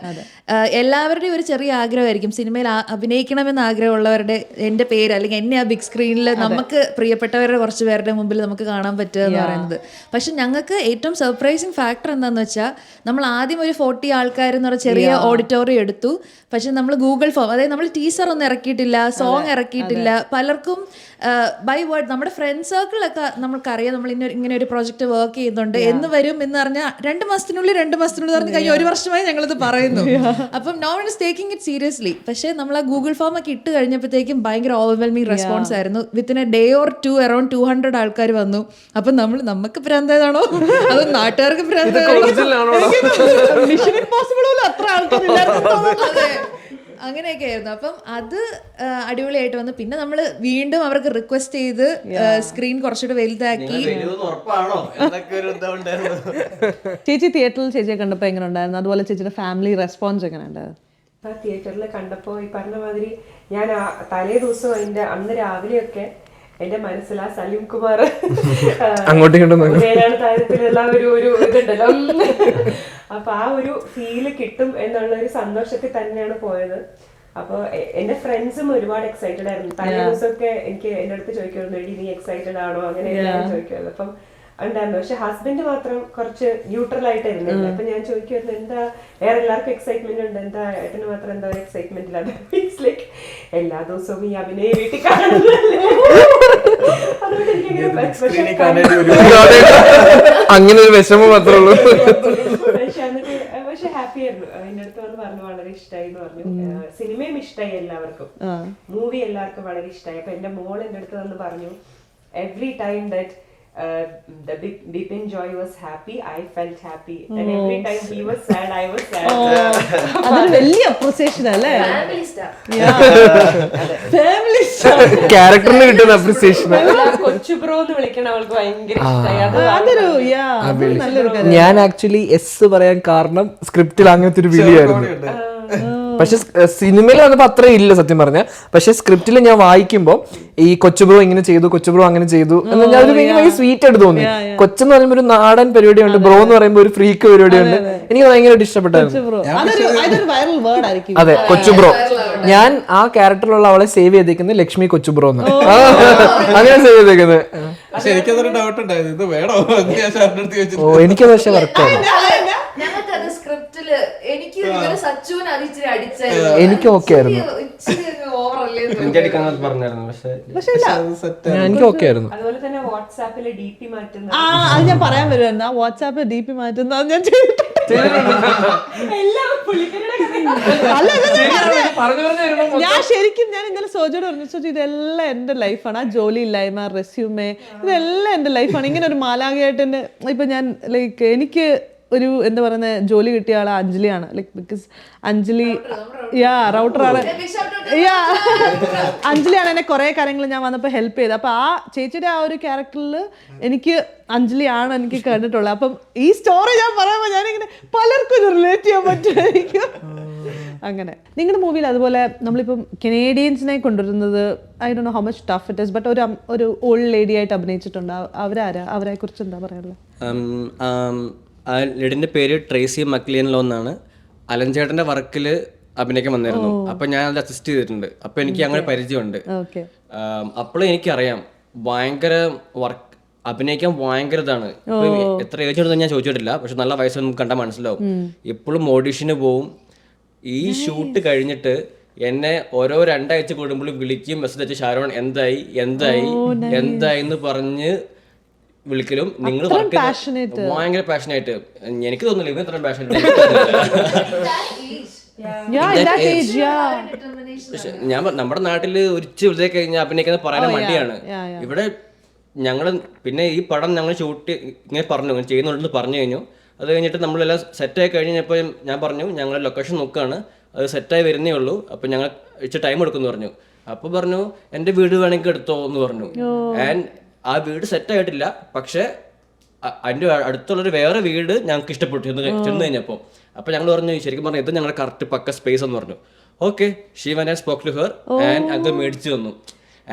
എല്ലാവരുടെയും ഒരു ചെറിയ ആഗ്രഹമായിരിക്കും സിനിമയിൽ അഭിനയിക്കണമെന്ന് ആഗ്രഹമുള്ളവരുടെ എൻ്റെ പേര് അല്ലെങ്കിൽ എന്നെ ആ ബിഗ് സ്ക്രീനിൽ നമുക്ക് പ്രിയപ്പെട്ടവരുടെ കുറച്ച് പേരുടെ മുമ്പിൽ നമുക്ക് കാണാൻ പറ്റുക എന്ന് പറയുന്നത്. പക്ഷെ ഞങ്ങൾക്ക് ഏറ്റവും സർപ്രൈസിങ് ഫാക്ടർ എന്താണെന്ന് വെച്ചാൽ നമ്മൾ ആദ്യം ഒരു 40 ആൾക്കാർ എന്ന് പറഞ്ഞ ചെറിയ ഓഡിറ്റോറിയം എടുത്തു. പക്ഷെ നമ്മൾ ഗൂഗിൾ ഫോം, അതായത് നമ്മൾ ടീസർ ഒന്നും ഇറക്കിയിട്ടില്ല, സോങ് ഇറക്കിയിട്ടില്ല. പലർക്കും ബൈ വേർഡ് നമ്മുടെ ഫ്രണ്ട് സർക്കിളൊക്കെ നമ്മൾക്കറിയാം നമ്മൾ ഇങ്ങനെ ഒരു പ്രോജക്റ്റ് വർക്ക് ചെയ്യുന്നുണ്ട് എന്ന് വരും എന്ന് പറഞ്ഞാൽ 2 മാസത്തിനുള്ളിൽ പറഞ്ഞ് കഴിഞ്ഞ 1 വർഷമായി ഞങ്ങളിത് പറയുന്നു. അപ്പം no one is taking it seriously. പക്ഷേ നമ്മൾ ആ ഗൂഗിൾ ഫോം ഒക്കെ ഇട്ട് കഴിഞ്ഞപ്പോഴത്തേക്കും ഭയങ്കര ഓവർവെൽമിംഗ് റെസ്പോൺസ് ആയിരുന്നു. Within a day or 2 around 200 ആൾക്കാർ വന്നു. അപ്പം നമുക്ക് ഭ്രാന്തതാണോ അതോ നാട്ടുകാർക്ക് ഭ്രാന്തതാണോ? അങ്ങനെയൊക്കെ ആയിരുന്നു. അപ്പം അത് അടിപൊളിയായിട്ട് വന്നു. പിന്നെ നമ്മൾ വീണ്ടും അവർക്ക് റിക്വസ്റ്റ് ചെയ്ത് സ്ക്രീൻ കുറച്ചുകൂടെ വലുതാക്കി. ചേച്ചി തിയേറ്ററിൽ ചേച്ചിയെ കണ്ടപ്പോ എങ്ങനെ ഉണ്ടായിരുന്നു? അതുപോലെ ചേച്ചിയുടെ ഫാമിലി റെസ്പോൺസ് എങ്ങനെ ഉണ്ടായിരുന്നു? തിയേറ്ററിൽ കണ്ടപ്പോൾ ഈ പറഞ്ഞ മാതിരി ഞാൻ തലേ ദിവസം അന്ന് രാവിലെയൊക്കെ എന്റെ മനസ്സിൽ ആ സലീം കുമാർ ഉദയനാണ് താരത്തിലുള്ള ഒരു ഇതുണ്ടല്ലോ. അപ്പൊ ആ ഒരു ഫീല് കിട്ടും എന്നുള്ള ഒരു സന്തോഷത്തിൽ തന്നെയാണ് പോയത്. അപ്പൊ എന്റെ ഫ്രണ്ട്സും ഒരുപാട് എക്സൈറ്റഡ് ആയിരുന്നു. തലേ ദിവസമൊക്കെ എനിക്ക് എന്റെ അടുത്ത് ചോദിക്കുമായിരുന്നു എടി നീ എക്സൈറ്റഡ് ആണോ അങ്ങനെ ചോദിക്കുമായിരുന്നു. അപ്പം ഉണ്ടായിരുന്നു. പക്ഷെ ഹസ്ബൻഡ് മാത്രം കുറച്ച് ന്യൂട്രൽ ആയിട്ടായിരുന്നു. അപ്പൊ ഞാൻ ചോദിക്കുമായിരുന്നു എന്താ വേറെ എല്ലാവർക്കും എക്സൈറ്റ്മെന്റ് ഉണ്ട്, എന്താ ഏട്ടന് മാത്രം എന്താ ഒരു എക്സൈറ്റ്മെന്റ് ഇല്ലാതെ? മീൻസ് ലൈക്ക് എല്ലാ ദിവസവും ഈ അഭിനയ വീട്ടിൽ കാണുന്നതല്ലേ, അതുകൊണ്ട് അങ്ങനെ ഒരു വിഷമം മാത്രമേ ഉള്ളൂ. പക്ഷെ ഹാപ്പി ആയിരുന്നു. എന്റെ അടുത്ത് വന്ന് പറഞ്ഞു വളരെ ഇഷ്ടമായി എന്ന് പറഞ്ഞു. സിനിമയും ഇഷ്ടമായി എല്ലാവർക്കും, മൂവി എല്ലാവർക്കും വളരെ ഇഷ്ടമായി. അപ്പൊ എന്റെ മോൾ എന്റെ അടുത്ത് വന്ന് പറഞ്ഞു every time that the Bipin Joy was happy, I felt happy, and every time he was sad, I was sad. അതൊരു വലിയ അപ്രിസിയേഷൻ അല്ലേ? ഫാമിലി സ്റ്റാർ ക്യാരക്ടറിന് കിട്ടുന്ന അപ്രിസിയേഷൻ. കൊച്ചു ബ്രോ എന്ന് വിളിക്കണം അവൾക്ക് ഭയങ്കര ഇഷ്ടമായി. ഞാൻ ആക്ച്വലി എസ് പറയാൻ കാരണം സ്ക്രിപ്റ്റിൽ അങ്ങനത്തെ ഒരു വിളിയായിരുന്നു. പക്ഷെ സിനിമയിൽ വന്നപ്പോൾ അത്രയും ഇല്ല സത്യം പറഞ്ഞാൽ. പക്ഷെ സ്ക്രിപ്റ്റിൽ ഞാൻ വായിക്കുമ്പോൾ ഈ കൊച്ചുബ്രോ ഇങ്ങനെ ചെയ്തു, കൊച്ചുബ്രോ അങ്ങനെ ചെയ്തു എന്ന് ഞാൻ ഒരു ഭയങ്കര സ്വീറ്റ് ആയിട്ട് തോന്നി. കൊച്ചെന്ന് പറയുമ്പോൾ ഒരു നാടൻ പരിപാടിയുണ്ട്, ബ്രോ എന്ന് പറയുമ്പോൾ ഒരു ഫ്രീക്ക് പരിപാടിയുണ്ട്. എനിക്ക് ഭയങ്കരമായിട്ട് ഇഷ്ടപ്പെട്ടായിരുന്നു. അതെ, കൊച്ചുബ്രോ. ഞാൻ ആ ക്യാരക്ടറിലുള്ള അവളെ സേവ് ചെയ്തേക്കുന്നത് ലക്ഷ്മി കൊച്ചുബ്രോ എന്ന്, അങ്ങനെ സേവ് ചെയ്തേക്കുന്നത്. പക്ഷെ എനിക്കതൊരു ഡൗട്ട് ഉണ്ടായിരുന്നു, ഇത് വേണോ? എനിക്കത് പക്ഷെ വർക്കായി. എനിക്ക് ഓക്കെ ആയിരുന്നു, പറഞ്ഞായിരുന്നു. പക്ഷെ എനിക്ക് ഓക്കെ ആയിരുന്നു. അതുപോലെ തന്നെ വാട്സാപ്പില് DP മാറ്റുന്നത്, അത് ഞാൻ പറയാൻ വരുമായിരുന്നു. ആ വാട്സാപ്പ് DP മാറ്റുന്നത് ഞാൻ ചെയ്തിട്ടുണ്ട്. ഞാൻ ശരിക്കും ഞാൻ ഇന്നലെ സോജോട് പറഞ്ഞു, സോജി ഇതെല്ലാം എന്റെ ലൈഫാണ്. ആ ജോലി ഇല്ലായ്മ, റെസ്യൂമേ, ഇതെല്ലാം എന്റെ ലൈഫാണ്. ഇങ്ങനെ ഒരു മാലാഖയായിട്ട് എന്റെ ഇപ്പൊ ഞാൻ ലൈക്ക് എനിക്ക് ഒരു എന്താ പറയുന്ന ജോലി കിട്ടിയ ആള് അഞ്ജലിയാണ്. ലൈക്ക് ബിക്കോസ് അഞ്ജലി റൗട്ടറാണ്. അഞ്ജലിയാണ് എന്നെ കുറെ കാര്യങ്ങൾ ഞാൻ വന്നപ്പോൾ ഹെൽപ്പ് ചെയ്തത്. അപ്പൊ ആ ചേച്ചിയുടെ ആ ഒരു ക്യാരക്ടറിൽ എനിക്ക് അഞ്ജലിയാണ് എനിക്ക് കണ്ടിട്ടുള്ളത്. അപ്പം ഈ സ്റ്റോറി ഞാൻ പറയുമ്പോൾ ഞാനിങ്ങനെ പലർക്കും ഇത് റിലേറ്റ് ചെയ്യാൻ പറ്റുമായിരിക്കും. അങ്ങനെ നിങ്ങളുടെ മൂവിയിൽ അതുപോലെ നമ്മളിപ്പം കനേഡിയൻസിനെ കൊണ്ടുവരുന്നത് I don't know how much tough it is, but ഒരു ഓൾഡ് ലേഡി ആയിട്ട് അഭിനയിച്ചിട്ടുണ്ട്. അവരാരാ? അവരെ കുറിച്ച് എന്താ പറയാനുള്ളത്? ആ ലേഡിൻ്റെ പേര് ട്രേസി മക്ലിയൻലോ എന്നാണ്. അലൻ ചേട്ടൻ്റെ വർക്കിൽ അഭിനയിക്കാൻ വന്നിരുന്നു. അപ്പം ഞാൻ അത് അസിസ്റ്റ് ചെയ്തിട്ടുണ്ട്. അപ്പം എനിക്ക് അങ്ങനെ പരിചയമുണ്ട്. അപ്പോഴും എനിക്കറിയാം ഭയങ്കര വർക്ക് അഭിനയിക്കാൻ ഭയങ്കര ഇതാണ്. എത്ര ഏജ് ഉണ്ടെന്ന് ഞാൻ ചോദിച്ചിട്ടില്ല, പക്ഷെ നല്ല വയസ്സ് നമുക്ക് കണ്ടാൽ മനസ്സിലാവും. ഇപ്പോഴും ഓഡീഷന് പോവും. ഈ ഷൂട്ട് കഴിഞ്ഞിട്ട് എന്നെ ഓരോ 2 ആഴ്ച കൂടുമ്പോഴും വിളിക്കും, മെസ്സേജ് അയച്ച് ഷാരോൺ എന്തായി എന്ന് പറഞ്ഞ് വിളിക്കലും. നിങ്ങൾ ഭയങ്കര പാഷനായിട്ട്. എനിക്ക് തോന്നുന്നില്ല ഇവന് ഇത്ര പാഷനായിട്ട്. ഞാൻ നമ്മുടെ നാട്ടില് ഒരിച്ച് വിളിച്ചേ കഴിഞ്ഞാൽ അഭിനയിക്കുന്നത് പറയാൻ മടിയാണ്. ഇവിടെ ഞങ്ങള് പിന്നെ ഈ പടം ഞങ്ങൾ ഷൂട്ട് ഇങ്ങനെ പറഞ്ഞു, ഇങ്ങനെ ചെയ്യുന്നുണ്ടെന്ന് പറഞ്ഞു കഴിഞ്ഞു. അത് കഴിഞ്ഞിട്ട് നമ്മളെല്ലാം സെറ്റായി കഴിഞ്ഞപ്പോൾ ഞാൻ പറഞ്ഞു ഞങ്ങൾ ലൊക്കേഷൻ നോക്കുകയാണ്, അത് സെറ്റായി വരുന്നേ ഉള്ളൂ, അപ്പം ഞങ്ങൾ ഇച്ചിരി ടൈം എടുക്കുമെന്ന് പറഞ്ഞു. അപ്പോൾ പറഞ്ഞു എൻ്റെ വീട് വേണമെങ്കിൽ എടുത്തോ എന്ന് പറഞ്ഞു. ആൻഡ് ആ വീട് സെറ്റായിട്ടില്ല, പക്ഷേ അതിൻ്റെ അടുത്തുള്ളൊരു വേറെ വീട് ഞങ്ങൾക്ക് ഇഷ്ടപ്പെട്ടു ചെന്ന് കഴിഞ്ഞപ്പോൾ. അപ്പോൾ ഞങ്ങൾ പറഞ്ഞു ശരിക്കും പറഞ്ഞു ഇത് ഞങ്ങളുടെ കറക്റ്റ് പക്ക സ്പേസ് എന്ന് പറഞ്ഞു. Okay, she went and spoke to her and അത് മേടിച്ചു തന്നു.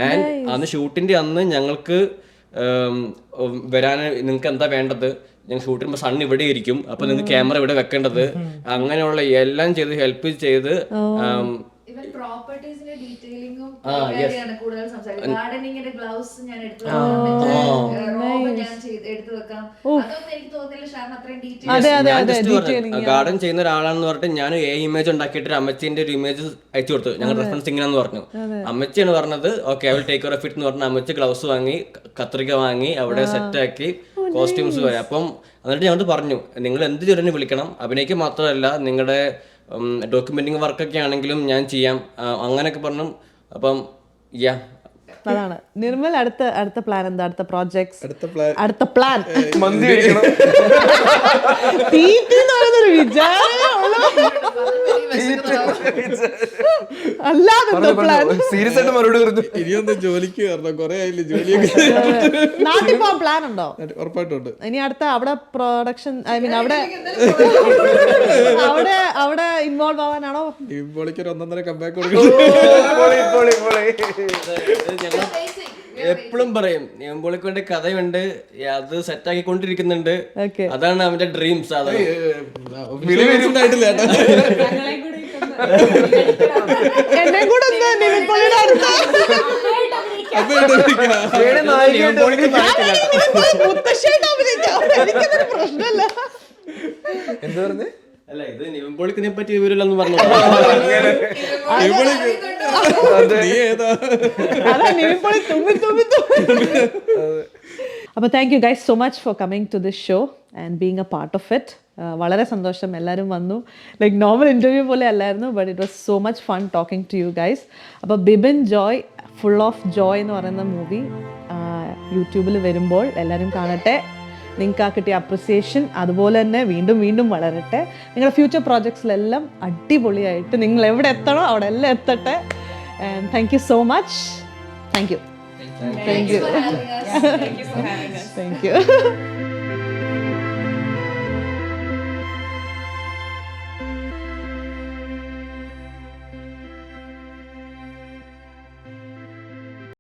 ആൻഡ് അന്ന് ഷൂട്ടിൻ്റെ അന്ന് ഞങ്ങൾക്ക് വരാൻ നിങ്ങൾക്ക് എന്താ വേണ്ടത്, ഞങ്ങൾ ഷൂട്ട് ചെയ്യുമ്പോൾ സൺ ഇവിടെ ഇരിക്കും, അപ്പൊ നിങ്ങൾക്ക് ക്യാമറ ഇവിടെ വെക്കേണ്ടത്, അങ്ങനെയുള്ള എല്ലാം ചെയ്ത് ഹെൽപ്പ് ചെയ്ത് ഗാർഡൻ ചെയ്യുന്ന ഒരാളാണെന്ന് പറഞ്ഞിട്ട് ഞാൻ ഇമേജ് ഉണ്ടാക്കിയിട്ട് അമ്മച്ചിന്റെ ഒരു ഇമേജ് അയച്ചു കൊടുത്തു. ഞങ്ങൾ റെഫറൻസ് ഇങ്ങനെയാന്ന് പറഞ്ഞു. അമ്മച്ചിയാണ് പറഞ്ഞത് okay I will take care of it എന്ന് പറഞ്ഞ അമ്മച്ചി ഗ്ലൗസ് വാങ്ങി കത്രിക വാങ്ങി അവിടെ സെറ്റാക്കി കോസ്റ്റ്യൂംസ് വരെ. അപ്പം എന്നിട്ട് ഞങ്ങൾ പറഞ്ഞു നിങ്ങൾ എന്ത് ചെറിയ വിളിക്കണം, അഭിനയിക്കാൻ മാത്രമല്ല നിങ്ങളുടെ ഡോക്യുമെന്റിങ് വർക്കൊക്കെ ആണെങ്കിലും ഞാൻ ചെയ്യാം അങ്ങനെയൊക്കെ പറഞ്ഞു. അപ്പം അതാണ് നിർമ്മൽ അടുത്ത പ്ലാൻ എന്താ? അടുത്ത പ്രോജക്ട്സ്? അടുത്ത പ്ലാൻ ഇനിയൊന്നും ജോലിക്ക് കയറണം, കുറെ ആയില്ലേ ജോലിയൊക്കെ. നാട്ടിൽ പോകാൻ പ്ലാൻ ഉണ്ടോ? ഉറപ്പായിട്ടുണ്ട്. ഇനി അടുത്ത അവിടെ പ്രൊഡക്ഷൻ ഐ മീൻ അവിടെ ഇൻവോൾവ് ആവാനാണോ? ഇമ്പോളിക്ക് ഒരു 1.5 കമ്പാക്ക് എപ്പോഴും പറയും നിയമ്പോളിക്ക് വേണ്ടി കഥയുണ്ട്, അത് സെറ്റ് ആക്കിക്കൊണ്ടിരിക്കുന്നുണ്ട്, അതാണ് അവന്റെ ഡ്രീംസ്. എന്നെ കൂടെ പ്രശ്നമല്ല. എന്താ പറഞ്ഞേ? അല്ല ഇത് നിവിൻപോളിക്കിനെ പറ്റി വിവരമില്ലെന്ന് പറഞ്ഞു. അപ്പോൾ thank you guys so much for coming to this show and being a part of it. വളരെ സന്തോഷം എല്ലാവരും വന്നു. ലൈക്ക് നോർമൽ ഇൻ്റർവ്യൂ പോലെ അല്ലായിരുന്നു, but it was so much fun talking to you guys. അപ്പോൾ Bibin Joy full of joy എന്ന് പറയുന്ന movie യൂട്യൂബിൽ വരുമ്പോൾ എല്ലാവരും കാണട്ടെ. നിങ്ങൾക്ക് ആ കിട്ടിയ അപ്രിസിയേഷൻ അതുപോലെ തന്നെ വീണ്ടും വീണ്ടും വളരട്ടെ. നിങ്ങളുടെ ഫ്യൂച്ചർ പ്രോജക്ട്സിലെല്ലാം അടിപൊളിയായിട്ട് നിങ്ങൾ എവിടെ എത്തണോ അവിടെ എല്ലാം എത്തട്ടെ. And thank you so much. Thank U.